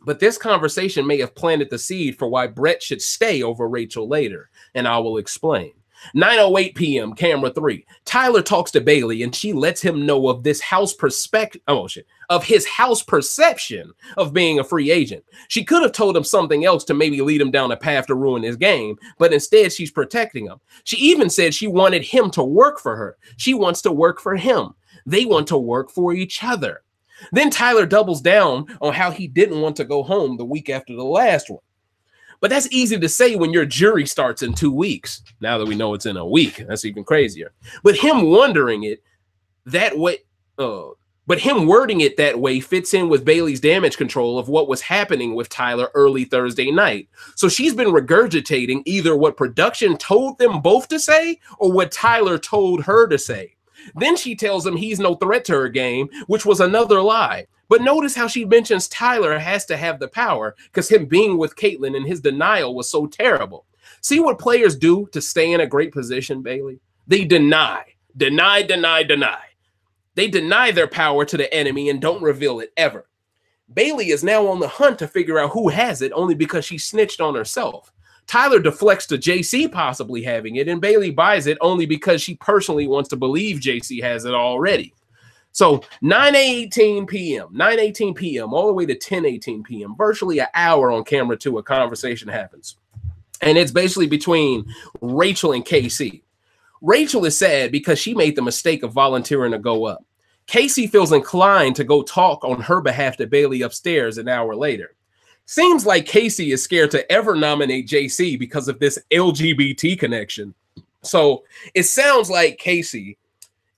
But this conversation may have planted the seed for why Brett should stay over Rachel later, and I will explain. 9:08 p.m., camera 3. Tyler talks to Bailey, and she lets him know of this house perspective. Of his house perception of being a free agent. She could have told him something else to maybe lead him down a path to ruin his game, but instead she's protecting him. She even said she wanted him to work for her. She wants to work for him. They want to work for each other. Then Tyler doubles down on how he didn't want to go home the week after the last one. But that's easy to say when your jury starts in 2 weeks. Now that we know it's in a week, that's even crazier. But him wondering it that way, but him wording it that way fits in with Bailey's damage control of what was happening with Tyler early Thursday night. So she's been regurgitating either what production told them both to say or what Tyler told her to say. Then she tells him he's no threat to her game, which was another lie. But notice how she mentions Tyler has to have the power because him being with Caitlyn and his denial was so terrible. See what players do to stay in a great position, Bailey? They deny. They deny their power to the enemy and don't reveal it ever. Bailey is now on the hunt to figure out who has it only because she snitched on herself. Tyler deflects to JC possibly having it, and Bailey buys it only because she personally wants to believe JC has it already. So 9:18 p.m., all the way to 10:18 p.m., virtually an hour on camera 2, a conversation happens. And it's basically between Rachel and KC. Rachel is sad because she made the mistake of volunteering to go up. Casey feels inclined to go talk on her behalf to Bailey upstairs an hour later. Seems like Casey is scared to ever nominate JC because of this LGBT connection. So it sounds like Casey,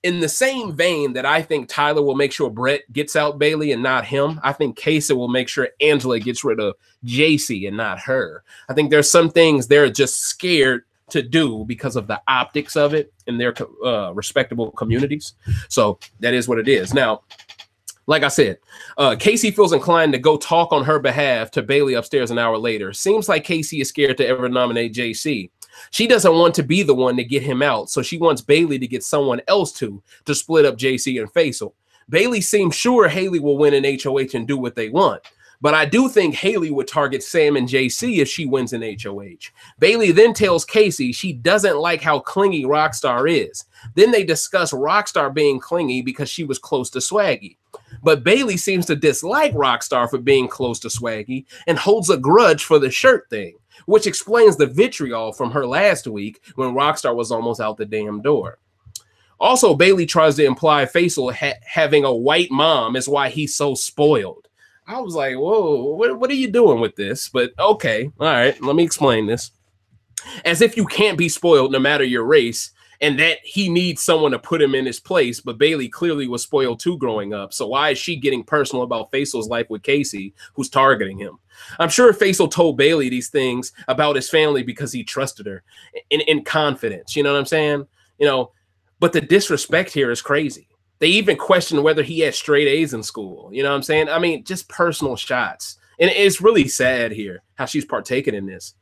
in the same vein that I think Tyler will make sure Brett gets out Bailey and not him, I think Casey will make sure Angela gets rid of JC and not her. I think there's some things they're just scared to do because of the optics of it in their respectable communities. So that is what it is. Now, like I said, Casey feels inclined to go talk on her behalf to Bailey upstairs an hour later. Seems like Casey is scared to ever nominate JC. She doesn't want to be the one to get him out, so she wants Bailey to get someone else to split up JC and Faisal. Bailey seems sure Haley will win an HOH and do what they want. But I do think Haley would target Sam and JC if she wins an HOH. Bailey then tells Casey she doesn't like how clingy Rockstar is. Then they discuss Rockstar being clingy because she was close to Swaggy. But Bailey seems to dislike Rockstar for being close to Swaggy and holds a grudge for the shirt thing, which explains the vitriol from her last week when Rockstar was almost out the damn door. Also, Bailey tries to imply Faisal having a white mom is why he's so spoiled. I was like, whoa, what are you doing with this? But okay, all right, let me explain this. As if you can't be spoiled no matter your race, and that he needs someone to put him in his place, but Bailey clearly was spoiled too growing up. So why is she getting personal about Faisal's life with Casey, who's targeting him? I'm sure Faisal told Bailey these things about his family because he trusted her in confidence. You know what I'm saying? You know, but the disrespect here is crazy. They even question whether he had straight A's in school. You know what I'm saying? I mean, just personal shots. And it's really sad here how she's partaking in this.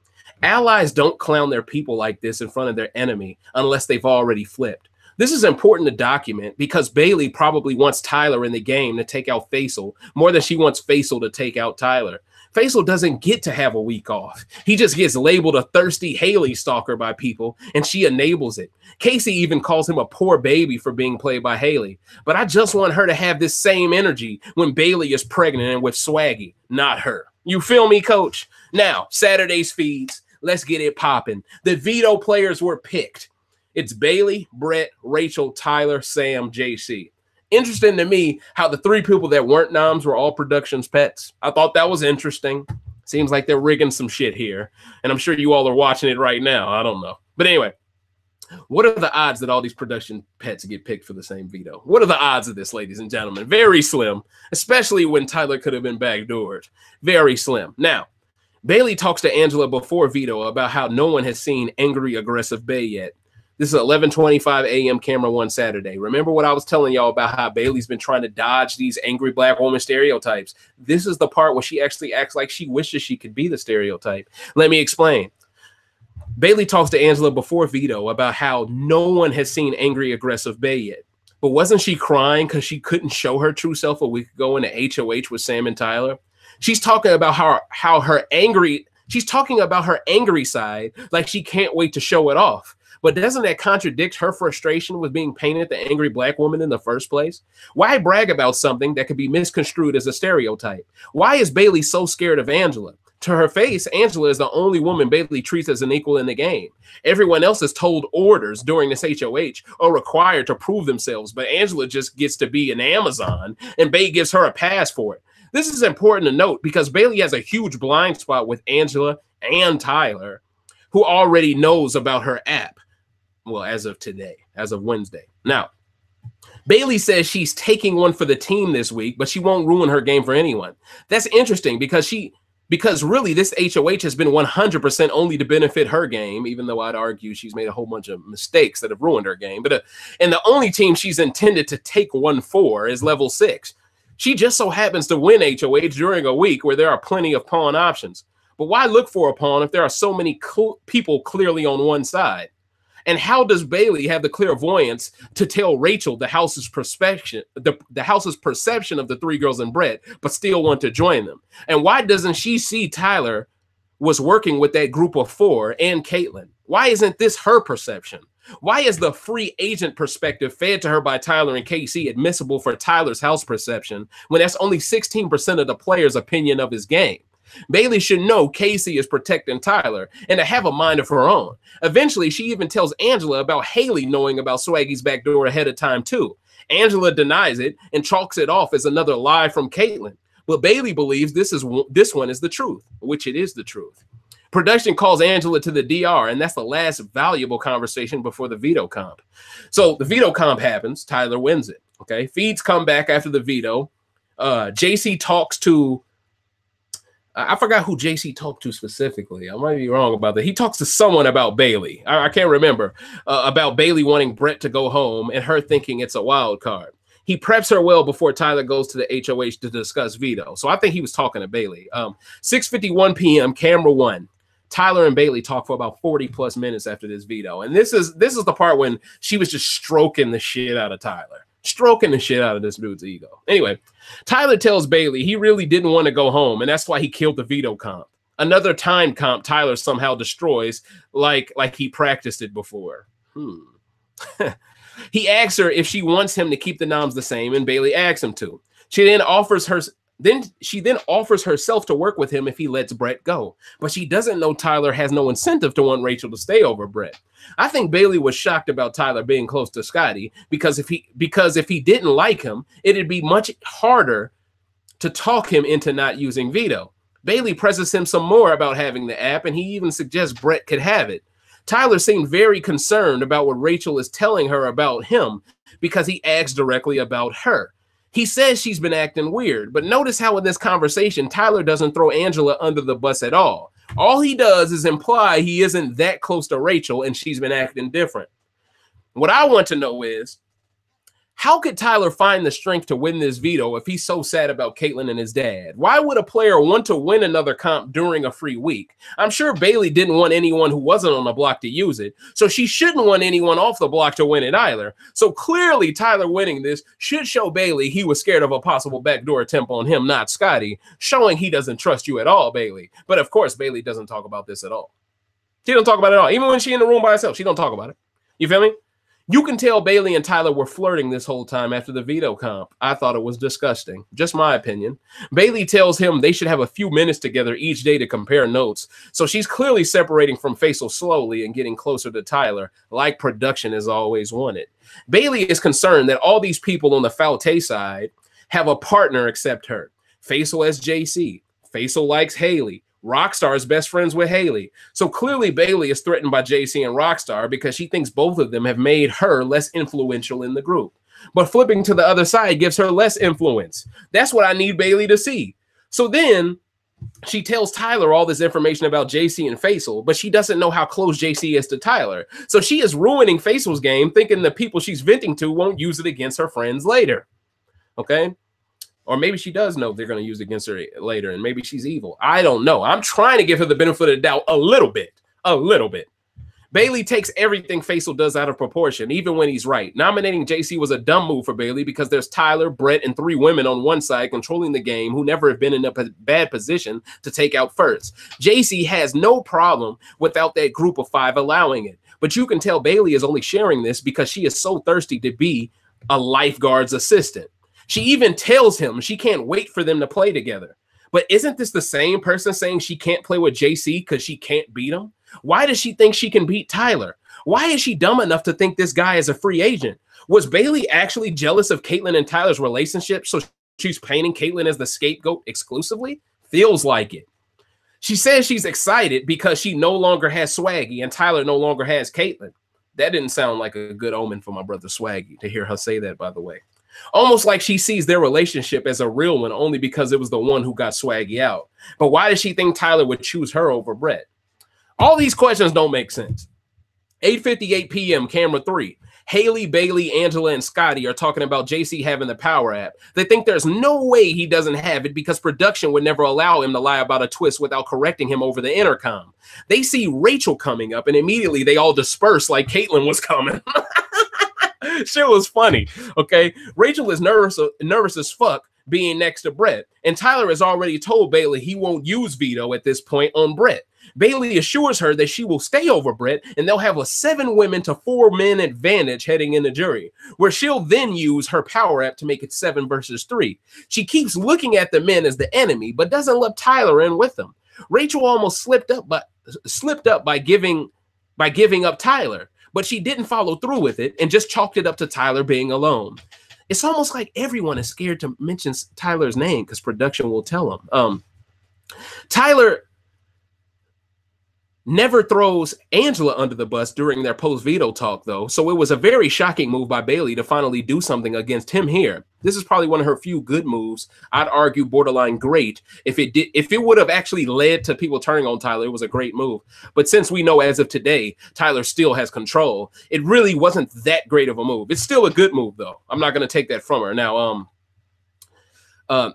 Allies don't clown their people like this in front of their enemy unless they've already flipped. This is important to document because Bailey probably wants Tyler in the game to take out Faisal more than she wants Faisal to take out Tyler. Faisal doesn't get to have a week off. He just gets labeled a thirsty Haley stalker by people, and she enables it. Casey even calls him a poor baby for being played by Haley. But I just want her to have this same energy when Bailey is pregnant and with Swaggy, not her. You feel me, coach? Now, Saturday's feeds. Let's get it popping. The veto players were picked. It's Bailey, Brett, Rachel, Tyler, Sam, JC. Interesting to me how the three people that weren't noms were all production's pets. I thought that was interesting. Seems like they're rigging some shit here. And I'm sure you all are watching it right now. I don't know. But anyway, what are the odds that all these production pets get picked for the same veto? What are the odds of this, ladies and gentlemen? Very slim, especially when Tyler could have been backdoored. Very slim. Now, Bailey talks to Angela before veto about how no one has seen angry, aggressive Bay yet. This is 11:25 a.m. Camera One Saturday. Remember what I was telling y'all about how Bailey's been trying to dodge these angry black woman stereotypes? This is the part where she actually acts like she wishes she could be the stereotype. Let me explain. Bailey talks to Angela before veto about how no one has seen angry, aggressive Bay yet. But wasn't she crying because she couldn't show her true self a week ago in the HOH with Sam and Tyler? She's talking about how her angry, she's talking about her angry side like she can't wait to show it off. But doesn't that contradict her frustration with being painted the angry black woman in the first place? Why brag about something that could be misconstrued as a stereotype? Why is Bailey so scared of Angela? To her face, Angela is the only woman Bailey treats as an equal in the game. Everyone else is told orders during this HOH or required to prove themselves, but Angela just gets to be an Amazon, and Bae gives her a pass for it. This is important to note because Bailey has a huge blind spot with Angela and Tyler, who already knows about her app. Well, as of today, as of Wednesday. Now, Bailey says she's taking one for the team this week, but she won't ruin her game for anyone. That's interesting because really this HOH has been 100% only to benefit her game, even though I'd argue she's made a whole bunch of mistakes that have ruined her game. And the only team she's intended to take one for is level 6. She just so happens to win HOH during a week where there are plenty of pawn options. But why look for a pawn if there are so many people clearly on one side? And how does Bailey have the clairvoyance to tell Rachel the house's perception, the house's perception of the three girls and Brett, but still want to join them? And why doesn't she see Tyler was working with that group of 4 and Caitlin? Why isn't this her perception? Why is the free agent perspective fed to her by Tyler and KC admissible for Tyler's house perception when that's only 16% of the player's opinion of his game? Bailey should know Casey is protecting Tyler and to have a mind of her own. Eventually, she even tells Angela about Haley knowing about Swaggy's backdoor ahead of time, too. Angela denies it and chalks it off as another lie from Caitlin. But Bailey believes this one is the truth, which it is the truth. Production calls Angela to the DR, and that's the last valuable conversation before the veto comp. So the veto comp happens. Tyler wins it. Okay, feeds come back after the veto. JC talks to... I forgot who JC talked to specifically. I might be wrong about that. He talks to someone about Bailey. I can't remember. About Bailey wanting Brett to go home and her thinking it's a wild card. He preps her well before Tyler goes to the HOH to discuss veto. So I think he was talking to Bailey. 6:51 p.m. Camera One. Tyler and Bailey talk for about 40 plus minutes after this veto. And this is the part when she was just stroking the shit out of Tyler. Stroking the shit out of this dude's ego. Anyway, Tyler tells Bailey he really didn't want to go home, and that's why he killed the veto comp. Another time comp Tyler somehow destroys like he practiced it before. He asks her if she wants him to keep the noms the same, and Bailey asks him to. She then offers herself to work with him if he lets Brett go. But she doesn't know Tyler has no incentive to want Rachel to stay over Brett. I think Bailey was shocked about Tyler being close to Scotty because if he didn't like him, it'd be much harder to talk him into not using veto. Bailey presses him some more about having the app, and he even suggests Brett could have it. Tyler seemed very concerned about what Rachel is telling her about him because he asks directly about her. He says she's been acting weird, but notice how in this conversation, Tyler doesn't throw Angela under the bus at all. All he does is imply he isn't that close to Rachel and she's been acting different. What I want to know is, how could Tyler find the strength to win this veto if he's so sad about Caitlin and his dad? Why would a player want to win another comp during a free week? I'm sure Bailey didn't want anyone who wasn't on the block to use it, so she shouldn't want anyone off the block to win it either. So clearly Tyler winning this should show Bailey he was scared of a possible backdoor attempt on him, not Scotty, showing he doesn't trust you at all, Bailey. But of course, Bailey doesn't talk about this at all. She don't talk about it at all. Even when she's in the room by herself, she don't talk about it. You feel me? You can tell Bailey and Tyler were flirting this whole time after the veto comp. I thought it was disgusting. Just my opinion. Bailey tells him they should have a few minutes together each day to compare notes. So she's clearly separating from Faisal slowly and getting closer to Tyler, like production has always wanted. Bailey is concerned that all these people on the Faute side have a partner except her. Faisal as JC. Faisal likes Haley. Rockstar is best friends with Haley. So clearly Bailey is threatened by JC and Rockstar because she thinks both of them have made her less influential in the group. But flipping to the other side gives her less influence. That's what I need Bailey to see. So then she tells Tyler all this information about JC and Faisal, but she doesn't know how close JC is to Tyler. So she is ruining Faisal's game, thinking the people she's venting to won't use it against her friends later. Okay? Or maybe she does know they're going to use it against her later, and maybe she's evil. I don't know. I'm trying to give her the benefit of the doubt a little bit. A little bit. Bailey takes everything Faisal does out of proportion, even when he's right. Nominating JC was a dumb move for Bailey because there's Tyler, Brett, and 3 women on one side controlling the game who never have been in a bad position to take out first. JC has no problem without that group of 5 allowing it. But you can tell Bailey is only sharing this because she is so thirsty to be a lifeguard's assistant. She even tells him she can't wait for them to play together. But isn't this the same person saying she can't play with JC because she can't beat him? Why does she think she can beat Tyler? Why is she dumb enough to think this guy is a free agent? Was Bailey actually jealous of Caitlyn and Tyler's relationship, so she's painting Caitlyn as the scapegoat exclusively? Feels like it. She says she's excited because she no longer has Swaggy and Tyler no longer has Caitlyn. That didn't sound like a good omen for my brother Swaggy to hear her say that, by the way. Almost like she sees their relationship as a real one only because it was the one who got Swaggy out. But why does she think Tyler would choose her over Brett? All these questions don't make sense. 8:58 p.m., camera 3. Haley, Bailey, Angela, and Scotty are talking about JC having the power app. They think there's no way he doesn't have it because production would never allow him to lie about a twist without correcting him over the intercom. They see Rachel coming up, and immediately they all disperse like Caitlyn was coming. Shit was funny, okay? Rachel is nervous as fuck being next to Brett, and Tyler has already told Bailey he won't use veto at this point on Brett. Bailey assures her that she will stay over Brett, and they'll have a 7 women to 4 men advantage heading in the jury, where she'll then use her power app to make it 7 versus 3. She keeps looking at the men as the enemy, but doesn't let Tyler in with them. Rachel almost slipped up by giving up Tyler, but she didn't follow through with it and just chalked it up to Tyler being alone. It's almost like everyone is scared to mention Tyler's name because production will tell them. Tyler never throws Angela under the bus during their post-veto talk, though, so it was a very shocking move by Bailey to finally do something against him here. This is probably one of her few good moves. I'd argue borderline great. If it would have actually led to people turning on Tyler, it was a great move. But since we know as of today, Tyler still has control, it really wasn't that great of a move. It's still a good move, though. I'm not going to take that from her. Now,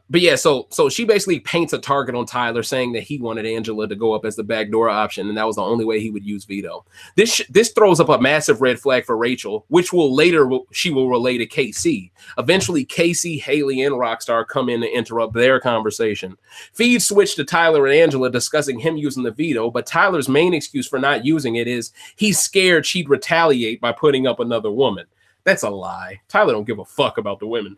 but yeah, so she basically paints a target on Tyler, saying that he wanted Angela to go up as the backdoor option, and that was the only way he would use veto. This throws up a massive red flag for Rachel, which she will relay to KC. Eventually, KC, Haley, and Rockstar come in to interrupt their conversation. Feed switched to Tyler and Angela discussing him using the veto, but Tyler's main excuse for not using it is he's scared she'd retaliate by putting up another woman. That's a lie. Tyler don't give a fuck about the women.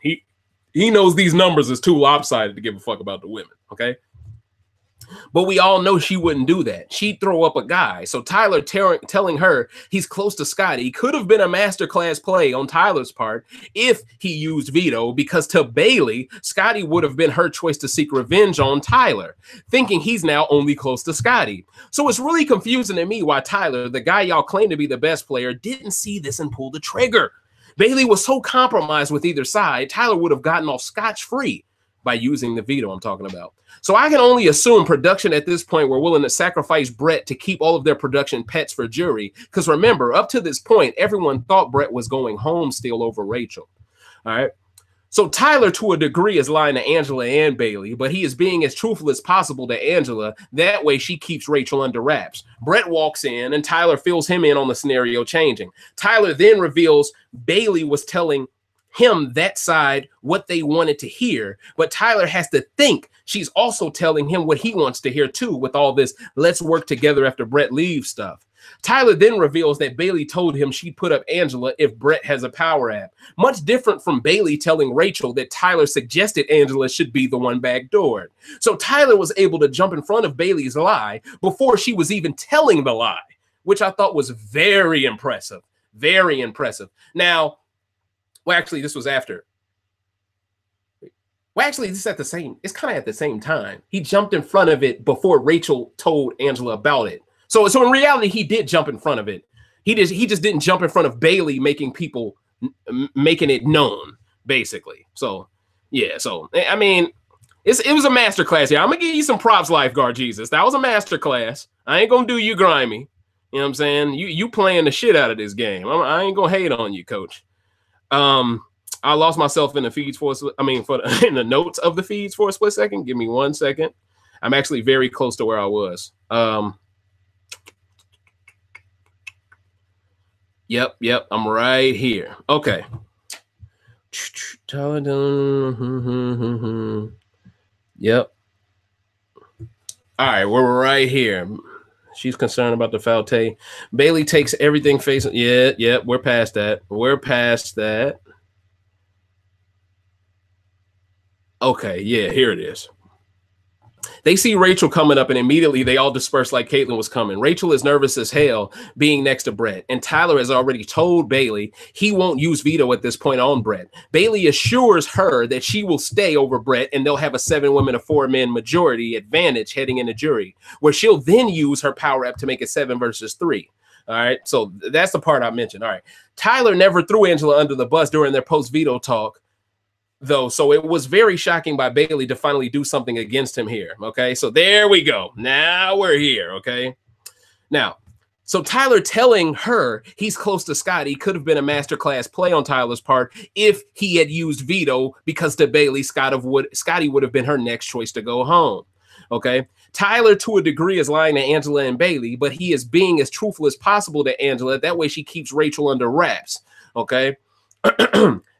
He knows these numbers is too lopsided to give a fuck about the women, okay? But we all know she wouldn't do that. She'd throw up a guy. So Tyler telling her he's close to Scotty could have been a masterclass play on Tyler's part if he used veto, because to Bailey, Scotty would have been her choice to seek revenge on Tyler, thinking he's now only close to Scotty. So it's really confusing to me why Tyler, the guy y'all claim to be the best player, didn't see this and pull the trigger. Bailey was so compromised with either side, Tyler would have gotten off scotch-free by using the veto I'm talking about. So I can only assume production at this point were willing to sacrifice Brett to keep all of their production pets for jury. Because remember, up to this point, everyone thought Brett was going home still over Rachel. All right. So Tyler, to a degree, is lying to Angela and Bailey, but he is being as truthful as possible to Angela. That way, she keeps Rachel under wraps. Brett walks in, and Tyler fills him in on the scenario changing. Tyler then reveals Bailey was telling him that side what they wanted to hear, but Tyler has to think she's also telling him what he wants to hear too, with all this let's work together after Brett leaves stuff. Tyler then reveals that Bailey told him she'd put up Angela if Brett has a power app. Much different from Bailey telling Rachel that Tyler suggested Angela should be the one backdoored. So Tyler was able to jump in front of Bailey's lie before she was even telling the lie, which I thought was very impressive. Very impressive. Now, well, actually, this was after. Well, actually, this is at the same, it's kind of at the same time. He jumped in front of it before Rachel told Angela about it. So in reality, he did jump in front of it. He just didn't jump in front of Bailey, making it known, basically. So, yeah. So, I mean, it was a masterclass here. I'm going to give you some props, Lifeguard Jesus. That was a masterclass. I ain't going to do you grimy. You know what I'm saying? You playing the shit out of this game. I ain't going to hate on you, coach. I lost myself in the feeds in the notes of the feeds for a split second. Give me 1 second. I'm actually very close to where I was. Yep. I'm right here. Okay. Yep. All right, we're right here. She's concerned about the falte. Bailey takes everything facing. Yeah, we're past that. Okay, yeah, here it is. They see Rachel coming up, and immediately they all disperse like Caitlyn was coming. Rachel is nervous as hell being next to Brett, and Tyler has already told Bailey he won't use veto at this point on Brett. Bailey assures her that she will stay over Brett, and they'll have a 7 women to 4 men majority advantage heading into jury, where she'll then use her power up to make it 7 versus 3. All right, so that's the part I mentioned. All right, Tyler never threw Angela under the bus during their post-veto talk, though, so it was very shocking by Bailey to finally do something against him here. Okay, so there we go. Now we're here. Okay, now, so Tyler telling her he's close to Scotty could have been a masterclass play on Tyler's part if he had used veto, because to Bailey, Scotty would have been her next choice to go home. Okay, Tyler to a degree is lying to Angela and Bailey, but he is being as truthful as possible to Angela. That way she keeps Rachel under wraps. Okay.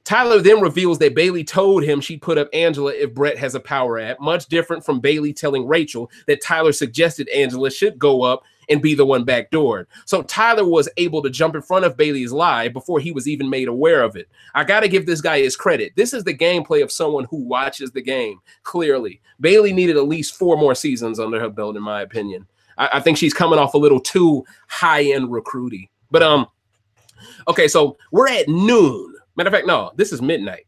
Tyler then reveals that Bailey told him she'd put up Angela if Brett has a power app, much different from Bailey telling Rachel that Tyler suggested Angela should go up and be the one backdoored. So Tyler was able to jump in front of Bailey's lie before he was even made aware of it. I got to give this guy his credit. This is the gameplay of someone who watches the game, clearly. Bailey needed at least 4 more seasons under her belt, in my opinion. I think she's coming off a little too high-end recruity. But, okay, so we're at noon. Matter of fact, no, this is midnight.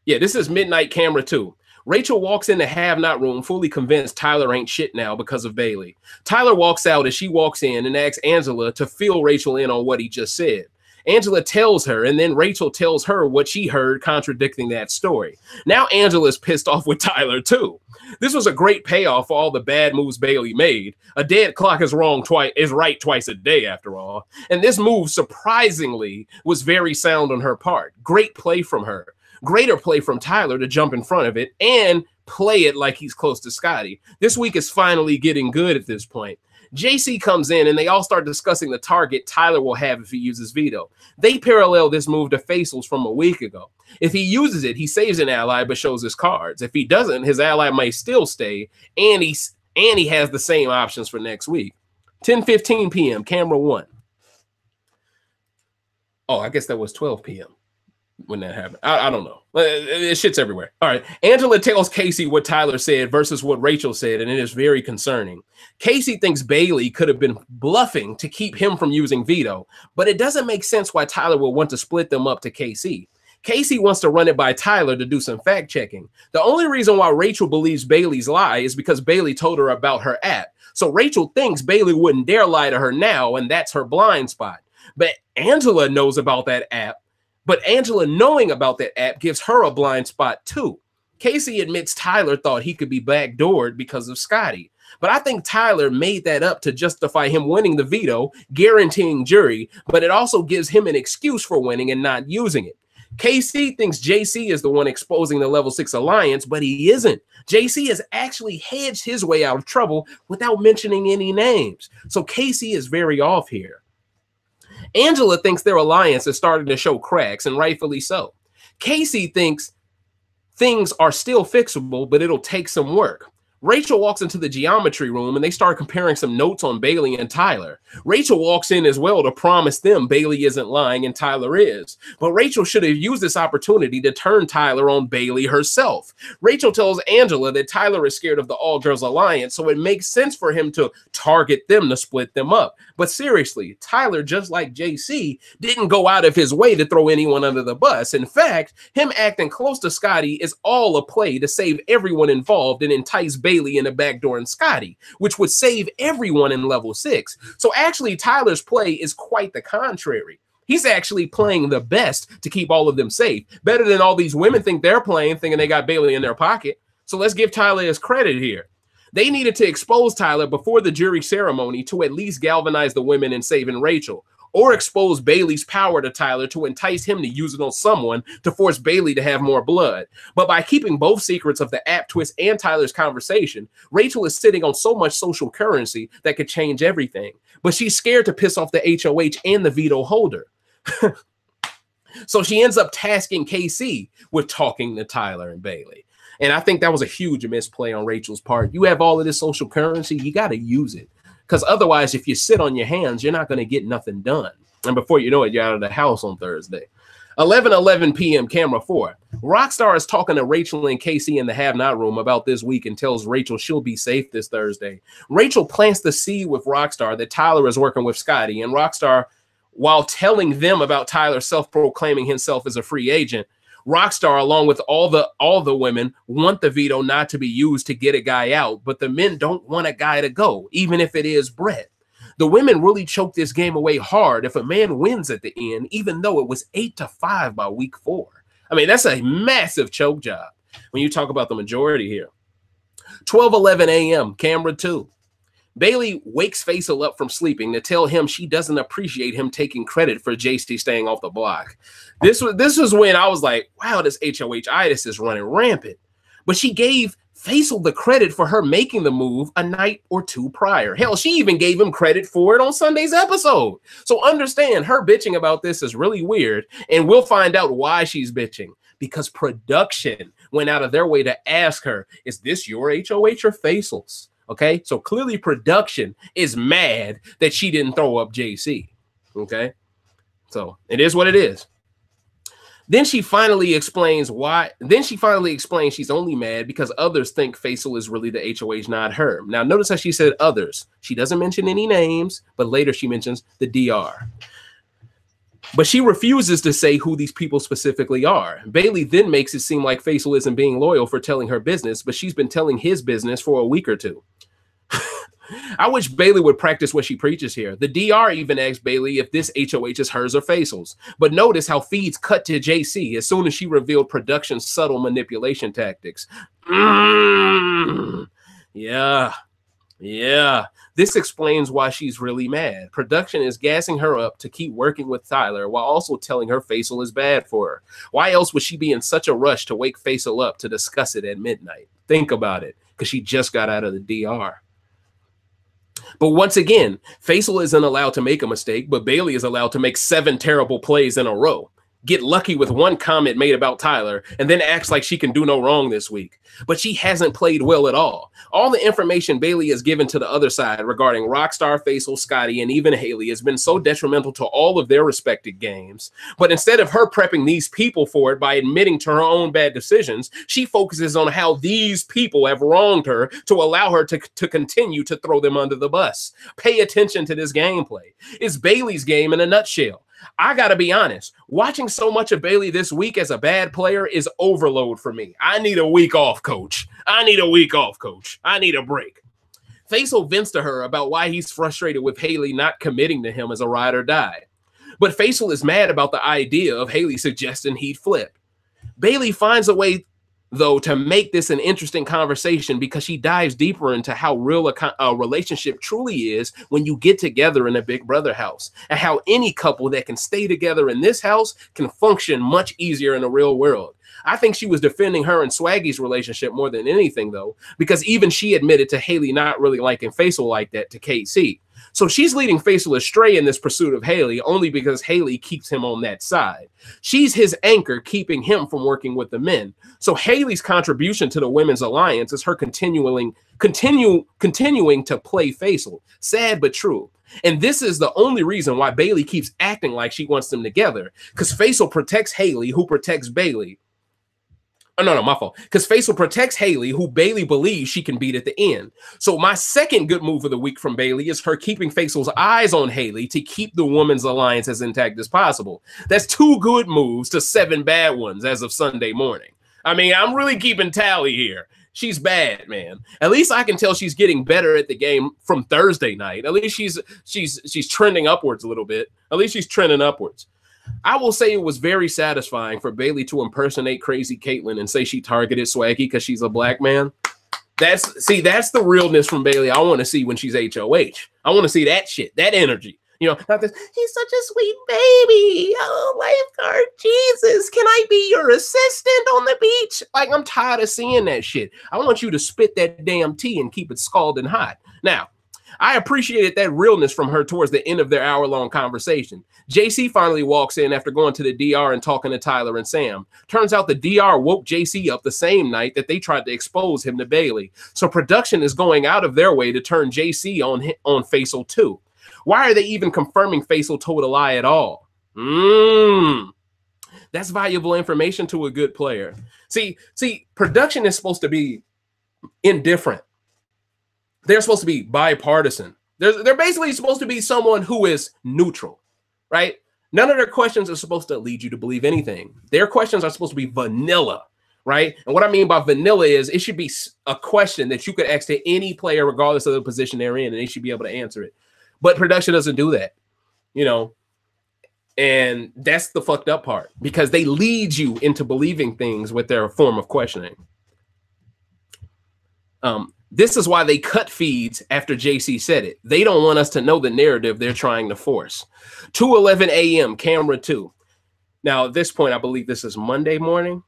Yeah, this is midnight camera 2. Rachel walks in the have-not room, fully convinced Tyler ain't shit now because of Bailey. Tyler walks out as she walks in and asks Angela to fill Rachel in on what he just said. Angela tells her, and then Rachel tells her what she heard, contradicting that story. Now Angela's pissed off with Tyler too. This was a great payoff for all the bad moves Bailey made. A dead clock is right twice a day, after all. And this move, surprisingly, was very sound on her part. Great play from her. Greater play from Tyler to jump in front of it and play it like he's close to Scotty. This week is finally getting good at this point. JC comes in and they all start discussing the target Tyler will have if he uses veto. They parallel this move to Faisal's from a week ago. If he uses it, he saves an ally but shows his cards. If he doesn't, his ally might still stay, and he has the same options for next week. 10:15 p.m., camera 1. Oh, I guess that was 12 p.m. when that happened. I don't know. Shit's everywhere. All right. Angela tells Casey what Tyler said versus what Rachel said, and it is very concerning. Casey thinks Bailey could have been bluffing to keep him from using veto, but it doesn't make sense why Tyler will want to split them up to Casey. Casey wants to run it by Tyler to do some fact checking. The only reason why Rachel believes Bailey's lie is because Bailey told her about her app. So Rachel thinks Bailey wouldn't dare lie to her now, and that's her blind spot. But Angela knows about that app. But Angela knowing about that app gives her a blind spot too. Casey admits Tyler thought he could be backdoored because of Scotty. But I think Tyler made that up to justify him winning the veto, guaranteeing jury, but it also gives him an excuse for winning and not using it. KC thinks JC is the one exposing the level 6 alliance, but he isn't. JC has actually hedged his way out of trouble without mentioning any names. So KC is very off here. Angela thinks their alliance is starting to show cracks, and rightfully so. Casey thinks things are still fixable, but it'll take some work. Rachel walks into the geometry room and they start comparing some notes on Bailey and Tyler. Rachel walks in as well to promise them Bailey isn't lying and Tyler is. But Rachel should have used this opportunity to turn Tyler on Bailey herself. Rachel tells Angela that Tyler is scared of the All Girls Alliance, so it makes sense for him to target them to split them up. But seriously, Tyler, just like JC, didn't go out of his way to throw anyone under the bus. In fact, him acting close to Scotty is all a play to save everyone involved and entice Bailey in the back door and Scotty, which would save everyone in level 6. So actually, Tyler's play is quite the contrary. He's actually playing the best to keep all of them safe. Better than all these women think they're playing, thinking they got Bailey in their pocket. So let's give Tyler his credit here. They needed to expose Tyler before the jury ceremony to at least galvanize the women in saving Rachel, or expose Bailey's power to Tyler to entice him to use it on someone to force Bailey to have more blood. But by keeping both secrets of the app twist and Tyler's conversation, Rachel is sitting on so much social currency that could change everything. But she's scared to piss off the HOH and the veto holder. So she ends up tasking KC with talking to Tyler and Bailey. And I think that was a huge misplay on Rachel's part. You have all of this social currency, you got to use it. Because otherwise, if you sit on your hands, you're not going to get nothing done. And before you know it, you're out of the house on Thursday. 11:11 p.m. camera 4. Rockstar is talking to Rachel and Casey in the have-not room about this week and tells Rachel she'll be safe this Thursday. Rachel plants the seed with Rockstar that Tyler is working with Scotty. And Rockstar, while telling them about Tyler self-proclaiming himself as a free agent, Rockstar, along with all the women, want the veto not to be used to get a guy out, but the men don't want a guy to go, even if it is Brett. The women really choke this game away hard if a man wins at the end, even though it was 8-5 by week 4. I mean, that's a massive choke job when you talk about the majority here. 12:11 a.m., camera 2. Bailey wakes Faisal up from sleeping to tell him she doesn't appreciate him taking credit for JC staying off the block. This was when I was like, wow, this HOH-itis is running rampant. But she gave Faisal the credit for her making the move a night or two prior. Hell, she even gave him credit for it on Sunday's episode. So understand, her bitching about this is really weird, and we'll find out why she's bitching. Because production went out of their way to ask her, is this your HOH or Faisal's? Okay, so clearly production is mad that she didn't throw up JC. Okay, so it is what it is. Then she finally explains why. Then she finally explains she's only mad because others think Faisal is really the HOH, not her. Now, notice how she said others. She doesn't mention any names, but later she mentions the DR. But she refuses to say who these people specifically are. Bailey then makes it seem like Faisal isn't being loyal for telling her business, but she's been telling his business for a week or two. I wish Bailey would practice what she preaches here. The DR even asked Bailey if this HOH is hers or Faisal's. But notice how feeds cut to JC as soon as she revealed production's subtle manipulation tactics. Yeah. This explains why she's really mad. Production is gassing her up to keep working with Tyler while also telling her Faisal is bad for her. Why else would she be in such a rush to wake Faisal up to discuss it at midnight? Think about it, because she just got out of the DR. But once again, Faisal isn't allowed to make a mistake, but Bailey is allowed to make 7 terrible plays in a row. Get lucky with one comment made about Tyler, and then acts like she can do no wrong this week. But she hasn't played well at all. All the information Bailey has given to the other side regarding Rockstar, Faisal, Scotty, and even Haley has been so detrimental to all of their respective games. But instead of her prepping these people for it by admitting to her own bad decisions, she focuses on how these people have wronged her to allow her to continue to throw them under the bus. Pay attention to this gameplay. It's Bailey's game in a nutshell. I gotta be honest, watching so much of Bailey this week as a bad player is overload for me. I need a week off, coach. I need a break. Faisal vents to her about why he's frustrated with Haley not committing to him as a ride or die. But Faisal is mad about the idea of Haley suggesting he'd flip. Bailey finds a way, though, to make this an interesting conversation because she dives deeper into how real a relationship truly is when you get together in a Big Brother house, and how any couple that can stay together in this house can function much easier in the real world. I think she was defending her and Swaggy's relationship more than anything, though, because even she admitted to Haley not really liking Faisal like that to KC. So she's leading Faisal astray in this pursuit of Haley only because Haley keeps him on that side. She's his anchor, keeping him from working with the men. So Haley's contribution to the women's alliance is her continuing to play Faisal. Sad but true. And this is the only reason why Bailey keeps acting like she wants them together, because Faisal protects Haley, who protects Bailey. Oh, no, my fault. Because Faisal protects Haley, who Bailey believes she can beat at the end. So my second good move of the week from Bailey is her keeping Faisal's eyes on Haley to keep the women's alliance as intact as possible. That's 2 good moves to 7 bad ones as of Sunday morning. I mean, I'm really keeping tally here. She's bad, man. At least I can tell she's getting better at the game from Thursday night. At least she's trending upwards a little bit. At least she's trending upwards. I will say it was very satisfying for Bailey to impersonate Crazy Caitlyn and say she targeted Swaggy because she's a black man. That's the realness from Bailey I want to see when she's HOH. I want to see that shit, that energy. You know, not this, he's such a sweet baby. Oh, lifeguard, Jesus, can I be your assistant on the beach? Like, I'm tired of seeing that shit. I want you to spit that damn tea and keep it scalding hot. Now, I appreciated that realness from her towards the end of their hour-long conversation. JC finally walks in after going to the DR and talking to Tyler and Sam. Turns out the DR woke JC up the same night that they tried to expose him to Bailey. So production is going out of their way to turn JC on Faisal too. Why are they even confirming Faisal told a lie at all? That's valuable information to a good player. See, production is supposed to be indifferent. They're supposed to be bipartisan. They're basically supposed to be someone who is neutral, right? None of their questions are supposed to lead you to believe anything. Their questions are supposed to be vanilla, right? And what I mean by vanilla is it should be a question that you could ask to any player, regardless of the position they're in, and they should be able to answer it. But production doesn't do that, you know? And that's the fucked up part, because they lead you into believing things with their form of questioning. This is why they cut feeds after JC said it. They don't want us to know the narrative they're trying to force. 2:11 a.m., camera 2. Now, at this point, I believe this is Monday morning.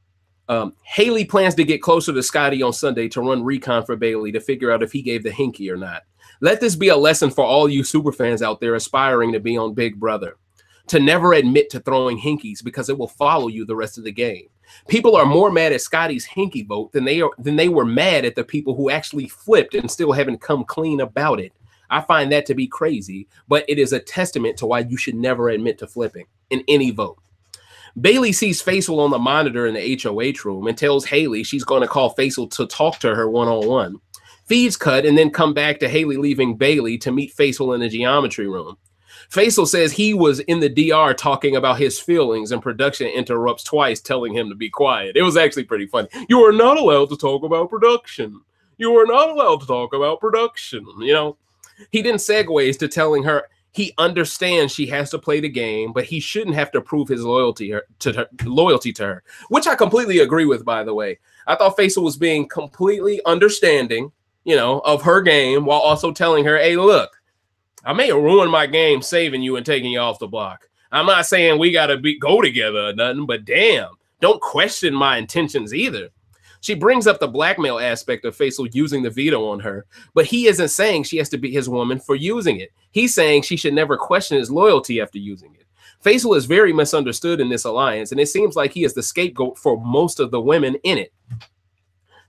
Haley plans to get closer to Scotty on Sunday to run recon for Bailey to figure out if he gave the hinky or not. Let this be a lesson for all you superfans out there aspiring to be on Big Brother. To never admit to throwing hinkies, because it will follow you the rest of the game. People are more mad at Scotty's hinky vote than they were mad at the people who actually flipped and still haven't come clean about it. I find that to be crazy, but it is a testament to why you should never admit to flipping in any vote. Bailey sees Faisal on the monitor in the HOH room and tells Haley she's going to call Faisal to talk to her one-on-one. Feeds cut and then come back to Haley leaving Bailey to meet Faisal in the geometry room. Faisal says he was in the DR talking about his feelings, and production interrupts twice, telling him to be quiet. It was actually pretty funny. You are not allowed to talk about production. You are not allowed to talk about production. You know, he then segues to telling her he understands she has to play the game, but he shouldn't have to prove his loyalty to her, which I completely agree with, by the way. I thought Faisal was being completely understanding, you know, of her game, while also telling her, hey, look, I may have ruined my game saving you and taking you off the block. I'm not saying we got to go together or nothing, but damn, don't question my intentions either. She brings up the blackmail aspect of Faisal using the veto on her, but he isn't saying she has to be his woman for using it. He's saying she should never question his loyalty after using it. Faisal is very misunderstood in this alliance, and it seems like he is the scapegoat for most of the women in it.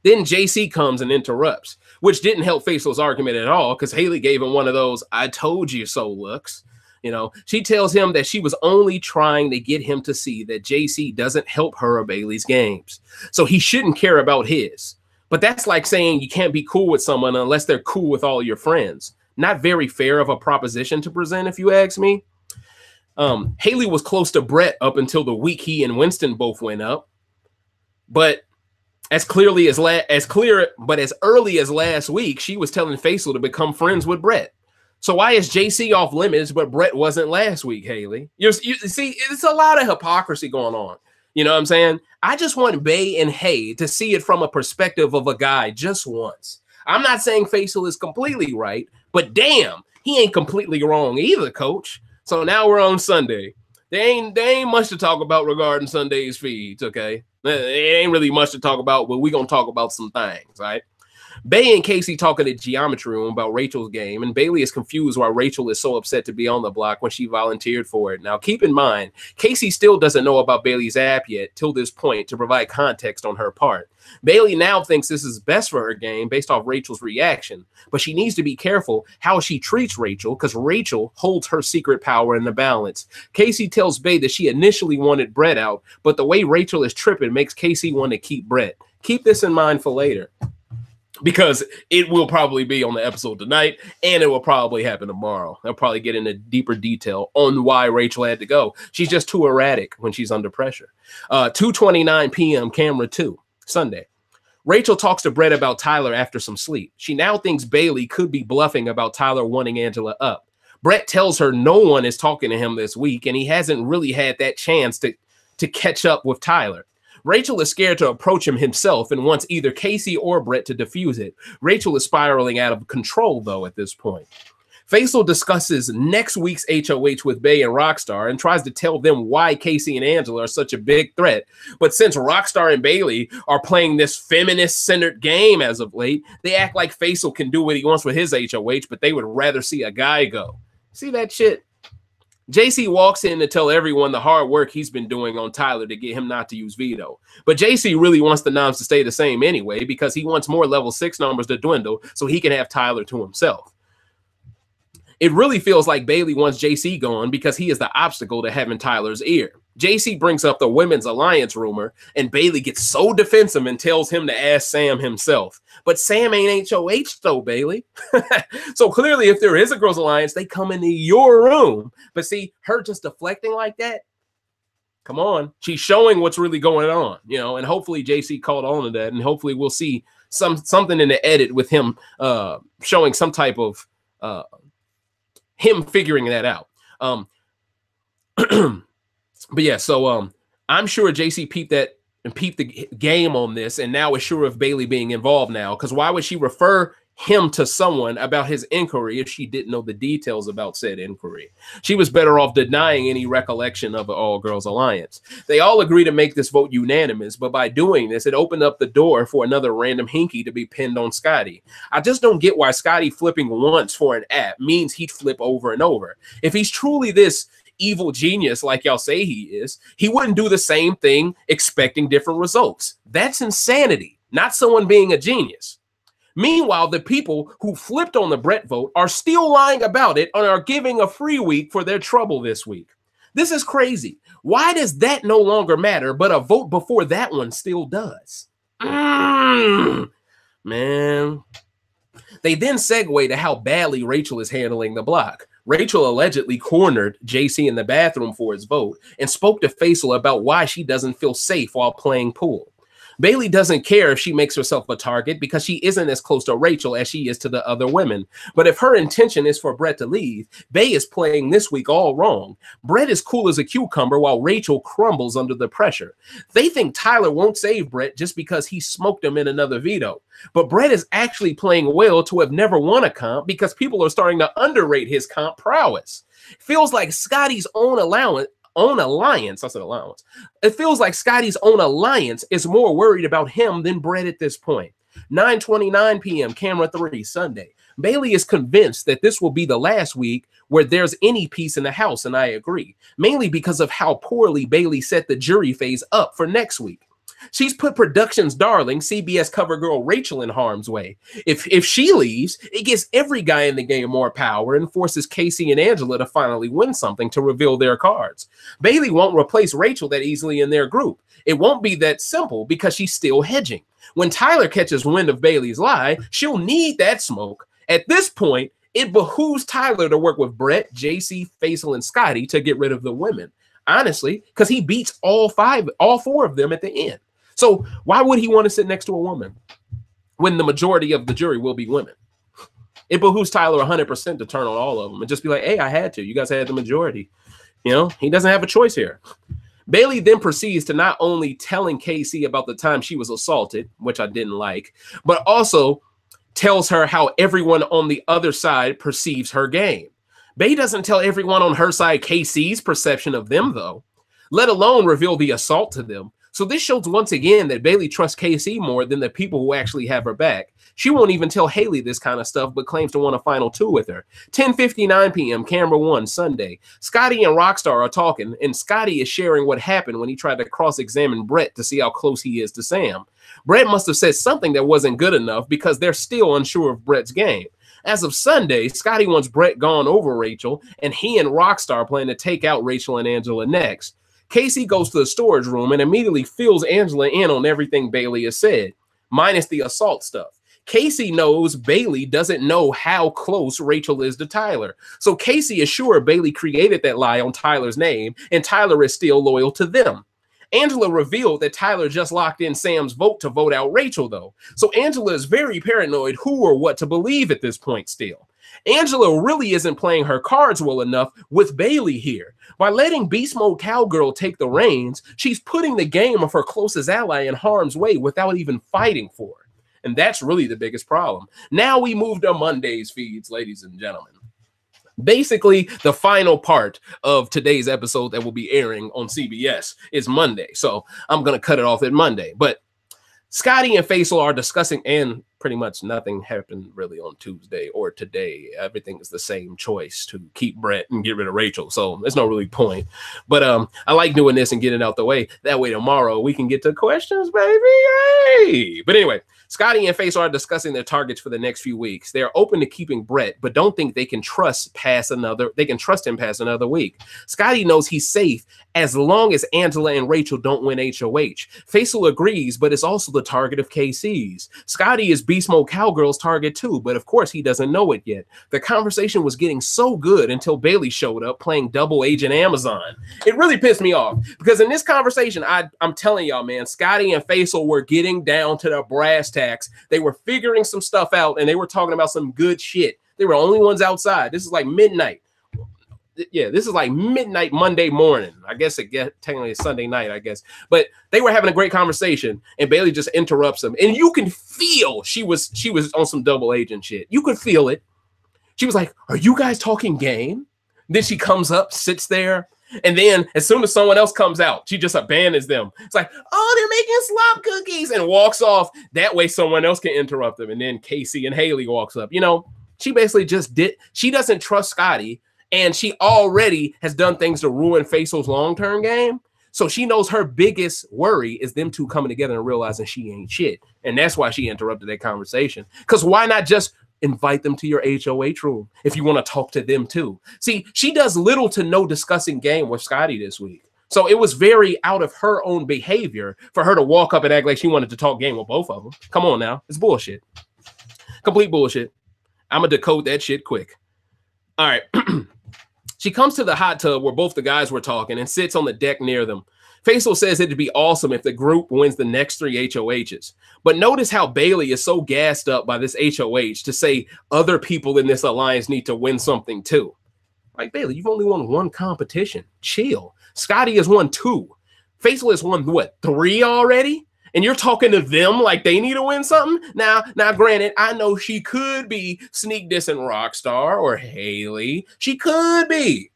Then JC comes and interrupts, which didn't help Faisal's argument at all, because Haley gave him one of those "I told you so" looks. You know, she tells him that she was only trying to get him to see that JC doesn't help her or Bailey's games, so he shouldn't care about his. But that's like saying you can't be cool with someone unless they're cool with all your friends. Not very fair of a proposition to present, if you ask me. Haley was close to Brett up until the week he and Winston both went up, but as early as last week, she was telling Faisal to become friends with Brett. So why is JC off limits, but Brett wasn't last week, Haley? You see, it's a lot of hypocrisy going on. You know what I'm saying? I just want Bay and Hay to see it from a perspective of a guy just once. I'm not saying Faisal is completely right, but damn, he ain't completely wrong either, coach. So now we're on Sunday. There ain't much to talk about regarding Sunday's feeds, okay? It ain't really much to talk about, but we're going to talk about some things, right? Bay and Casey talk in the geometry room about Rachel's game, and Bailey is confused why Rachel is so upset to be on the block when she volunteered for it. Now, keep in mind, Casey still doesn't know about Bailey's app yet till this point to provide context on her part. Bailey now thinks this is best for her game based off Rachel's reaction, but she needs to be careful how she treats Rachel because Rachel holds her secret power in the balance. Casey tells Bay that she initially wanted Brett out, but the way Rachel is tripping makes Casey want to keep Brett. Keep this in mind for later, because it will probably be on the episode tonight, and it will probably happen tomorrow. They'll probably get into deeper detail on why Rachel had to go. She's just too erratic when she's under pressure. 2:29 p.m. camera 2, Sunday. Rachel talks to Brett about Tyler after some sleep. She now thinks Bailey could be bluffing about Tyler wanting Angela up. Brett tells her no one is talking to him this week, and he hasn't really had that chance to catch up with Tyler. Rachel is scared to approach him himself and wants either Casey or Brett to defuse it. Rachel is spiraling out of control, though, at this point. Faisal discusses next week's HOH with Bay and Rockstar and tries to tell them why Casey and Angela are such a big threat. But since Rockstar and Bailey are playing this feminist-centered game as of late, they act like Faisal can do what he wants with his HOH, but they would rather see a guy go. See that shit? JC walks in to tell everyone the hard work he's been doing on Tyler to get him not to use veto. But JC really wants the noms to stay the same anyway because he wants more level 6 numbers to dwindle so he can have Tyler to himself. It really feels like Bailey wants JC gone because he is the obstacle to having Tyler's ear. JC brings up the women's alliance rumor, and Bailey gets so defensive and tells him to ask Sam himself. But Sam ain't HOH though, Bailey. So clearly, if there is a girls' alliance, they come into your room. But see, her just deflecting like that, come on. She's showing what's really going on, you know, and hopefully JC caught on to that, and hopefully we'll see something in the edit with him showing some type of him figuring that out. But yeah, so I'm sure JC peeped that and peeped the game on this, and now is sure of Bailey being involved now. Because why would she refer him to someone about his inquiry if she didn't know the details about said inquiry? She was better off denying any recollection of an all-girls alliance. They all agree to make this vote unanimous, but by doing this, it opened up the door for another random hinky to be pinned on Scotty. I just don't get why Scotty flipping once for an app means he'd flip over and over. If he's truly this evil genius like y'all say he is, he wouldn't do the same thing expecting different results. That's insanity, not someone being a genius. Meanwhile, the people who flipped on the Brett vote are still lying about it and are giving a free week for their trouble this week. This is crazy. Why does that no longer matter, but a vote before that one still does? Man. They then segue to how badly Rachel is handling the block. Rachel allegedly cornered JC in the bathroom for his vote and spoke to Faisal about why she doesn't feel safe while playing pool. Bailey doesn't care if she makes herself a target because she isn't as close to Rachel as she is to the other women. But if her intention is for Brett to leave, Bay is playing this week all wrong. Brett is cool as a cucumber while Rachel crumbles under the pressure. They think Tyler won't save Brett just because he smoked him in another veto. But Brett is actually playing well to have never won a comp because people are starting to underrate his comp prowess. Feels like Scotty's own alliance. It feels like Scotty's own alliance is more worried about him than Brett at this point. 9:29 p.m. camera 3, Sunday. Bailey is convinced that this will be the last week where there's any peace in the house, and I agree, mainly because of how poorly Bailey set the jury phase up for next week. She's put production's darling, CBS cover girl Rachel in harm's way. If she leaves, it gives every guy in the game more power and forces Casey and Angela to finally win something to reveal their cards. Bailey won't replace Rachel that easily in their group. It won't be that simple because she's still hedging. When Tyler catches wind of Bailey's lie, she'll need that smoke. At this point, it behooves Tyler to work with Brett, JC, Faisal, and Scotty to get rid of the women. Honestly, because he beats all four of them at the end. So why would he want to sit next to a woman when the majority of the jury will be women? It behooves Tyler 100% to turn on all of them and just be like, hey, I had to. You guys had the majority. You know, he doesn't have a choice here. Bailey then proceeds to not only telling Casey about the time she was assaulted, which I didn't like, but also tells her how everyone on the other side perceives her game. Bae doesn't tell everyone on her side Casey's perception of them, though, let alone reveal the assault to them. So this shows once again that Bailey trusts KC more than the people who actually have her back. She won't even tell Haley this kind of stuff, but claims to want a final two with her. 10:59 p.m., camera one, Sunday. Scotty and Rockstar are talking, and Scotty is sharing what happened when he tried to cross-examine Brett to see how close he is to Sam. Brett must have said something that wasn't good enough because they're still unsure of Brett's game. As of Sunday, Scotty wants Brett gone over Rachel, and he and Rockstar plan to take out Rachel and Angela next. Casey goes to the storage room and immediately fills Angela in on everything Bailey has said, minus the assault stuff. Casey knows Bailey doesn't know how close Rachel is to Tyler. So Casey is sure Bailey created that lie on Tyler's name, and Tyler is still loyal to them. Angela revealed that Tyler just locked in Sam's vote to vote out Rachel, though. So Angela is very paranoid who or what to believe at this point still. Angela really isn't playing her cards well enough with Bailey here. By letting Beast Mode Cowgirl take the reins, she's putting the game of her closest ally in harm's way without even fighting for it. And that's really the biggest problem. Now we move to Monday's feeds, ladies and gentlemen. Basically, the final part of today's episode that will be airing on CBS is Monday. So I'm going to cut it off at Monday. But Scotty and Faisal are discussing, and pretty much nothing happened really on Tuesday or today. Everything is the same choice to keep Brett and get rid of Rachel. So there's no really point. But I like doing this and getting it out the way. That way tomorrow we can get to questions, baby. Yay! But anyway, Scotty and Faisal are discussing their targets for the next few weeks. They're open to keeping Brett, but don't think they can trust him past another week. Scotty knows he's safe as long as Angela and Rachel don't win HOH. Faisal agrees, but it's also the target of KC's. Scotty is Beast Mode Cowgirl's target too, but of course he doesn't know it yet. The conversation was getting so good until Bailey showed up playing double agent Amazon. It really pissed me off because in this conversation, I'm telling y'all, man, Scotty and Faisal were getting down to the brass tacks. They were figuring some stuff out and they were talking about some good shit. They were the only ones outside. This is like midnight. Yeah, this is like midnight Monday morning. I guess technically it's Sunday night, I guess. But they were having a great conversation, and Bailey just interrupts them. And you can feel she was on some double agent shit. You could feel it. She was like, "Are you guys talking game?" Then she comes up, sits there, and then as soon as someone else comes out, she just abandons them. It's like, "Oh, they're making slop cookies," and walks off. That way someone else can interrupt them. And then Casey and Haley walks up. You know, she basically just did. She doesn't trust Scotty. And she already has done things to ruin Faisal's long-term game. So she knows her biggest worry is them two coming together and realizing she ain't shit. And that's why she interrupted that conversation. Because why not just invite them to your HOH room if you want to talk to them too? See, she does little to no discussing game with Scotty this week. So it was very out of her own behavior for her to walk up and act like she wanted to talk game with both of them. Come on now. It's bullshit. Complete bullshit. I'm going to decode that shit quick. All right. She comes to the hot tub where both the guys were talking and sits on the deck near them. Faisal says it'd be awesome if the group wins the next 3 HOHs. But notice how Bailey is so gassed up by this HOH to say other people in this alliance need to win something too. Like, Bailey, you've only won 1 competition. Chill. Scotty has won 2. Faisal has won, what, 3 already? And you're talking to them like they need to win something? Now, granted, I know she could be sneak dissing Rockstar or Haley. She could be.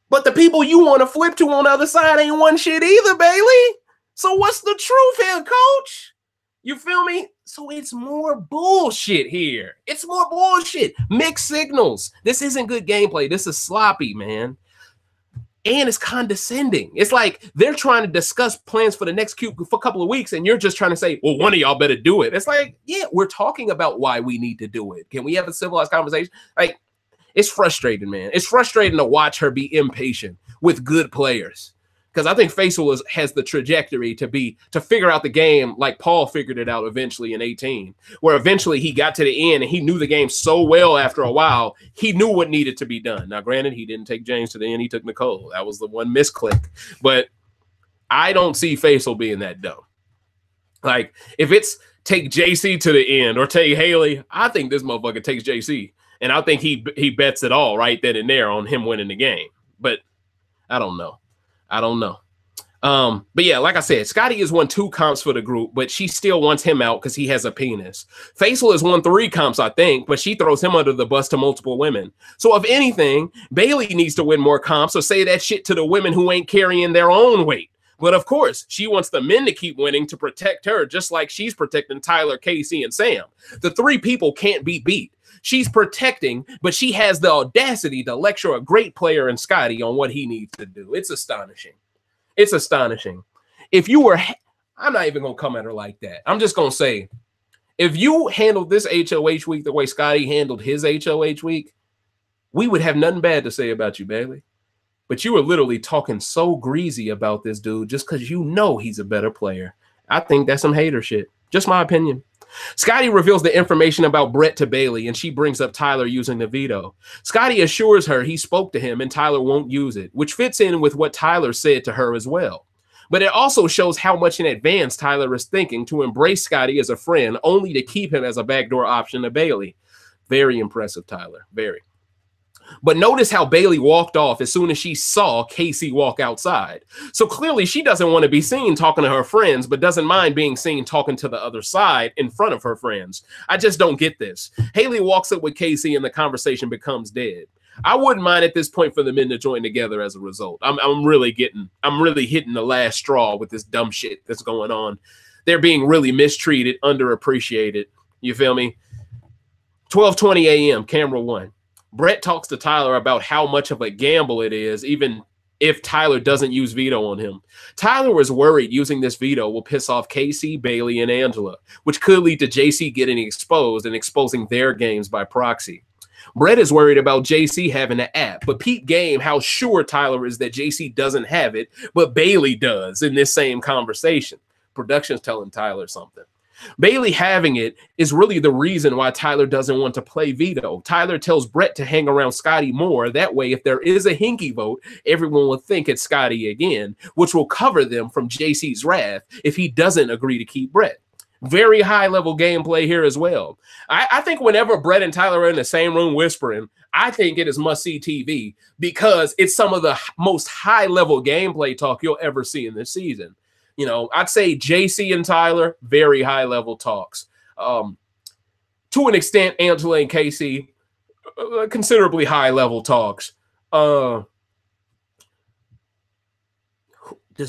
But the people you want to flip to on the other side ain't won shit either, Bailey. So what's the truth here, coach? You feel me? So it's more bullshit here. It's more bullshit. Mixed signals. This isn't good gameplay. This is sloppy, man. And it's condescending. It's like they're trying to discuss plans for the next couple of weeks, and you're just trying to say, well, one of y'all better do it. It's like, yeah, we're talking about why we need to do it. Can we have a civilized conversation? Like, it's frustrating, man. It's frustrating to watch her be impatient with good players. Because I think Faisal has the trajectory to figure out the game like Paul figured it out eventually in 18, where eventually he got to the end and he knew the game so well after a while, he knew what needed to be done. Now, granted, he didn't take James to the end. He took Nicole. That was the one misclick. But I don't see Faisal being that dumb. Like, if it's take JC to the end or take Haley, I think this motherfucker takes JC. And I think he bets it all right then and there on him winning the game. But I don't know. But yeah, like I said, Scotty has won 2 comps for the group, but she still wants him out because he has a penis. Faisal has won 3 comps, I think, but she throws him under the bus to multiple women. So if anything, Bailey needs to win more comps or say that shit to the women who ain't carrying their own weight. But of course, she wants the men to keep winning to protect her, just like she's protecting Tyler, Casey, and Sam. The three people can't be beat. She's protecting, but she has the audacity to lecture a great player in Scotty on what he needs to do. It's astonishing. It's astonishing. If you were, I'm not even going to come at her like that. I'm just going to say, if you handled this HOH week the way Scotty handled his HOH week, we would have nothing bad to say about you, Bailey. But you were literally talking so greasy about this dude just because you know he's a better player. I think that's some hater shit. Just my opinion. Scotty reveals the information about Brett to Bailey, and she brings up Tyler using the veto. Scotty assures her he spoke to him and Tyler won't use it, which fits in with what Tyler said to her as well. But it also shows how much in advance Tyler is thinking to embrace Scotty as a friend, only to keep him as a backdoor option to Bailey. Very impressive, Tyler. Very. But notice how Bailey walked off as soon as she saw Casey walk outside. So clearly she doesn't want to be seen talking to her friends, but doesn't mind being seen talking to the other side in front of her friends. I just don't get this. Haley walks up with Casey and the conversation becomes dead. I wouldn't mind at this point for the men to join together as a result. I'm really hitting the last straw with this dumb shit that's going on. They're being really mistreated, underappreciated. You feel me? 12:20 a.m., camera one. Brett talks to Tyler about how much of a gamble it is, even if Tyler doesn't use veto on him. Tyler was worried using this veto will piss off Casey, Bailey, and Angela, which could lead to JC getting exposed and exposing their games by proxy. Brett is worried about JC having an app, but peep game how sure Tyler is that JC doesn't have it, but Bailey does in this same conversation. Production's telling Tyler something. Bailey having it is really the reason why Tyler doesn't want to play veto. Tyler tells Brett to hang around Scotty more. That way, if there is a hinky vote, everyone will think it's Scotty again, which will cover them from JC's wrath if he doesn't agree to keep Brett. Very high-level gameplay here as well. I think whenever Brett and Tyler are in the same room whispering, I think it is must-see TV because it's some of the most high-level gameplay talk you'll ever see in this season. You know, I'd say JC and Tyler, very high-level talks. To an extent, Angela and Casey, considerably high-level talks. Does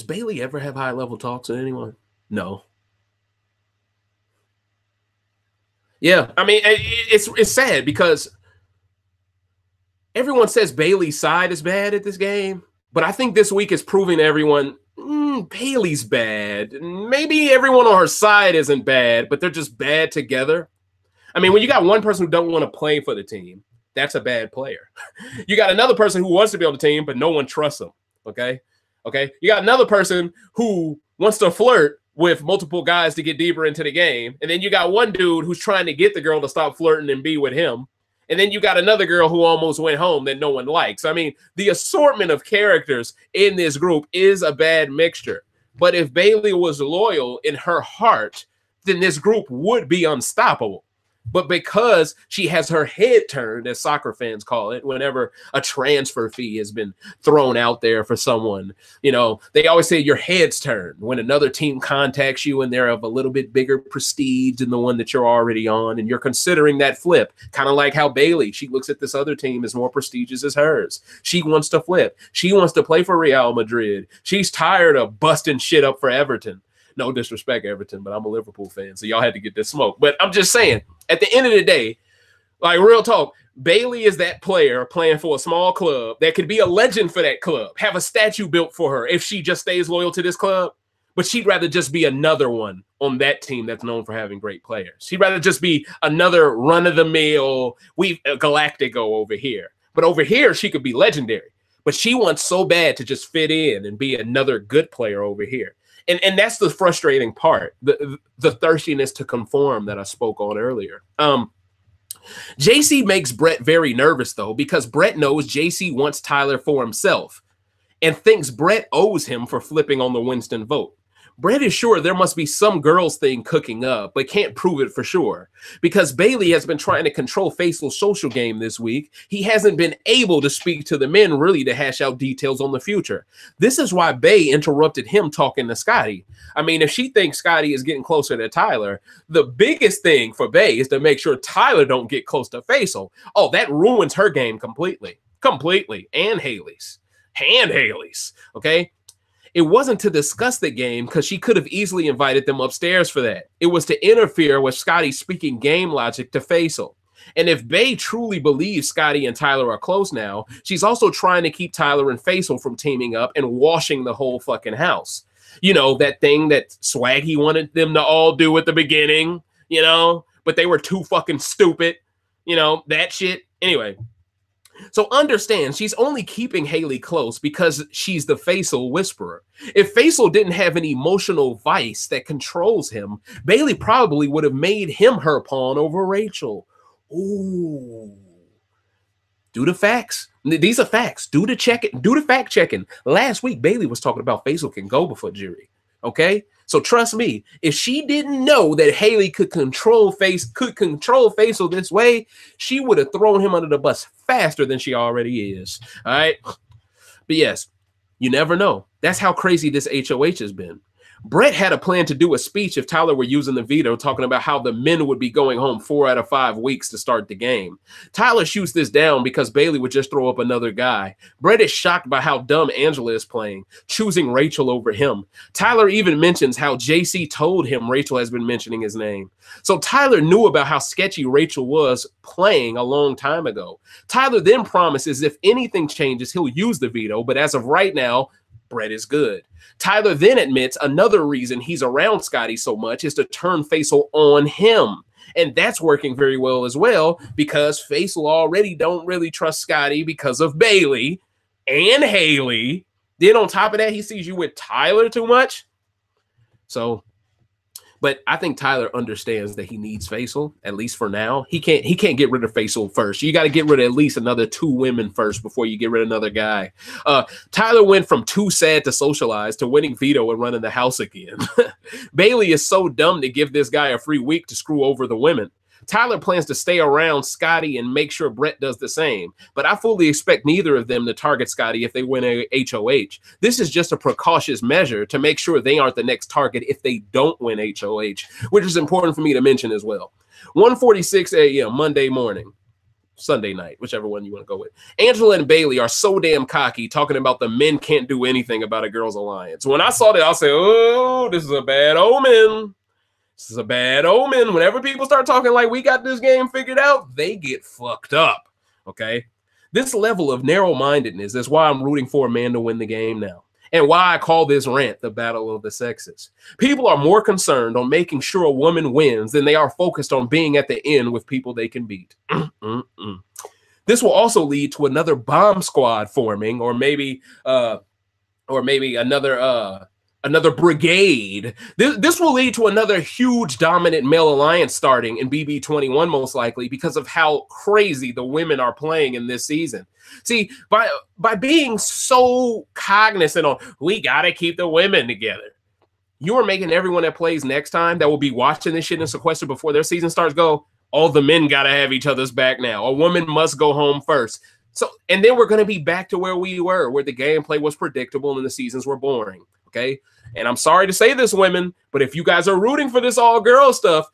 Bailey ever have high-level talks with anyone? No. Yeah, I mean, it's sad because everyone says Bailey's side is bad at this game, but I think this week is proving to everyone Bailey's bad. Maybe everyone on her side isn't bad, but they're just bad together. I mean, when you got one person who don't want to play for the team, that's a bad player. You got another person who wants to be on the team, but no one trusts them. Okay. You got another person who wants to flirt with multiple guys to get deeper into the game. And then you got one dude who's trying to get the girl to stop flirting and be with him. And then you got another girl who almost went home that no one likes. I mean, the assortment of characters in this group is a bad mixture. But if Bailey was loyal in her heart, then this group would be unstoppable. But because she has her head turned, as soccer fans call it, whenever a transfer fee has been thrown out there for someone, you know, they always say your head's turned when another team contacts you and they're of a little bit bigger prestige than the one that you're already on. And you're considering that flip, kind of like how Bailey, she looks at this other team as more prestigious as hers. She wants to flip. She wants to play for Real Madrid. She's tired of busting shit up for Everton. No disrespect, Everton, but I'm a Liverpool fan, so y'all had to get this smoke. But I'm just saying, at the end of the day, like real talk, Bailey is that player playing for a small club that could be a legend for that club, have a statue built for her if she just stays loyal to this club. But she'd rather just be another one on that team that's known for having great players. She'd rather just be another run-of-the-mill, Galactico over here. But over here, she could be legendary. But she wants so bad to just fit in and be another good player over here. And that's the frustrating part, the thirstiness to conform that I spoke on earlier. JC makes Brett very nervous, though, because Brett knows JC wants Tyler for himself and thinks Brett owes him for flipping on the Winston vote. Brett is sure there must be some girls thing cooking up, but can't prove it for sure. Because Bailey has been trying to control Faisal's social game this week, he hasn't been able to speak to the men really to hash out details on the future. This is why Bay interrupted him talking to Scotty. I mean, if she thinks Scotty is getting closer to Tyler, the biggest thing for Bay is to make sure Tyler don't get close to Faisal. Oh, that ruins her game completely. Completely. And Haley's. Okay? It wasn't to discuss the game because she could have easily invited them upstairs for that. It was to interfere with Scotty speaking game logic to Faisal. And if Bay truly believes Scotty and Tyler are close now, she's also trying to keep Tyler and Faisal from teaming up and washing the whole fucking house. You know, that thing that Swaggy wanted them to all do at the beginning, you know, but they were too fucking stupid, you know, that shit. Anyway, so understand, she's only keeping Haley close because she's the Faisal whisperer. If Faisal didn't have an emotional vice that controls him, Bailey probably would have made him her pawn over Rachel. Ooh. Do the facts. These are facts. Do the checking. Do the fact checking. Last week, Bailey was talking about Faisal can go before jury. Okay? So trust me, if she didn't know that Haley could control Faisal this way, she would have thrown him under the bus faster than she already is. All right? But yes, you never know. That's how crazy this HOH has been. Brett had a plan to do a speech if Tyler were using the veto, talking about how the men would be going home 4 out of 5 weeks to start the game. Tyler shoots this down because Bailey would just throw up another guy. Brett is shocked by how dumb Angela is playing, choosing Rachel over him. Tyler even mentions how JC told him Rachel has been mentioning his name. So Tyler knew about how sketchy Rachel was playing a long time ago. Tyler then promises if anything changes, he'll use the veto, but as of right now, Brett is good. Tyler then admits another reason he's around Scotty so much is to turn Faisal on him. And that's working very well as well because Faisal already don't really trust Scotty because of Bailey and Haley. Then on top of that, he sees you with Tyler too much. So, but I think Tyler understands that he needs Faisal, at least for now. He can't get rid of Faisal first. You got to get rid of at least another 2 women first before you get rid of another guy. Tyler went from too sad to socialize to winning veto and running the house again. Bailey is so dumb to give this guy a free week to screw over the women. Tyler plans to stay around Scotty and make sure Brett does the same, but I fully expect neither of them to target Scotty if they win a HOH. This is just a precautious measure to make sure they aren't the next target if they don't win HOH, which is important for me to mention as well. 1:46 a.m. Monday morning. Sunday night, whichever one you want to go with. Angela and Bailey are so damn cocky talking about the men can't do anything about a girls' alliance. When I saw that, I said, oh, this is a bad omen. This is a bad omen. Whenever people start talking like we got this game figured out, they get fucked up, okay? This level of narrow-mindedness is why I'm rooting for a man to win the game now, and why I call this rant the battle of the sexes. People are more concerned on making sure a woman wins than they are focused on being at the end with people they can beat. This will also lead to another bomb squad forming, or maybe another brigade. This will lead to another huge dominant male alliance starting in BB21 most likely because of how crazy the women are playing in this season. See, by being so cognizant on we gotta keep the women together, you are making everyone that plays next time that will be watching this shit in sequester before their season starts go, all the men gotta have each other's back now. A woman must go home first. So, and then we're gonna be back to where we were, where the gameplay was predictable and the seasons were boring. Okay. And I'm sorry to say this, women, but if you guys are rooting for this all girl stuff,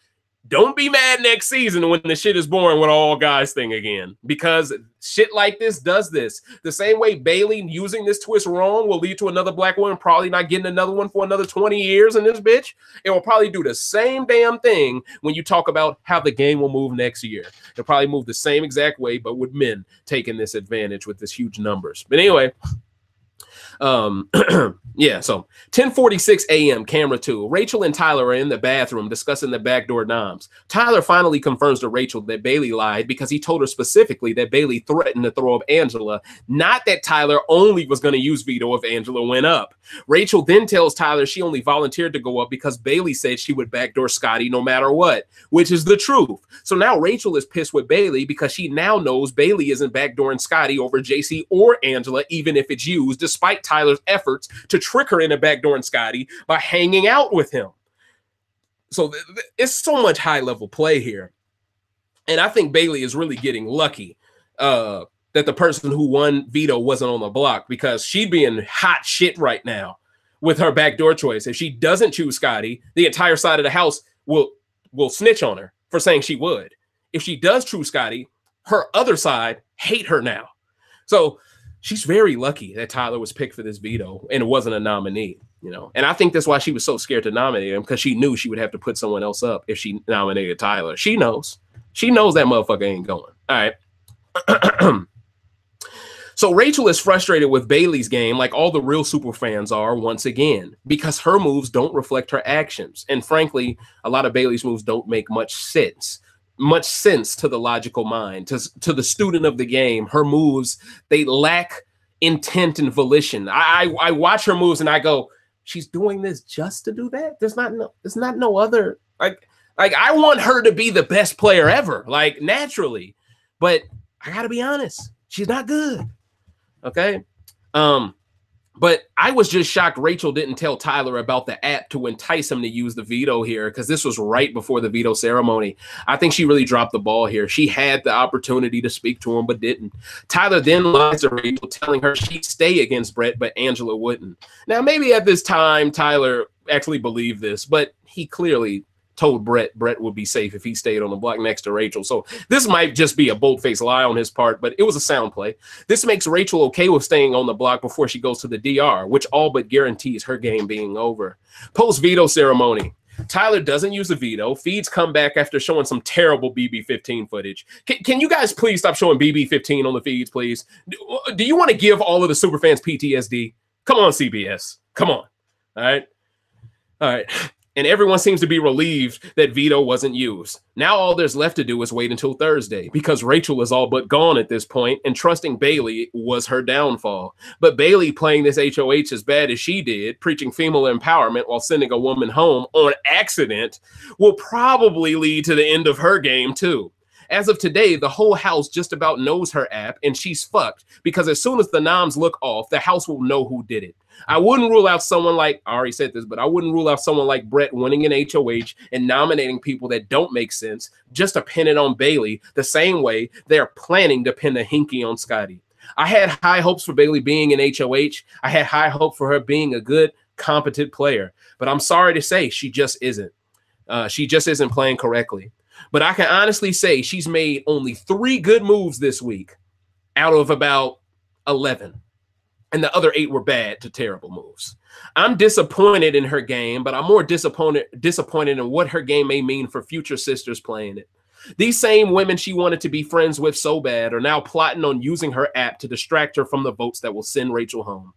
don't be mad next season when the shit is boring with all guys thing again, because shit like this does this. The same way Bailey using this twist wrong will lead to another black woman probably not getting another one for another 20 years in this bitch. It will probably do the same damn thing when you talk about how the game will move next year. It'll probably move the same exact way, but with men taking this advantage with this huge numbers. But anyway, yeah, so 10:46 a.m. camera 2. Rachel and Tyler are in the bathroom discussing the backdoor noms. Tyler finally confirms to Rachel that Bailey lied because he told her specifically that Bailey threatened to throw up Angela, not that Tyler only was going to use veto if Angela went up. Rachel then tells Tyler she only volunteered to go up because Bailey said she would backdoor Scotty no matter what, which is the truth. So now Rachel is pissed with Bailey because she now knows Bailey isn't backdooring Scotty over JC or Angela, even if it's used, despite Tyler's efforts to trick her into backdooring Scotty by hanging out with him. So it's so much high-level play here. And I think Bailey is really getting lucky that the person who won veto wasn't on the block, because she'd be in hot shit right now with her backdoor choice. If she doesn't choose Scotty, the entire side of the house will snitch on her for saying she would. If she does choose Scotty, her other side hate her now. So she's very lucky that Tyler was picked for this veto and it wasn't a nominee, you know. And I think that's why she was so scared to nominate him, because she knew she would have to put someone else up if she nominated Tyler. She knows that motherfucker ain't going. All right. So Rachel is frustrated with Bailey's game, like all the real super fans are, once again, because her moves don't reflect her actions. And frankly, a lot of Bailey's moves don't make much sense to the logical mind, to the student of the game. Her moves, they lack intent and volition. I watch her moves and I go, she's doing this just to do that? There's not no other, like I want her to be the best player ever, like naturally. But I gotta be honest, she's not good. Okay. But I was just shocked Rachel didn't tell Tyler about the app to entice him to use the veto here, because this was right before the veto ceremony. I think she really dropped the ball here. She had the opportunity to speak to him, but didn't. Tyler then lies to Rachel, telling her she'd stay against Brett, but Angela wouldn't. Now, maybe at this time, Tyler actually believed this, but he clearly told Brett would be safe if he stayed on the block next to Rachel. So this might just be a bold-faced lie on his part, but it was a sound play. This makes Rachel okay with staying on the block before she goes to the DR, which all but guarantees her game being over. Post-veto ceremony. Tyler doesn't use the veto. Feeds come back after showing some terrible BB15 footage. Can you guys please stop showing BB15 on the feeds, please? Do you want to give all of the superfans PTSD? Come on, CBS. Come on. All right. All right. And everyone seems to be relieved that veto wasn't used. Now all there's left to do is wait until Thursday, because Rachel is all but gone at this point, and trusting Bailey was her downfall. But Bailey playing this HOH as bad as she did, preaching female empowerment while sending a woman home on accident, will probably lead to the end of her game too. As of today, the whole house just about knows her app, and she's fucked, because as soon as the noms look off, the house will know who did it. I wouldn't rule out someone like, I already said this, but I wouldn't rule out someone like Brett winning an HOH and nominating people that don't make sense just to pin it on Bailey, the same way they're planning to pin the hinky on Scotty. I had high hopes for Bailey being an HOH. I had high hope for her being a good, competent player, but I'm sorry to say she just isn't. She just isn't playing correctly. But I can honestly say she's made only 3 good moves this week out of about 11. And the other 8 were bad to terrible moves. I'm disappointed in her game, but I'm more disappointed in what her game may mean for future sisters playing it. These same women she wanted to be friends with so bad are now plotting on using her app to distract her from the votes that will send Rachel home.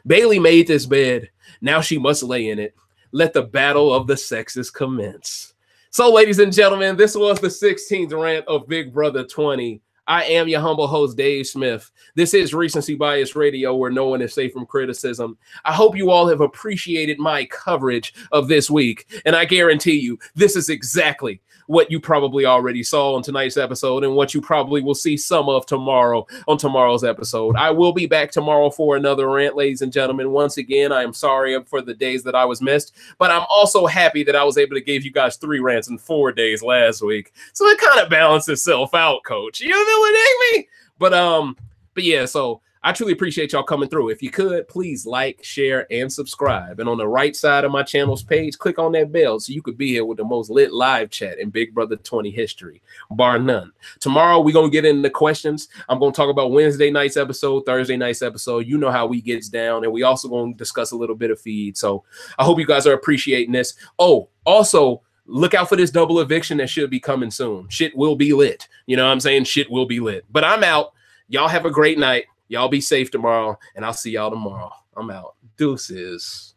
Bailey made this bed. Now she must lay in it. Let the battle of the sexes commence. So, ladies and gentlemen, this was the 16th rant of Big Brother 20. I am your humble host, Dave Smith. This is Recency Bias Radio, where no one is safe from criticism. I hope you all have appreciated my coverage of this week, and I guarantee you this is exactly what you probably already saw on tonight's episode and what you probably will see some of tomorrow on tomorrow's episode. I will be back tomorrow for another rant, ladies and gentlemen. Once again, I am sorry for the days that I was missed, but I'm also happy that I was able to give you guys 3 rants in 4 days last week. So it kind of balanced itself out, coach. You know what I mean? But yeah, so I truly appreciate y'all coming through. If you could, please like, share, and subscribe. And on the right side of my channel's page, click on that bell so you could be here with the most lit live chat in Big Brother 20 history, bar none. Tomorrow, we're going to get into questions. I'm going to talk about Wednesday night's episode, Thursday night's episode. You know how we gets down. And we also going to discuss a little bit of feed. So I hope you guys are appreciating this. Oh, also, look out for this double eviction that should be coming soon. Shit will be lit. You know what I'm saying? Shit will be lit. But I'm out. Y'all have a great night. Y'all be safe tomorrow, and I'll see y'all tomorrow. I'm out. Deuces.